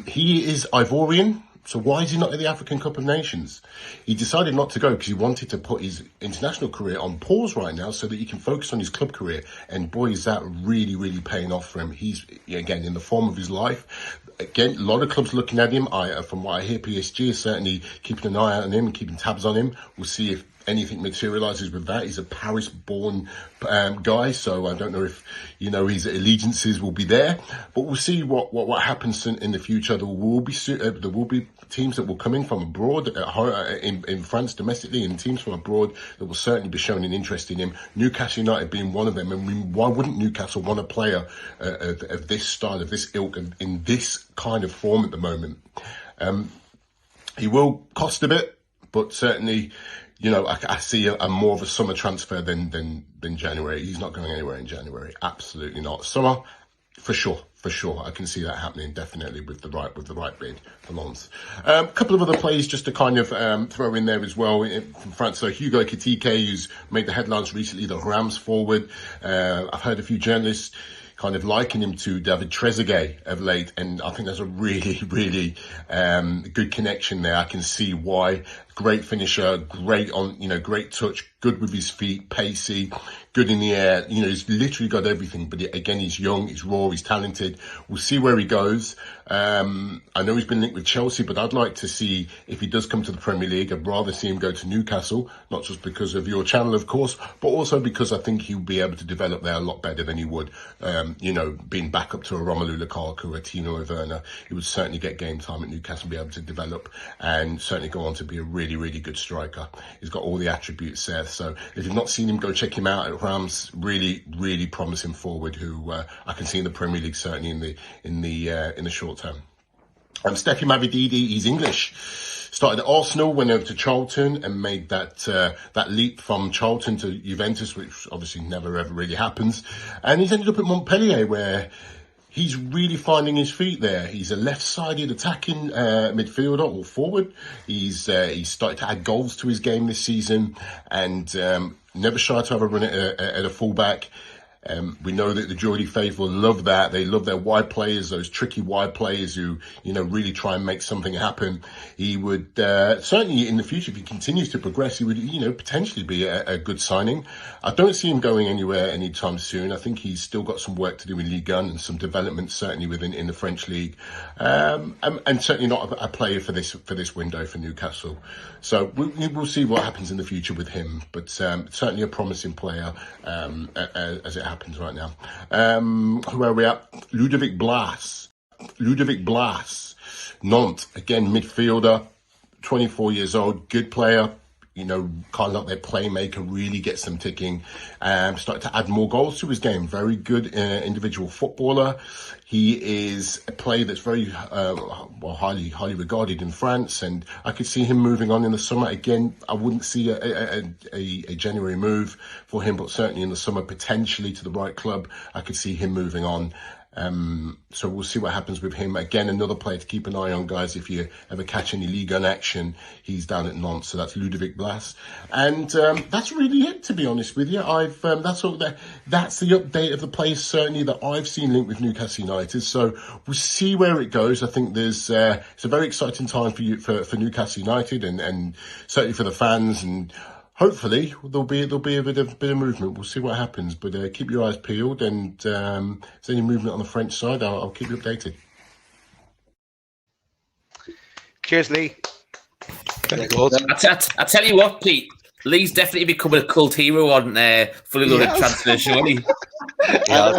He is Ivorian. So why is he not at the African Cup of Nations? He decided not to go because he wanted to put his international career on pause right now so that he can focus on his club career. And boy, is that really, really paying off for him. He's, again, in the form of his life. Again, a lot of clubs looking at him. From what I hear, PSG is certainly keeping an eye on him and keeping tabs on him. We'll see if anything materializes with that. He's a Paris-born guy, so I don't know if, you know, his allegiances will be there. But we'll see what happens in the future. There will be teams that will come in from abroad in France domestically, and teams from abroad that will certainly be showing an interest in him. Newcastle United being one of them. And why wouldn't Newcastle want a player of this style, of this ilk, in this kind of form at the moment? He will cost a bit, but certainly, you know, I see a more of a summer transfer than January. He's not going anywhere in January. Absolutely not. Summer, for sure. I can see that happening definitely with the right bid for Lens. A couple of other players just to kind of throw in there as well from France. So Hugo Ekitike, who's made the headlines recently, the Rams forward. I've heard a few journalists kind of liken him to David Trezeguet of late, and I think there's a really, really good connection there. I can see why. Great finisher, great great touch, good with his feet, pacey, good in the air. You know, he's literally got everything. But again, he's young, he's raw, he's talented. We'll see where he goes. I know he's been linked with Chelsea, but I'd like to see if he does come to the Premier League. I'd rather see him go to Newcastle, not just because of your channel, of course, but also because I think he'll be able to develop there a lot better than he would, being back up to a Romelu Lukaku, a Timo Werner. He would certainly get game time at Newcastle and be able to develop and certainly go on to be a really, really good striker. He's got all the attributes there. So if you've not seen him, go check him out at Rams. Really, really promising forward who I can see in the Premier League certainly in the short term. Steffi Mavididi, he's English. Started at Arsenal, went over to Charlton and made that leap from Charlton to Juventus, which obviously never ever really happens. And he's ended up at Montpellier, where he's really finding his feet there. He's a left-sided attacking midfielder or forward. He's started to add goals to his game this season, and never shy to have a run at a fullback. We know that the Geordie faithful love that. They love their wide players, those tricky wide players who, really try and make something happen. He would certainly in the future, if he continues to progress, he would, potentially be a good signing. I don't see him going anywhere anytime soon. I think he's still got some work to do in Ligue 1 and some development certainly in the French league, and certainly not a player for this window for Newcastle. So we'll see what happens in the future with him, but certainly a promising player as it happens right now. Who are we at? Ludovic Blas, Nantes, again, midfielder, 24 years old, good player. Kind of like their playmaker, really gets them ticking. Started to add more goals to his game. Very good individual footballer. He is a player that's very highly regarded in France, and I could see him moving on in the summer. Again, I wouldn't see a January move for him, but certainly in the summer, potentially to the right club, I could see him moving on. So we'll see what happens with him. Again, another player to keep an eye on, guys. If you ever catch any Ligue 1 action, he's down at Nantes. So that's Ludovic Blas. And that's really it, to be honest with you. That's the update of the players, certainly, that I've seen linked with Newcastle United. So we'll see where it goes. I think it's a very exciting time for Newcastle United and certainly for the fans, and hopefully there'll be a bit of movement. We'll see what happens, but keep your eyes peeled, and if there's any movement on the French side, I'll keep you updated. Cheers, Lee. I tell you what, Pete, Lee's definitely becoming a cult hero on Fully Loaded Transfer, surely. I'm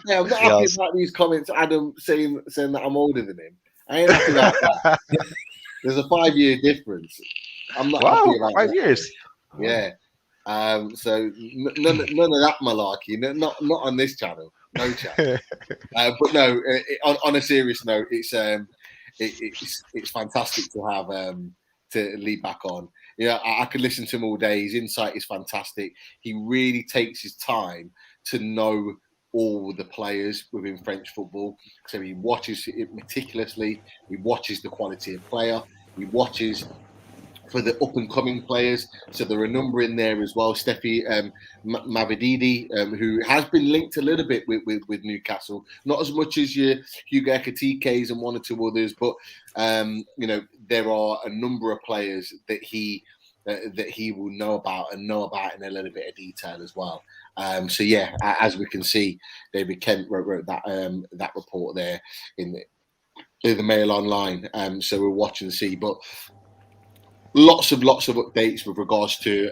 not happy about these comments, Adam saying that I'm older than him. I ain't happy about that. There's a 5-year difference. I'm not happy about 5 years. Yeah. So none of that malarkey. Not on this channel. No channel. But no. On a serious note, it's fantastic to have to lead back on. Yeah, I could listen to him all day. His insight is fantastic. He really takes his time to know all the players within French football. So he watches it meticulously. He watches the quality of player. He watches for the up-and-coming players. So there are a number in there as well. Steffi Mavididi, who has been linked a little bit with Newcastle. Not as much as your Hugo Ekateke's and one or two others, but there are a number of players that he will know about in a little bit of detail as well. So yeah, as we can see, David Kent wrote that report there in the Mail Online. So we're watching to see, but lots of updates with regards to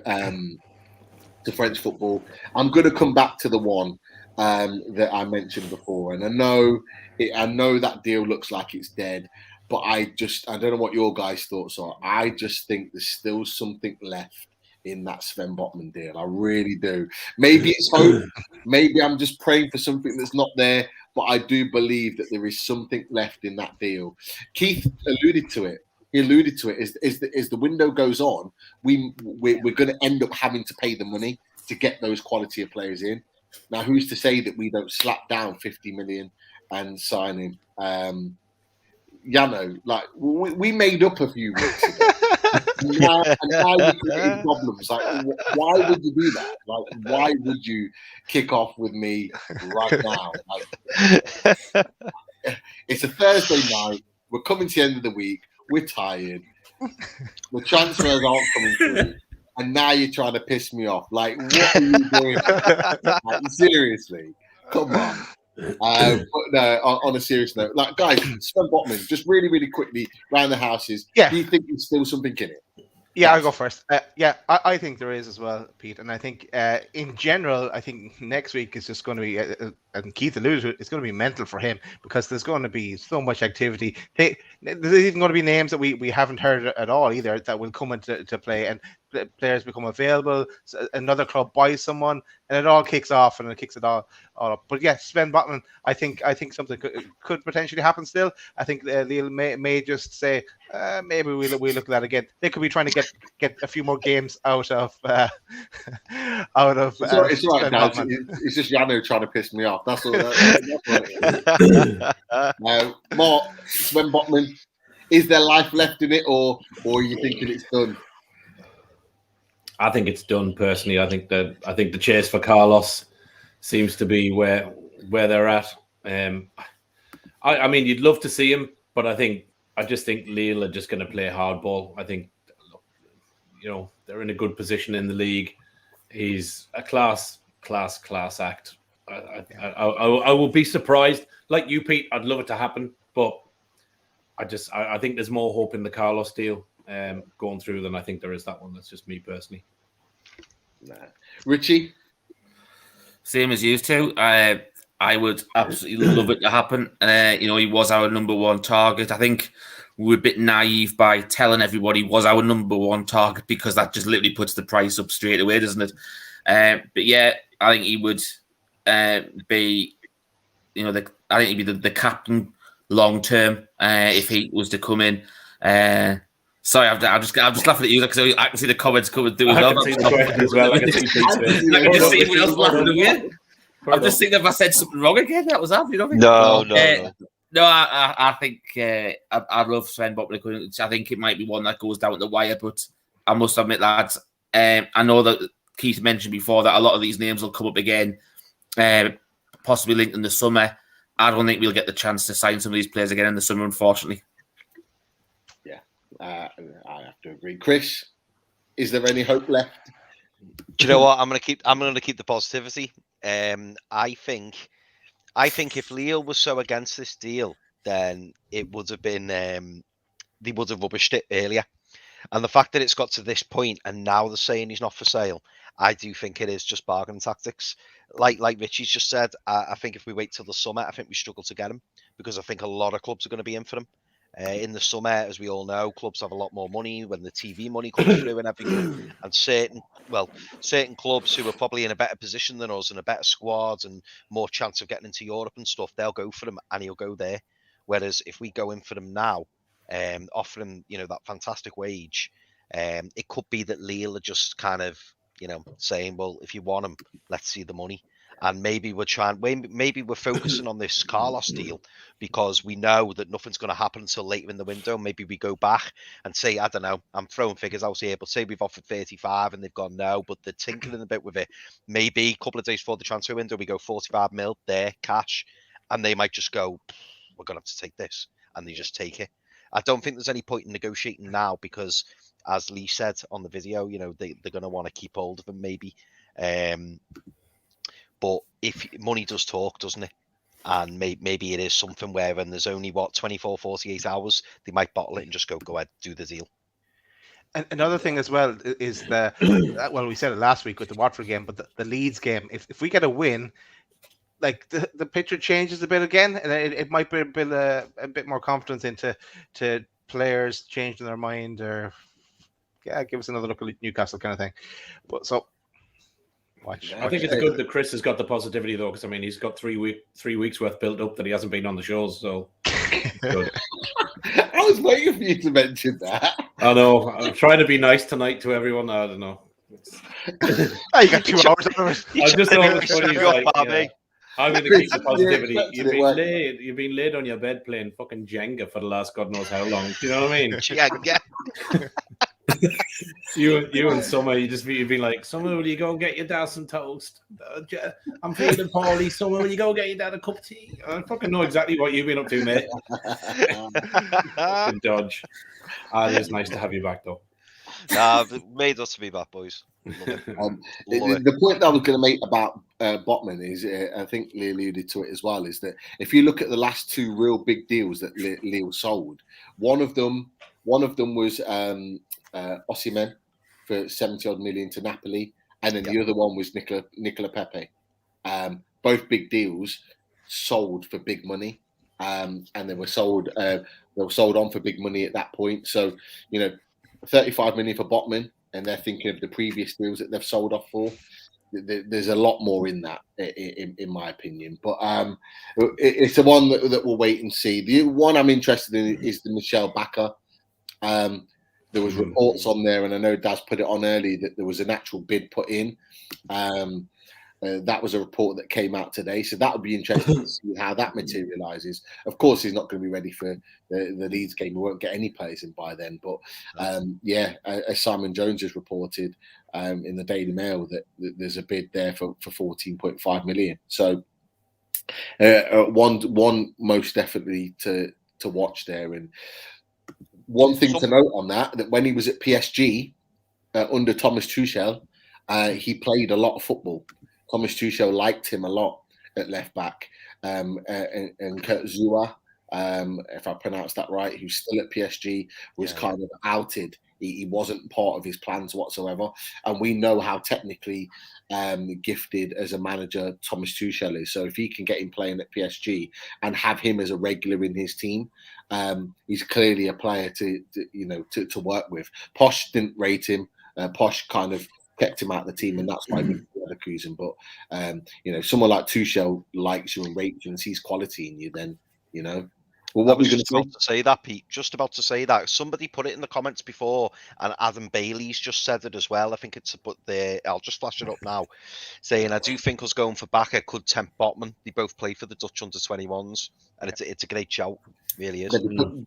French football. I'm going to come back to the one that I mentioned before, and I know that deal looks like it's dead, but I don't know what your guys' thoughts are. I just think there's still something left in that Sven Botman deal. I really do. Maybe it's hope. Maybe I'm just praying for something that's not there, but I do believe that there is something left in that deal. Keith alluded to it. He alluded to it. As the window goes on, we're going to end up having to pay the money to get those quality of players in. Now, who's to say that we don't slap down 50 million and sign him? Yano, like we made up a few weeks ago. now we're creating problems. Like, why would you do that? Like, why would you kick off with me right now? Like, it's a Thursday night. We're coming to the end of the week. We're tired. The transfers aren't coming through. And now you're trying to piss me off. Like, what are you doing? Like, seriously. Come on. But no, on a serious note, like, guys, Sven Botman, just really, really quickly, round the houses. Yeah. Do you think there's still something in it? Yeah, I'll go first. I think there is as well, Pete. And I think in general, I think next week is just going to be, and Keith alluded to it, it's going to be mental for him because there's going to be so much activity. There's even going to be names that we haven't heard at all either that will come into play, and players become available. So another club buys someone, and it all kicks off, and it kicks it all up. But yeah, Sven Botman, I think something could potentially happen still. I think Lille may just say maybe we look at that again. They could be trying to get a few more games out of. It's all right, guys. It's just Yano trying to piss me off. That's all. That's what it is. Mark, Sven Botman, is there life left in it, or are you thinking it's done? I think it's done personally. I think the chase for Carlos seems to be where they're at. I mean, you'd love to see him, but I just think Lille are just going to play hardball. I think, they're in a good position in the league. He's a class act. I will be surprised. Like you, Pete, I'd love it to happen, but I think there's more hope in the Carlos deal going through than I think there is that one. That's just me personally. Nah. Richie? Same as used to. I would absolutely love it to happen. He was our number one target. I think we were a bit naive by telling everybody he was our number one target because that just literally puts the price up straight away, doesn't it? But yeah, I think he would be, I think he'd be the captain long term if he was to come in. Sorry, I'm just laughing at you because I can see the comments coming through as well. I can see the questions as well. I can see everyone else laughing away. I'm just thinking if I said something wrong again, that was that. You know what I mean? No. No, I think I love Sven Botman. I think it might be one that goes down the wire, but I must admit, lads, I know that Keith mentioned before that a lot of these names will come up again, possibly linked in the summer. I don't think we'll get the chance to sign some of these players again in the summer, unfortunately. Yeah, I have to agree. Chris, is there any hope left? Do you know what? I'm gonna keep the positivity. I think if Leo was so against this deal, then it would have been they would have rubbished it earlier. And the fact that it's got to this point and now they're saying he's not for sale, I do think it is just bargaining tactics. Like Richie's just said, I think if we wait till the summer, I think we struggle to get him because I think a lot of clubs are going to be in for him. In the summer, as we all know, clubs have a lot more money when the TV money comes through and everything. And certain clubs who are probably in a better position than us and a better squad and more chance of getting into Europe and stuff, they'll go for him and he'll go there. Whereas if we go in for him now, offer him, that fantastic wage, it could be that Lille are just kind of, saying, well, if you want him, let's see the money. And maybe we're focusing on this Carlos deal because we know that nothing's going to happen until later in the window. Maybe we go back and say, I don't know, I'm throwing figures out here, but say we've offered 35 and they've gone no, but they're tinkering a bit with it. Maybe a couple of days before the transfer window, we go 45 mil there, cash, and they might just go, we're going to have to take this, and they just take it. I don't think there's any point in negotiating now because, as Lee said on the video, they're going to want to keep hold of him maybe. But if money does talk, doesn't it? And maybe it is something where when there's only, 24, 48 hours, they might bottle it and just go ahead, do the deal. And another thing as well is we said it last week with the Watford game, but the Leeds game, if we get a win, like the picture changes a bit again, and it might build a bit more confidence into players changing their mind or give us another look at Newcastle kind of thing. But so watch. I think it's good that Chris has got the positivity though, because he's got 3 weeks worth built up that he hasn't been on the shows. So good. I was waiting for you to mention that. I know. I'm trying to be nice tonight to everyone. I don't know. You got 2 hours of it. I just thought it was funny. I'm going to keep the positivity. You've been laid on your bed playing fucking Jenga for the last God knows how long. Do you know what I mean? Jenga. You and Summer, you've been like, Summer, will you go and get your dad some toast? I'm feeling poorly. Summer, will you go get your dad a cup of tea? I fucking know exactly what you've been up to, mate. Fucking dodge. It is nice to have you back, though. Nah, it made us to be back, boys. The point that I was going to make about Botman is, I think Lee alluded to it as well, is that if you look at the last 2 real big deals that Leo sold, one of them was Osimhen for 70-odd million to Napoli, and then the other one was Nicola Pepe. Both big deals sold for big money, and they were sold on for big money at that point. So 35 million for Botman, and they're thinking of the previous deals that they've sold off for. There's a lot more in that, in my opinion. But it's the one that we'll wait and see. The one I'm interested in is the Michelle Bakker. There was reports on there, and I know Daz put it on early, that there was an actual bid put in. That was a report that came out today, so that would be interesting to see how that materialises. Of course, he's not going to be ready for the Leeds game. We won't get any players in by then. But as Simon Jones has reported in the Daily Mail, that there's a bid there for 14.5 million. So one most definitely to watch there. And one thing to note on that when he was at PSG under Thomas Tuchel, he played a lot of football. Thomas Tuchel liked him a lot at left back, and Kurt Zouma, if I pronounced that right, who's still at PSG, was kind of outed. He wasn't part of his plans whatsoever, and we know how technically gifted as a manager Thomas Tuchel is. So if he can get him playing at PSG and have him as a regular in his team, he's clearly a player to work with. Posh didn't rate him. Posh kind of kept him out of the team, and that's why we accuse him. But someone like Tuchel likes you and rates you and sees quality in you, then Well, what I was we're going just to say? about to say that, Pete. Just about to say that. Somebody put it in the comments before, and Adam Bailey's just said it as well. I think it's, but I'll just flash it up now, saying I do think us going for Baka could tempt Botman. They both play for the Dutch under-21s, and it's a great shout. Really is.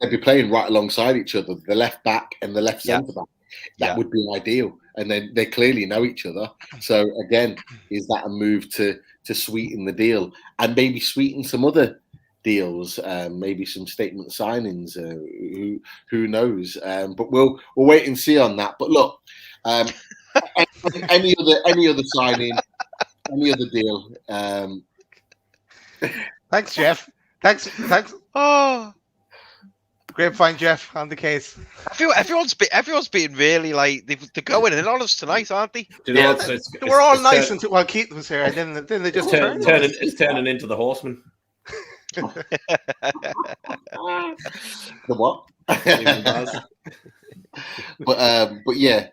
They'd be playing right alongside each other, the left back and the left centre back. That would be ideal, and then they clearly know each other. So again, is that a move to sweeten the deal and maybe sweeten some other deals, maybe some statement signings? Who knows? But we'll wait and see on that. But look, any other signing, any other deal. Thanks, Jeff. Thanks. Oh, Grapevine Jeff on the case. I feel everyone's being really like they're going in on us tonight, aren't they? Do you know Yeah, we're all nice until Keith was here, and then they just turn. It's turning into the Horseman. The what? but yeah,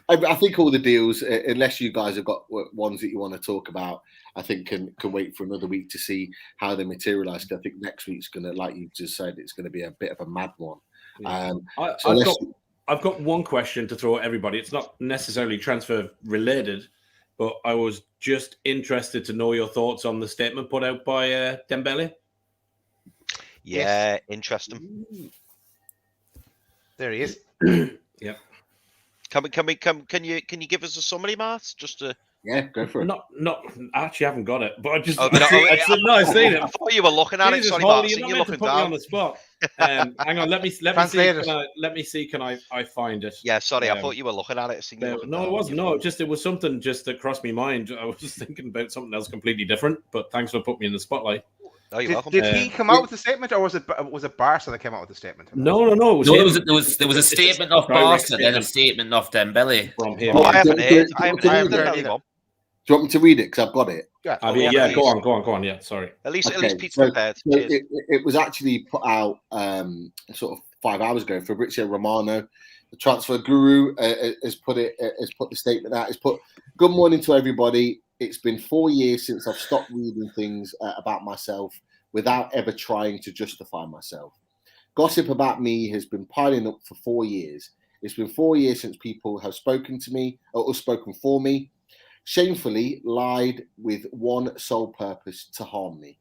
I think all the deals, unless you guys have got ones that you want to talk about, I think can wait for another week to see how they materialise. I think next week's going to, like you just said, it's going to be a bit of a mad one. Yeah. I've got one question to throw at everybody. It's not necessarily transfer related, but I was just interested to know your thoughts on the statement put out by Dembele. Yeah, interesting. There he is. Yeah. Can you give us a summary, Matt? Just to go for it. Not. I actually haven't got it, but I just. I've seen it. I thought you were looking at it. Sorry, Holly, Matt. you're not You're meant to looking put down. me on the spot. Hang on. Let me see. Let me see. Can I find it? Yeah, sorry. I thought you were looking at it. No, it wasn't. No, it was something just that crossed my mind. I was just thinking about something else completely different. But thanks for putting me in the spotlight. Oh, you're welcome. Did he come out with the statement, or was it Barca that came out with the statement? No. There was a statement of Barca, then a statement of Dembele from him. I haven't heard. I haven't heard either. the one. Do you want me to read it? Because I've got it. Yeah. Go on. Yeah, sorry. At least Pete's so prepared. It was actually put out sort of 5 hours ago. Fabrizio Romano, the transfer guru, has put the statement out. It's put, "Good morning to everybody. It's been 4 years since I've stopped reading things about myself without ever trying to justify myself. Gossip about me has been piling up for 4 years. It's been 4 years since people have spoken to me or spoken for me, shamefully lied with one sole purpose, to harm me.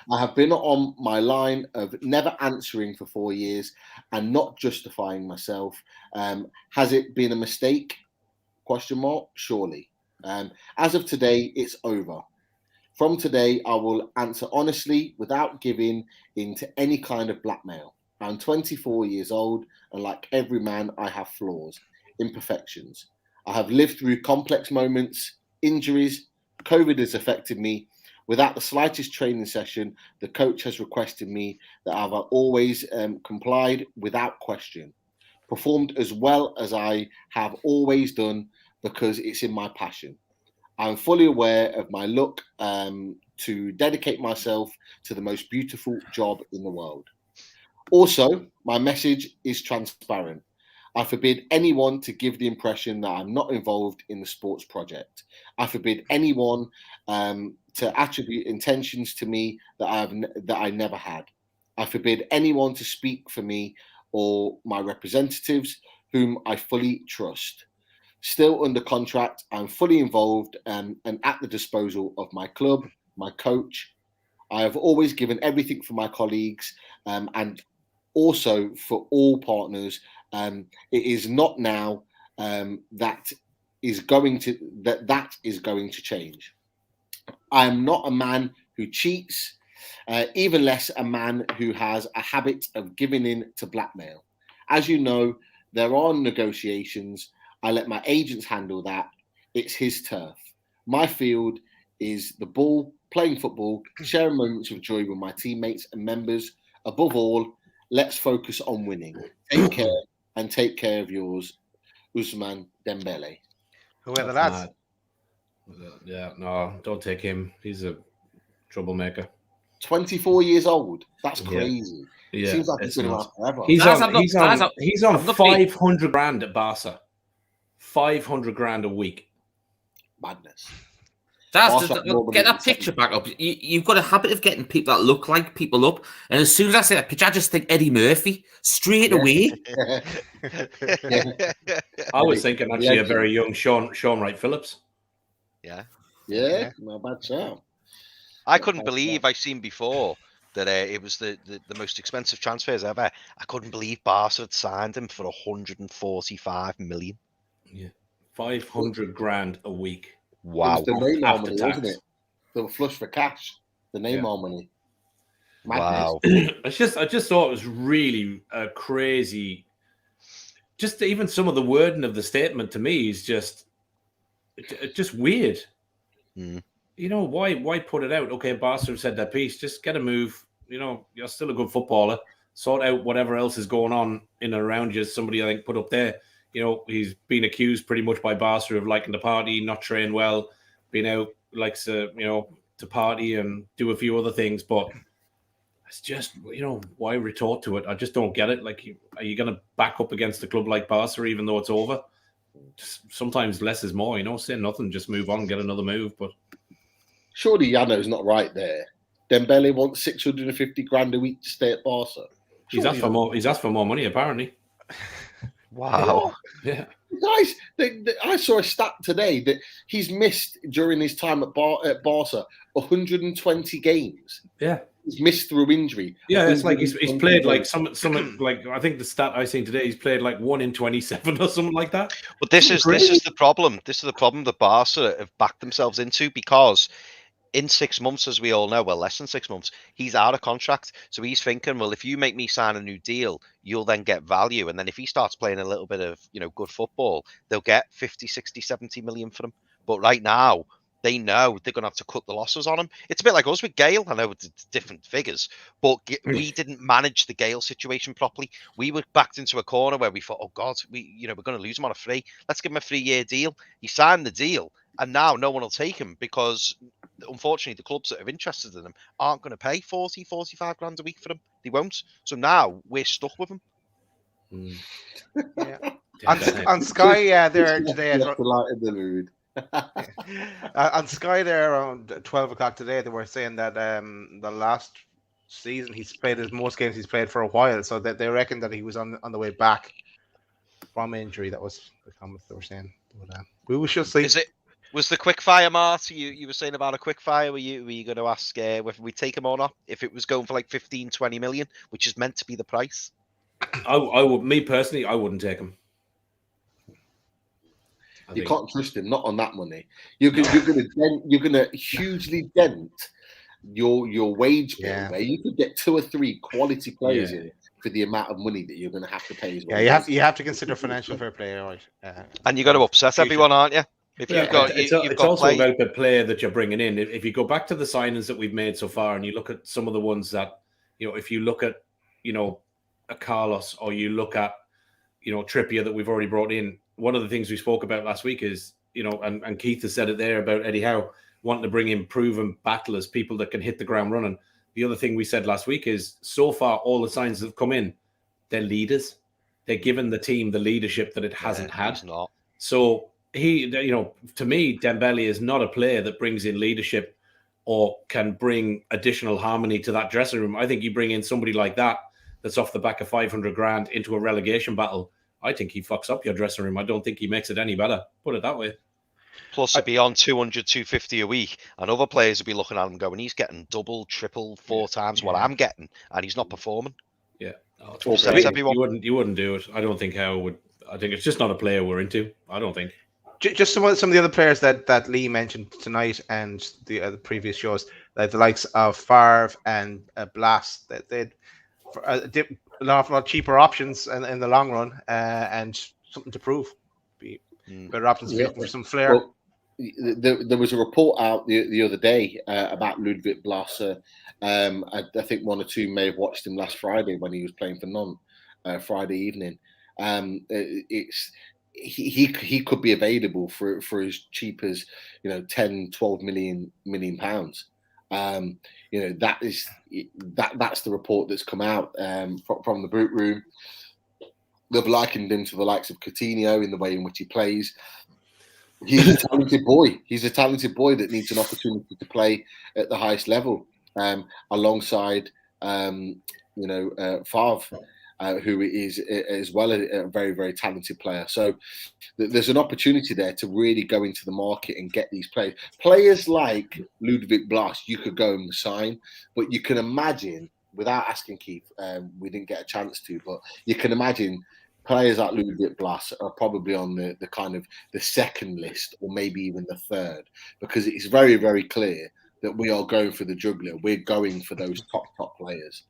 I have been on my line of never answering for 4 years and not justifying myself. Has it been a mistake? ? Surely. As of today, it's over. From today, I will answer honestly without giving in to any kind of blackmail. I'm 24 years old, and like every man, I have flaws, imperfections. I have lived through complex moments, injuries. COVID has affected me. Without the slightest training session, the coach has requested me that I've always complied without question. Performed as well as I have always done because it's in my passion. I'm fully aware of my look to dedicate myself to the most beautiful job in the world. Also, my message is transparent. I forbid anyone to give the impression that I'm not involved in the sports project. I forbid anyone to attribute intentions to me that I never had. I forbid anyone to speak for me or my representatives, whom I fully trust. Still under contract, I'm fully involved and at the disposal of my club, my coach. I have always given everything for my colleagues and also for all partners. It is not now that is going to change. I am not a man who cheats, even less a man who has a habit of giving in to blackmail. As you know, there are negotiations. I let my agents handle that. It's his turf. My field is the ball, playing football, sharing moments of joy with my teammates and members. Above all, let's focus on winning. Take care and take care of yours, Ousmane Dembele. Who are the lads? Yeah, no, don't take him. He's a troublemaker. 24 years old. That's crazy. Yeah, seems like he's been around forever. He's on 500 grand at Barca. 500 grand a week. Madness. Get that picture back up. You've got a habit of getting people that look like people up, and as soon as I say that picture, I just think Eddie Murphy straight away. I was thinking actually a very young Sean Wright Phillips. Yeah, not bad shout. I couldn't believe I've seen before that it was the most expensive transfers ever. I couldn't believe Barca had signed him for 145 million. Yeah, 500 grand a week. Wow. It was the Neymar money, wasn't it? They were flush for cash. The Neymar money. Madness. Wow. I just thought it was really crazy. Just even some of the wording of the statement to me is just weird. Mm. You know, why put it out? Okay, Barca said that piece. Just get a move. You know, you're still a good footballer. Sort out whatever else is going on in and around you. Somebody, I think, put up there. You know, he's been accused pretty much by Barca of liking to party, not train well, being out, likes to, to party and do a few other things. But it's just, why retort to it? I just don't get it. Like, are you going to back up against a club like Barca even though it's over? Just, sometimes less is more, say nothing, just move on, get another move. But surely Yano's not right there. Dembele wants 650 grand a week to stay at Barca. He's asked for more money, apparently. Wow. Yeah. Guys, I saw a stat today that he's missed during his time at Barca 120 games. Yeah. He's missed through injury. Yeah, it's like he's played like some like I think the stat I seen today, he's played like 1 in 27 or something like that. But this is the problem. This is the problem that Barca have backed themselves into, because in 6 months, as we all know, well, less than 6 months, he's out of contract. So he's thinking, well, if you make me sign a new deal, you'll then get value. And then if he starts playing a little bit of, good football, they'll get 50, 60, 70 million for him. But right now, they know they're going to have to cut the losses on him. It's a bit like us with Gale. I know it's different figures, but we didn't manage the Gale situation properly. We were backed into a corner where we thought, oh God, we're going to lose him on a free. Let's give him a 3-year deal. He signed the deal, and now no one will take him because, unfortunately, the clubs that are interested in him aren't going to pay 40, 45 grand a week for him. They won't. So we're stuck with him. Yeah. On Sky, they're today in the mood. On Sky there around 12 o'clock today, they were saying that the last season he's played his most games he's played for a while, so that they reckon that he was on the way back from injury. That was the comments they were saying. But, we shall see. Was the quick fire, Marty? You were saying about a quick fire. Were you going to ask whether we take him or not? If it was going for like 15, 20 million, which is meant to be the price? I would, me personally, I wouldn't take him. You can't trust him, not on that money. You're gonna hugely dent your wage bill, where you could get 2 or 3 quality players in for the amount of money that you're going to have to pay as well. Yeah, you have to consider financial fair play, right? And you got to upset everyone, aren't you? If you've got, it's also about the player that you're bringing in. If you go back to the signings that we've made so far, and you look at some of the ones that, if you look at, a Carlos, or you look at, Trippier that we've already brought in. One of the things we spoke about last week is, and Keith has said it there about Eddie Howe wanting to bring in proven battlers, people that can hit the ground running. The other thing we said last week is, so far, all the signs that have come in, they're leaders. They're giving the team the leadership that it hasn't had. Not. So he, to me, Dembele is not a player that brings in leadership or can bring additional harmony to that dressing room. I think you bring in somebody like that's off the back of 500 grand into a relegation battle. I think he fucks up your dressing room. I don't think he makes it any better. Put it that way. Plus, he'd be on 200, 250 a week, and other players would be looking at him going, he's getting double, triple, 4 times what I'm getting, and he's not performing. Yeah. You wouldn't do it. I don't think Howe would. I think it's just not a player we're into. I don't think. Just some of the other players that Lee mentioned tonight and the previous shows, like the likes of Favre and Blas, that they'd a lot cheaper options in the long run, and something to prove. Be better options for some flair. Well, there was a report out the other day about Ludwig Blas. I think 1 or 2 may have watched him last Friday when he was playing for Nantes Friday evening. He could be available for as cheap as 10, 12 million pounds. That's the report that's come out from the boot room. They've likened him to the likes of Coutinho in the way in which he plays. He's a talented boy. He's a talented boy that needs an opportunity to play at the highest level, alongside Favre, who is as well a very, very talented player. So there's an opportunity there to really go into the market and get these players. Players like Ludwig Blas, you could go and sign, but you can imagine, without asking Keith, we didn't get a chance to, but you can imagine players like Ludwig Blas are probably on the kind of the second list, or maybe even the third, because it's very, very clear that we are going for the juggler. We're going for those top players.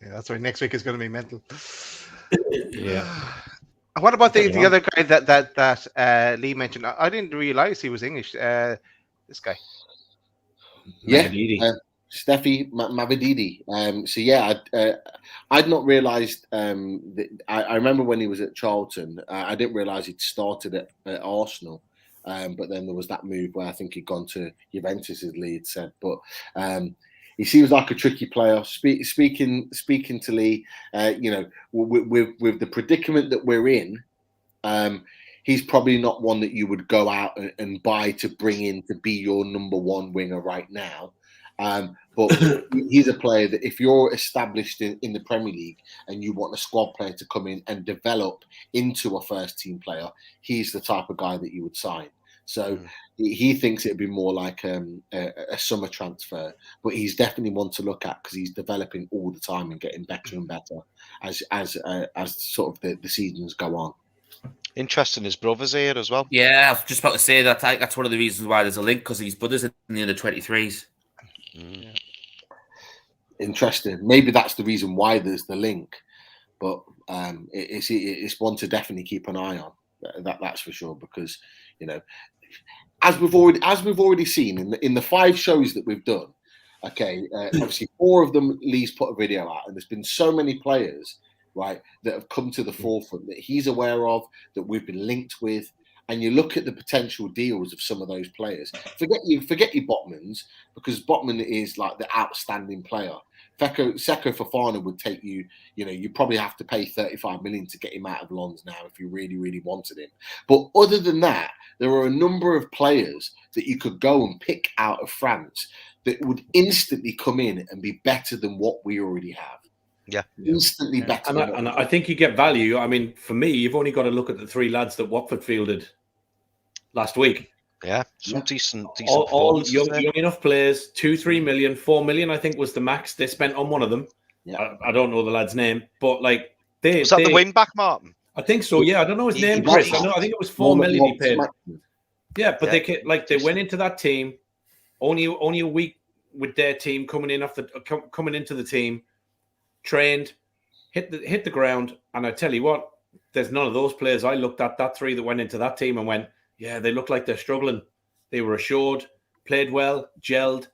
Yeah, that's why next week is going to be mental. Yeah. What about the other guy that Lee mentioned? I didn't realize he was English. This guy. Yeah. Steffi Mavididi. I'd not realised. I remember when he was at Charlton, I didn't realise he'd started at Arsenal, but then there was that move where I think he'd gone to Juventus, as Lee had said. But he seems like a tricky player. Speaking to Lee, with the predicament that we're in, he's probably not one that you would go out and buy to bring in to be your number one winger right now. But he's a player that if you're established in the Premier League and you want a squad player to come in and develop into a first team player, he's the type of guy that you would sign. So he thinks it'd be more like a summer transfer, but he's definitely one to look at because he's developing all the time and getting better and better as sort of the seasons go on. Interesting, his brother's here as well. Yeah, I was just about to say that. That's one of the reasons why there's a link, because his brother's in the under 23s. Interesting. Maybe that's the reason why there's the link, but it's one to definitely keep an eye on. That's for sure, because as we've already seen in the 5 shows that we've done. Okay, obviously 4 of them Lee's put a video out, and there's been so many players, right, that have come to the forefront that he's aware of, that we've been linked with. And you look at the potential deals of some of those players. Forget your Botmans, because Botman is like the outstanding player. Seko Fofana would take you. You probably have to pay 35 million to get him out of Lens now if you really, really wanted him. But other than that, there are a number of players that you could go and pick out of France that would instantly come in and be better than what we already have. Yeah, instantly better. And I think you get value. I mean, for me, you've only got to look at the 3 lads that Watford fielded last week. Yeah, some decent all young enough players. 2-3 million, 4 million, I think was the max they spent on one of them. Yeah, I don't know the lad's name, but like was that the wing back, Martin? I think so. Yeah, I don't know his name, Chris. I think it was 4 million he paid. Yeah, but they went into that team only a week with their team coming into the team. Trained, hit the ground, and I tell you what, there's none of those players. I looked at that 3 that went into that team and went, yeah, they look like they're struggling. They were assured, played well, gelled,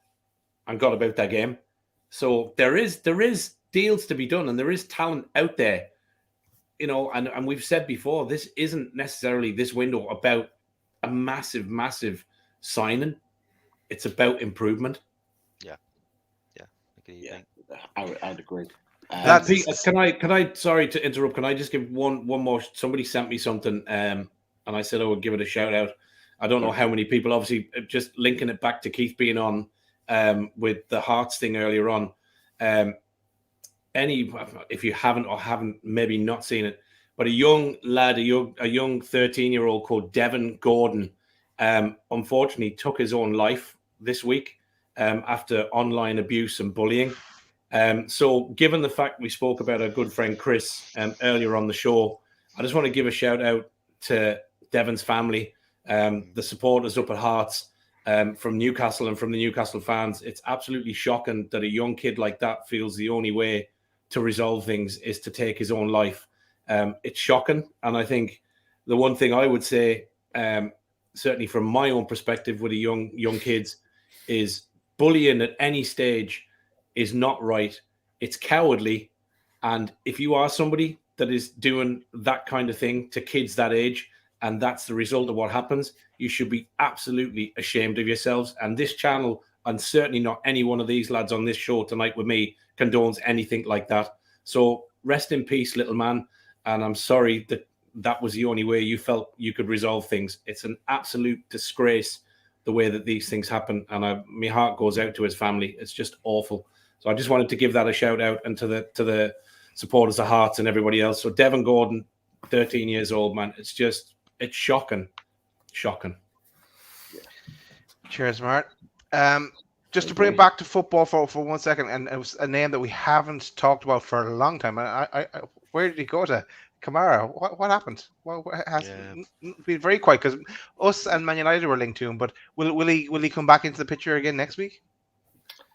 and got about their game. So there is deals to be done, and there is talent out there, and we've said before, this isn't necessarily this window about a massive signing. It's about improvement. Yeah. I'd agree. Can I? Sorry to interrupt. Can I just give one more? Somebody sent me something, and I said I would give it a shout out. I don't know how many people. Obviously, just linking it back to Keith being on with the Hearts thing earlier on. If you haven't maybe not seen it, but a young lad, a young 13-year-old called Devon Gordon, unfortunately took his own life this week after online abuse and bullying. So given the fact we spoke about our good friend Chris earlier on the show, I just want to give a shout out to Devon's family, the supporters up at Hearts, from Newcastle and from the Newcastle fans. It's absolutely shocking that a young kid like that feels the only way to resolve things is to take his own life. It's shocking. And I think the one thing I would say, certainly from my own perspective with the young kids, is bullying at any stage is not right. It's cowardly. And if you are somebody that is doing that kind of thing to kids that age, and that's the result of what happens, you should be absolutely ashamed of yourselves. And this channel, and certainly not any one of these lads on this show tonight with me, condones anything like that. So rest in peace, little man. And I'm sorry that that was the only way you felt you could resolve things. It's an absolute disgrace the way that these things happen, and my heart goes out to his family. It's just awful. So I just wanted to give that a shout out, and to the supporters of Hearts and everybody else. So Devon Gordon, 13 years old, man. It's shocking. Cheers, Mart. Just to bring it back to football for 1 second, and it was a name that we haven't talked about for a long time. I where did he go to? Kamara. What happened? Well, has been very quiet, because us and Man United were linked to him. But will he come back into the picture again next week?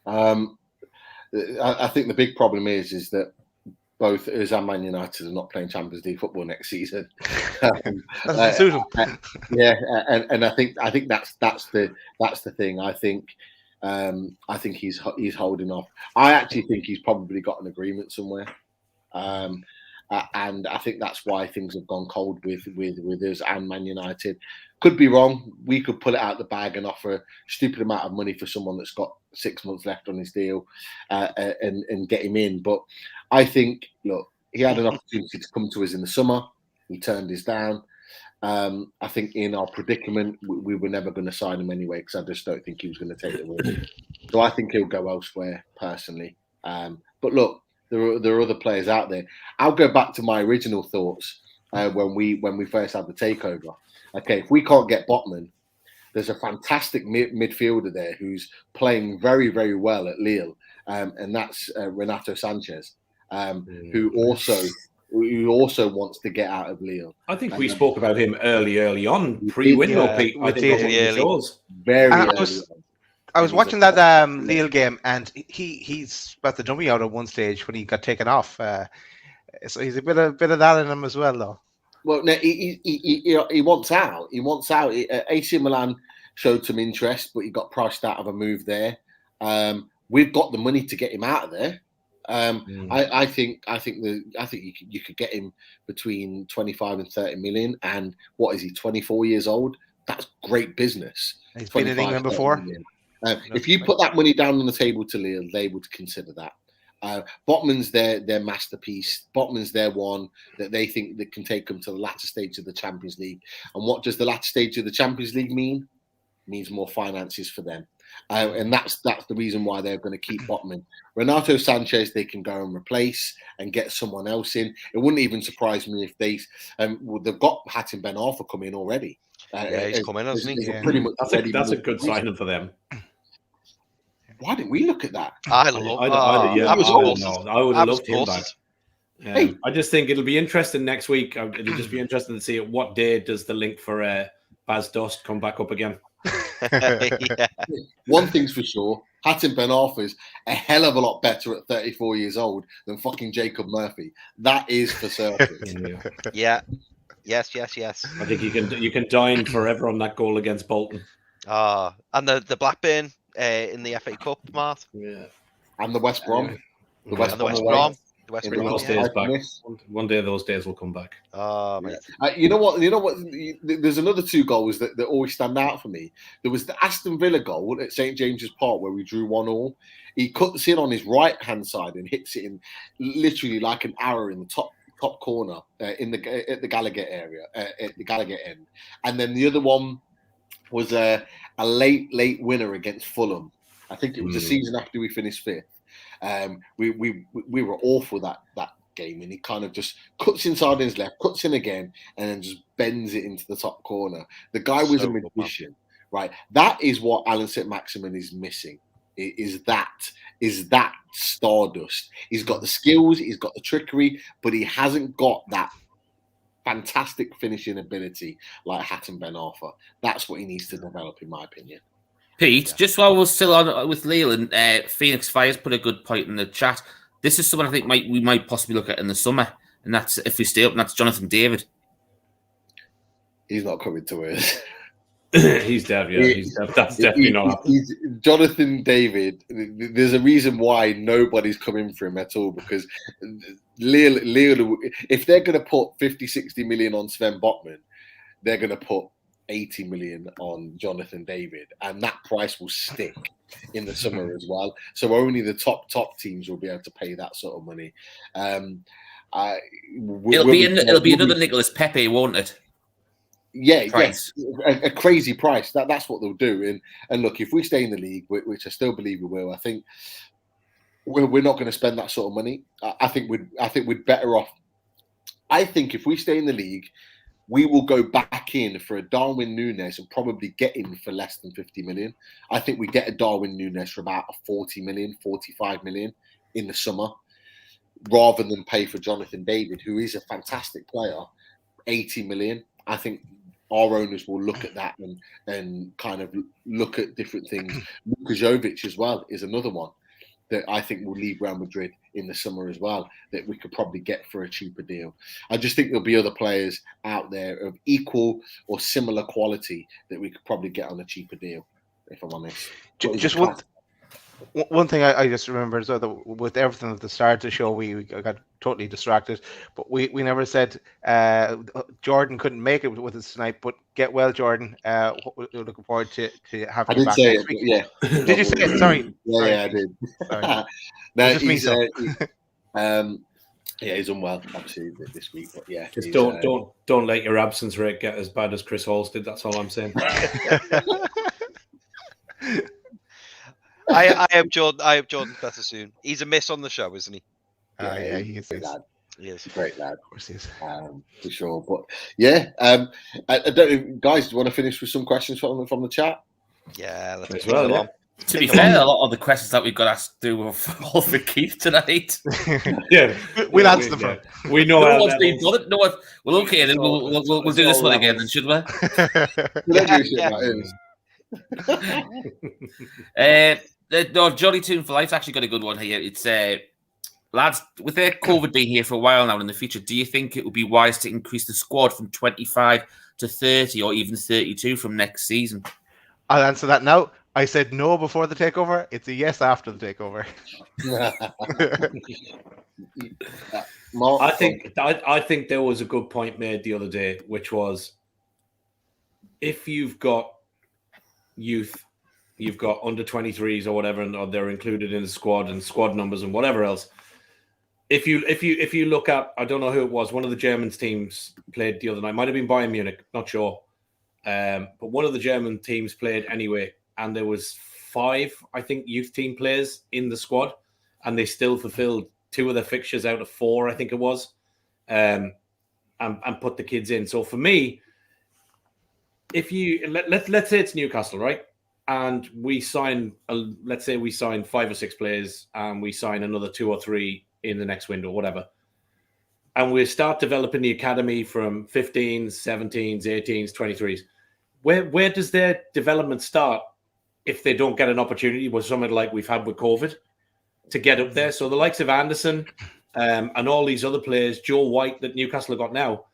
I think the big problem is that both us and Man United are not playing Champions League football next season. That's suit him. And I think that's the thing. I think he's holding off. I actually think he's probably got an agreement somewhere, and I think that's why things have gone cold with us and Man United. Could be wrong. We could pull it out the bag and offer a stupid amount of money for someone that's got 6 months left on his deal, and get him in. But I think, look, he had an opportunity to come to us in the summer. He turned us down. I think in our predicament, we were never going to sign him anyway, because I just don't think he was going to take the risk. So I think he'll go elsewhere, personally. But look, there are other players out there. I'll go back to my original thoughts when we first had the takeover. Okay, if we can't get Botman, there's a fantastic midfielder there who's playing very, very well at Lille, and that's Renato Sanchez, who also wants to get out of Lille. I think we spoke about him early on, pre-window, Pete. I think very early. I was watching that Lille game, and he's about the dummy out at one stage when he got taken off. So he's a bit of that in him as well, though. Well, no, he wants out. He wants out. AC Milan showed some interest, but he got priced out of a move there. We've got the money to get him out of there. I think you could get him between 25 and 30 million. And what is he? 24 years old. That's great business. He's been in England before. If you put that money down on the table to Lille, they would consider that. Botman's their masterpiece. Botman's their one that they think that can take them to the latter stage of the Champions League. And what does the latter stage of the Champions League mean? It means more finances for them. And that's the reason why they're going to keep Botman. Renato Sanchez, they can go and replace and get someone else in. It wouldn't even surprise me if they've got Hatem Ben Arfa coming already. He's coming, hasn't he? Pretty much that's a good signing for them. Why didn't we look at that? I would have loved him back. I just think it'll be interesting next week. It'll just be interesting to see at what day does the link for Baz Dost come back up again. One thing's for sure, Hatem Ben Arfa's a hell of a lot better at 34 years old than fucking Jacob Murphy. That is for certain. Yeah. Yes. I think you can dine forever on that goal against Bolton. And the Blackburn in the FA Cup, Mart. Yeah. And the West Brom. The West Brom. Those days back. One day those days will come back. Mate. You know what? There's another two goals that always stand out for me. There was the Aston Villa goal at St James's Park where we drew 1-1. He cuts in on his right hand side and hits it in literally like an arrow in the top corner at the Gallagher area, at the Gallagher end. And then the other one was a late winner against Fulham. I think it was the season after we finished fifth. We were awful that game, and he kind of just cuts inside his left, cuts in again, and then just bends it into the top corner. The guy was a magician, right? That is what Alan St-Maximin is missing. Is that stardust? He's got the skills, he's got the trickery, but he hasn't got that fantastic finishing ability like Hatem Ben Arfa. That's what he needs to develop, in my opinion. Pete, just while we're still on with Lille, and Phoenix Fires put a good point in the chat. This is someone I think we might possibly look at in the summer, and that's if we stay up, and that's Jonathan David. He's not coming to us. He's dead, yeah. That's definitely not. Jonathan David, there's a reason why nobody's coming for him at all, because Lille, if they're going to put 50, 60 million on Sven Botman, they're going to put 80 million on Jonathan David, and that price will stick in the summer as well. So only the top teams will be able to pay that sort of money. It'll be another Nicolas Pepe, won't it? Yeah, price. Yes, a crazy price. That's what they'll do. And look, if we stay in the league, which I still believe we will, I think we're not going to spend that sort of money. I think we'd better off. I think if we stay in the league, we will go back in for a Darwin Núñez and probably get him for less than 50 million. I think we get a Darwin Núñez for about 40 million, 45 million in the summer, rather than pay for Jonathan David, who is a fantastic player, 80 million. I think our owners will look at that and kind of look at different things. Luka Jovic as well is another one that I think will leave Real Madrid in the summer as well, that we could probably get for a cheaper deal. I just think there'll be other players out there of equal or similar quality that we could probably get on a cheaper deal, if I'm honest. Just one thing I just remember is that with everything at the start of the show, we got totally distracted, but we never said Jordan couldn't make it with us tonight, but get well, Jordan. We're looking forward to having you back next week. Yeah. Did you say it? Sorry. Yeah, I did. Sorry. No, just me, so. Yeah, he's unwell obviously this week, but yeah. Just don't let your absence rate get as bad as Chris Hall's did. That's all I'm saying. I hope Jordan's better soon. He's a miss on the show, isn't he? Yeah, he is. He is a great lad. Of course he is. For sure. But yeah, I don't know, guys, do you want to finish with some questions from the chat? Yeah, let's well, yeah. To be fair, a lot of the questions that we've got asked to do with all for Keith tonight. Yeah, we'll answer them. We know no one's been done it. No one. Well, okay, then we'll do this one again, then, should we? No, Jolly Tune for Life's actually got a good one here. It's lads, with their COVID being here for a while now and in the future, do you think it would be wise to increase the squad from 25 to 30 or even 32 from next season? I'll answer that now. I said no before the takeover. It's a yes after the takeover. I think there was a good point made the other day, which was if you've got youth, you've got under 23s or whatever, and they're included in the squad and squad numbers and whatever else. If you look at, I don't know who it was, one of the German teams played the other night. Might have been Bayern Munich, not sure. But one of the German teams played anyway, and there was 5, I think, youth team players in the squad, and they still fulfilled 2 of their fixtures out of 4, I think it was, and put the kids in. So for me, if you let's say it's Newcastle, right, and we sign, let's say we sign 5 or 6 players, and we sign another 2 or 3 in the next window, whatever, and we start developing the academy from 15s, 17s, 18s, 23s. Where does their development start if they don't get an opportunity with something like we've had with COVID to get up there? So the likes of Anderson and all these other players, Joe White that Newcastle have got now,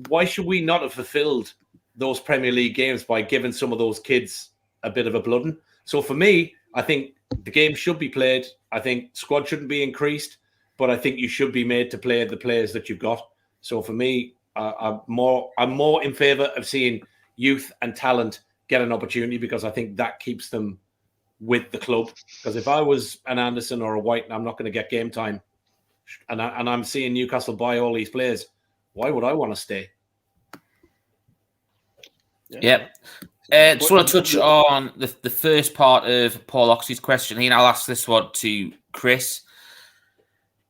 why should we not have fulfilled those Premier League games by giving some of those kids a bit of a blooding? So for me, I think the game should be played. I think squad shouldn't be increased, but I think you should be made to play the players that you've got. So for me, I'm more in favour of seeing youth and talent get an opportunity, because I think that keeps them with the club. Because if I was an Anderson or a White and I'm not going to get game time, and I'm seeing Newcastle buy all these players, why would I want to stay? Yeah. Just want to touch on the first part of Paul Oxley's question here, and I'll ask this one to Chris.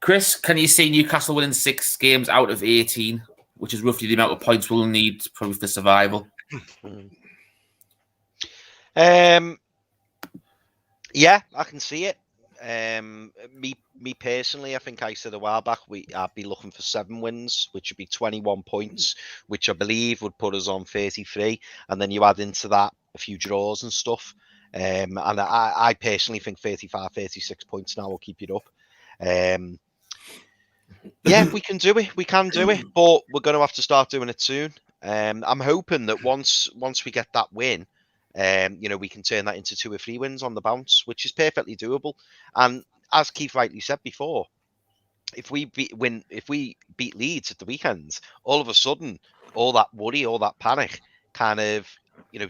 Chris, can you see Newcastle winning 6 games out of 18, which is roughly the amount of points we'll need probably for survival? Yeah, I can see it. Me personally, I think I said a while back I'd be looking for 7 wins, which would be 21 points, which I believe would put us on 33, and then you add into that a few draws and stuff. And I personally think 35, 36 points now will keep it up. Yeah, we can do it. We can do it, but we're going to have to start doing it soon. I'm hoping that once we get that win, we can turn that into 2 or 3 wins on the bounce, which is perfectly doable. And as Keith rightly said before, if we beat Leeds at the weekend, all of a sudden, all that worry, all that panic kind of,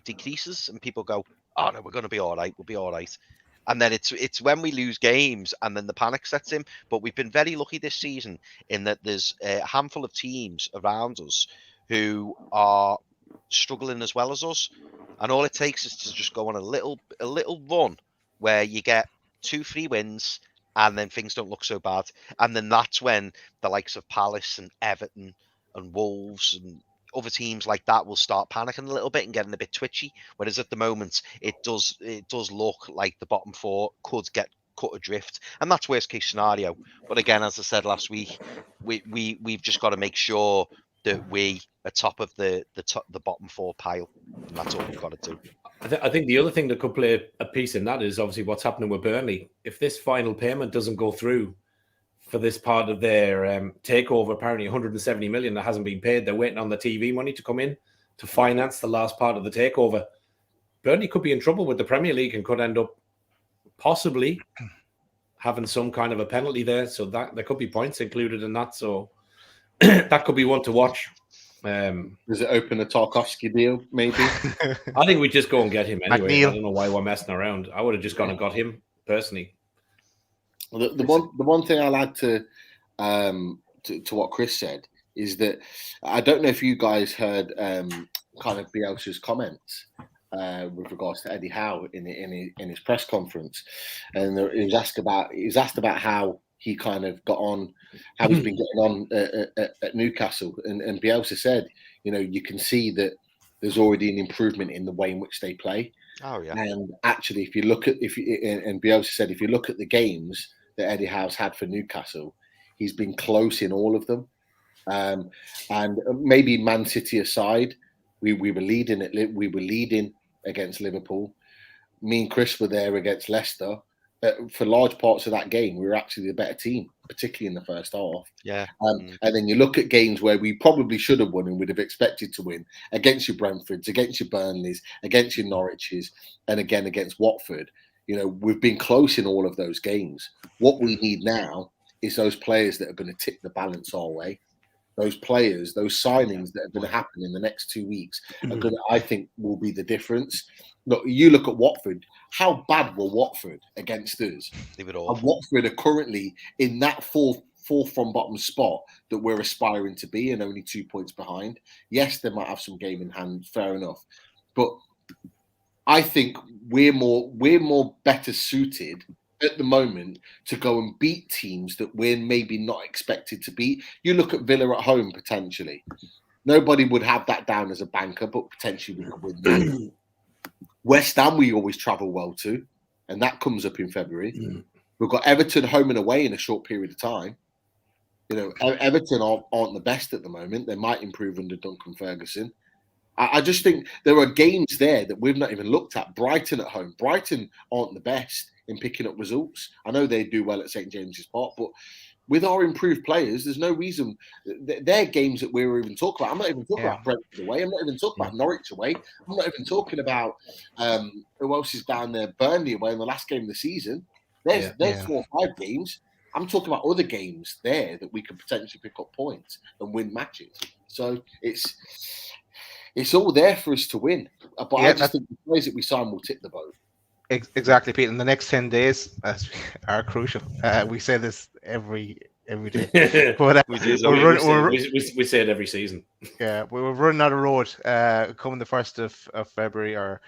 decreases, and people go, "Oh no, we're going to be all right. We'll be all right." And then it's when we lose games and then the panic sets in. But we've been very lucky this season in that there's a handful of teams around us who are struggling as well as us. And all it takes is to just go on a little run where you get 2-3 wins and then things don't look so bad. And then that's when the likes of Palace and Everton and Wolves and other teams like that will start panicking a little bit and getting a bit twitchy. Whereas at the moment, it does look like the bottom four could get cut adrift, and that's worst case scenario. But again, as I said last week, we've just got to make sure that we are top of the bottom four pile, and that's all we've got to do. I think the other thing that could play a piece in that is obviously what's happening with Burnley. If this final payment doesn't go through for this part of their takeover, apparently 170 million that hasn't been paid, they're waiting on the TV money to come in to finance the last part of the takeover. Burnley could be in trouble with the Premier League and could end up possibly having some kind of a penalty there. So that there could be points included in that. So that could be one to watch. Does it open a Tarkovsky deal, maybe? I think we just go and get him anyway. I don't know why we're messing around. I would have just gone and got him personally. Well, the one thing I'll add to what Chris said is that I don't know if you guys heard kind of Bielsa's comments with regards to Eddie Howe in his press conference, and he was asked about how he kind of got on, how he's been getting on at Newcastle, and Bielsa said, you can see that there's already an improvement in the way in which they play. Oh yeah. And actually, if you look at and Bielsa said, if you look at the games that Eddie Howe's had for Newcastle, he's been close in all of them. And maybe Man City aside, we were leading against Liverpool. Me and Chris were there against Leicester. For large parts of that game, we were actually the better team, particularly in the first half. Yeah. And then you look at games where we probably should have won and would have expected to win, against your Brentfords, against your Burnleys, against your Norwiches, and again against Watford. We've been close in all of those games. What we need now is those players that are going to tip the balance our way. Those players, those signings that are going to happen in the next 2 weeks are going to, I think, will be the difference. Look, you look at Watford. How bad were Watford against us? Leave it all. And Watford are currently in that fourth from bottom spot that we're aspiring to be, and only 2 points behind. Yes, they might have some game in hand, fair enough, but I think we're more better suited at the moment to go and beat teams that we're maybe not expected to beat. You look at Villa at home, potentially. Nobody would have that down as a banker, but potentially we could win that. West Ham, we always travel well to, and that comes up in February. We've got Everton home and away in a short period of time. Everton aren't the best at the moment. They might improve under Duncan Ferguson. I just think there are games there that we've not even looked at. Brighton at home. Brighton aren't the best in picking up results. I know they do well at St. James's Park, but with our improved players, there's no reason. They're games that we were even talking about. I'm not even talking about Brentford away. I'm not even talking about Norwich away. I'm not even talking about who else is down there, Burnley away in the last game of the season. There's 4 or 5 games. I'm talking about other games there that we could potentially pick up points and win matches. So it's all there for us to win. But I just think the players that we sign will tip the boat. Exactly, Pete. And the next 10 days are crucial. We say this every day. But we say it every season. Yeah, we're running out of road coming the 1st of February or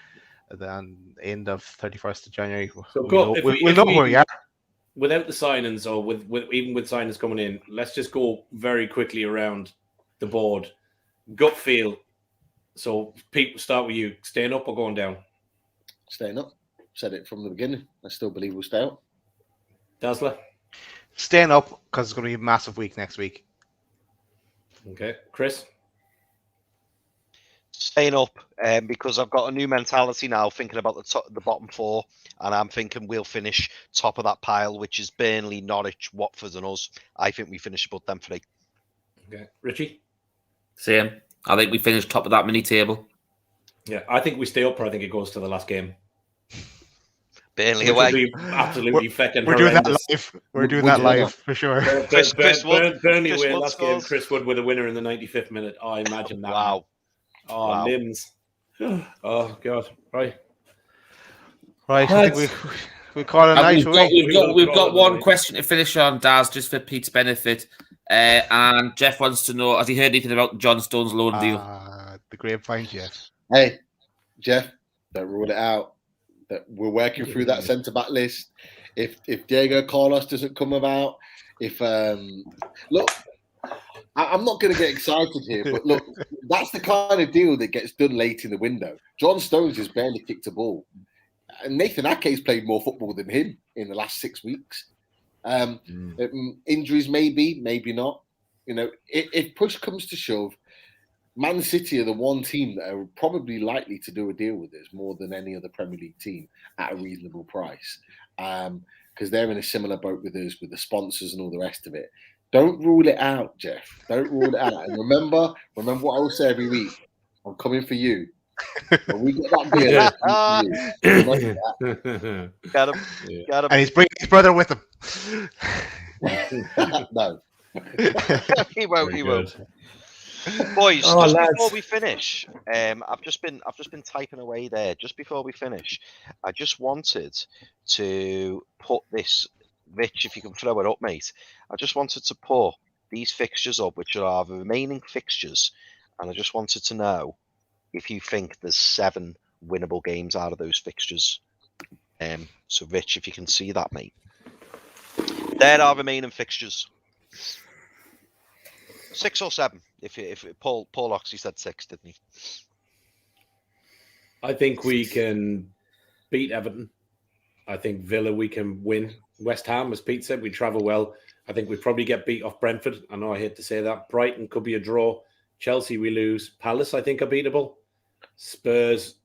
the end of 31st of January. So we'll know where we are. Without the signings, or even with signings coming in, let's just go very quickly around the board. Gut feel. So, Pete, we'll start with you. Staying up or going down? Staying up. Said it from the beginning. I still believe we'll stay up. Dazzler? Staying up because it's going to be a massive week next week. Okay. Chris? Staying up because I've got a new mentality now, thinking about the bottom 4, and I'm thinking we'll finish top of that pile, which is Burnley, Norwich, Watford and us. I think we finish above them 3. Okay. Richie? Same. I think we finish top of that mini table. Yeah, I think we stay up, or I think it goes to the last game. Burnley away. Absolutely fucking We're doing that live. We're doing that live for sure. Chris Wood. Burnley away last game. Chris Wood with a winner in the 95th minute. Oh, imagine that. Wow. Oh, wow. Limbs. Oh, God. Right. I think We call it a night. We've got one question to finish on, Daz, just for Pete's benefit. And Jeff wants to know: has he heard anything about John Stone's loan deal? The grapevines, yes. Hey, Jeff, don't rule it out. That we're working through that centre back list. If Diego Carlos doesn't come about, look, I'm not going to get excited here, but look, that's the kind of deal that gets done late in the window. John Stones has barely kicked a ball. And Nathan Ake's played more football than him in the last 6 weeks. Injuries, maybe not. You know, if push comes to shove, Man City are the one team that are probably likely to do a deal with us more than any other Premier League team at a reasonable price. Because they're in a similar boat with us, with the sponsors and all the rest of it. Don't rule it out, Jeff. Don't rule it out. And remember what I will say every week. I'm coming for you. When we get that deal, got him. And he's bringing his brother with him. No. He won't. Boys, just before we finish, I've just been typing away there. Just before we finish, I just wanted to put this, Rich, if you can throw it up, mate. I just wanted to put these fixtures up, which are our remaining fixtures, and I just wanted to know if you think there's 7 winnable games out of those fixtures. So, Rich, if you can see that, mate. There are remaining fixtures. 6 or 7. If Paul Oxley said 6, didn't he? I think we can beat Everton. I think Villa we can win. West Ham, as Pete said, we travel well. I think we probably get beat off Brentford. I know I hate to say that. Brighton could be a draw. Chelsea we lose. Palace I think are beatable. Spurs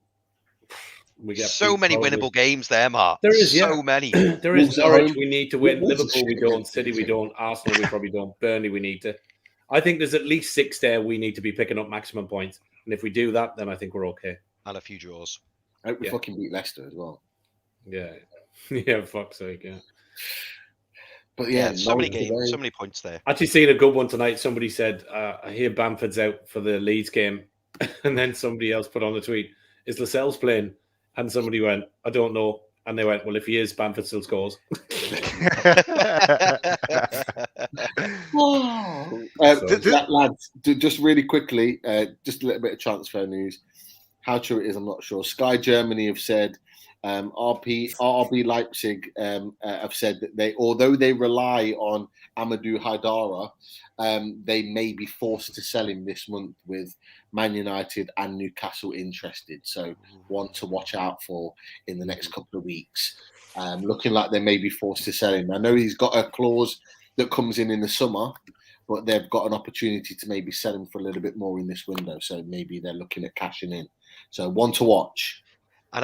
we get so many probably. Winnable games there, Mark. There is so many. There is. Norwich we need to win. Liverpool we don't. City we don't. Arsenal we probably don't. Burnley we need to. I think there's at least 6 there we need to be picking up maximum points. And if we do that, then I think we're okay. And a few draws. I hope we fucking beat Leicester as well. Yeah. Yeah, fuck's sake, yeah. But yeah, so many games, so many points there. Actually seen a good one tonight. Somebody said, I hear Bamford's out for the Leeds game. And then somebody else put on the tweet, is Lascelles playing? And somebody went, I don't know. And they went, well, if he is, Bamford still scores. Lads, just really quickly, just a little bit of transfer news. How true it is, I'm not sure. Sky Germany have said RB Leipzig have said that although they rely on Amadou Haidara, they may be forced to sell him this month with Man United and Newcastle interested. So one to watch out for in the next couple of weeks. Looking like they may be forced to sell him. I know he's got a clause that comes in the summer, but they've got an opportunity to maybe sell him for a little bit more in this window. So maybe they're looking at cashing in. So one to watch. And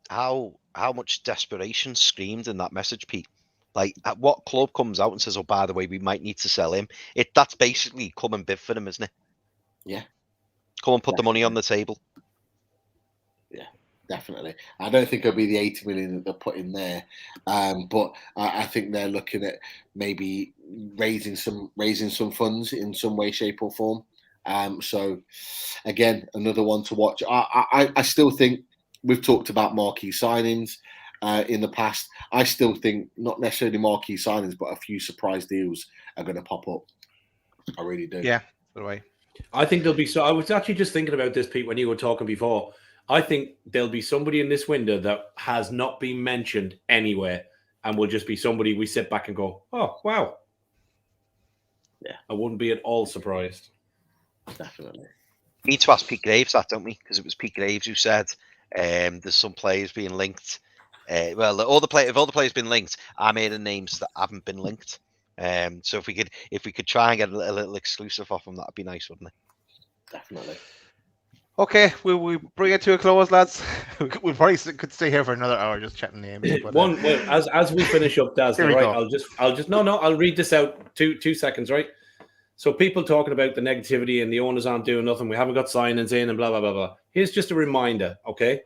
how much desperation screamed in that message, Pete? Like, at what club comes out and says, "Oh, by the way, we might need to sell him"? That's basically come and bid for him, isn't it? Yeah. Come and put the money on the table. Yeah, definitely. I don't think it'll be the 80 million that they're putting there, but I think they're looking at maybe raising some funds in some way, shape, or form. So, again, another one to watch. I still think we've talked about marquee signings in the past. I still think not necessarily marquee signings, but a few surprise deals are going to pop up. I really do. Yeah, by the way. I think there'll be. So I was actually just thinking about this, Pete, when you were talking before. I think there'll be somebody in this window that has not been mentioned anywhere, and will just be somebody we sit back and go, "Oh, wow." Yeah, I wouldn't be at all surprised. Definitely. We need to ask Pete Graves that, don't we? Because it was Pete Graves who said there's some players being linked. Well, all the players been linked. I made the names that haven't been linked. So if we could try and get a little exclusive off them, that'd be nice, wouldn't it? Definitely. Okay, we bring it to a close, lads. We probably could stay here for another hour just chatting names. But, as we finish up, Daz, right? Go. I'll read this out. Two seconds, right? So people talking about the negativity and the owners aren't doing nothing. We haven't got signings in and blah, blah, blah, blah. Here's just a reminder, okay?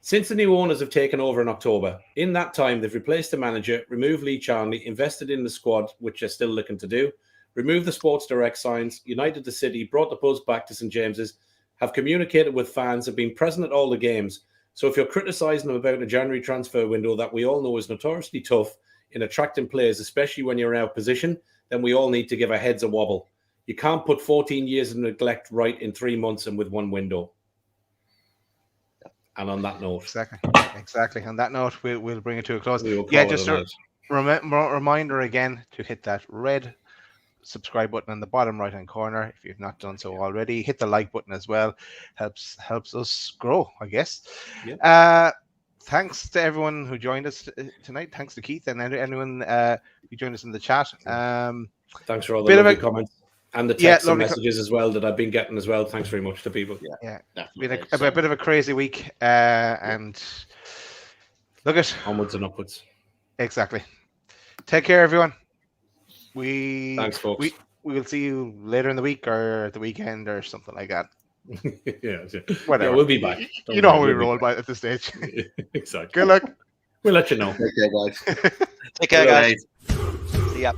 Since the new owners have taken over in October, in that time, they've replaced the manager, removed Lee Charnley, invested in the squad, which they're still looking to do, removed the Sports Direct signs, united the city, brought the buzz back to St. James's, have communicated with fans, have been present at all the games, So if you're criticising them about a January transfer window that we all know is notoriously tough in attracting players, especially when you're out of position, then we all need to give our heads a wobble. You can't put 14 years of neglect right in 3 months and with one window. And on that note, exactly. On that note, we'll bring it to a close. Yeah, just a reminder again to hit that red subscribe button on the bottom right hand corner if you've not done so already. Hit the like button as well. Helps us grow, I guess. Thanks to everyone who joined us tonight. Thanks to Keith and anyone who joined us in the chat. Thanks for all the lovely comments and the text and messages as well that I've been getting as well. Thanks very much to people. It's been a bit of a crazy week, and look at onwards and upwards. Exactly. Take care, everyone. Thanks, folks. We will see you later in the week or the weekend or something like that. Whatever. Yeah, we'll be back. You know how we roll by at this stage. Exactly. Good luck. We'll let you know. Take care, guys. Take care, guys. See ya.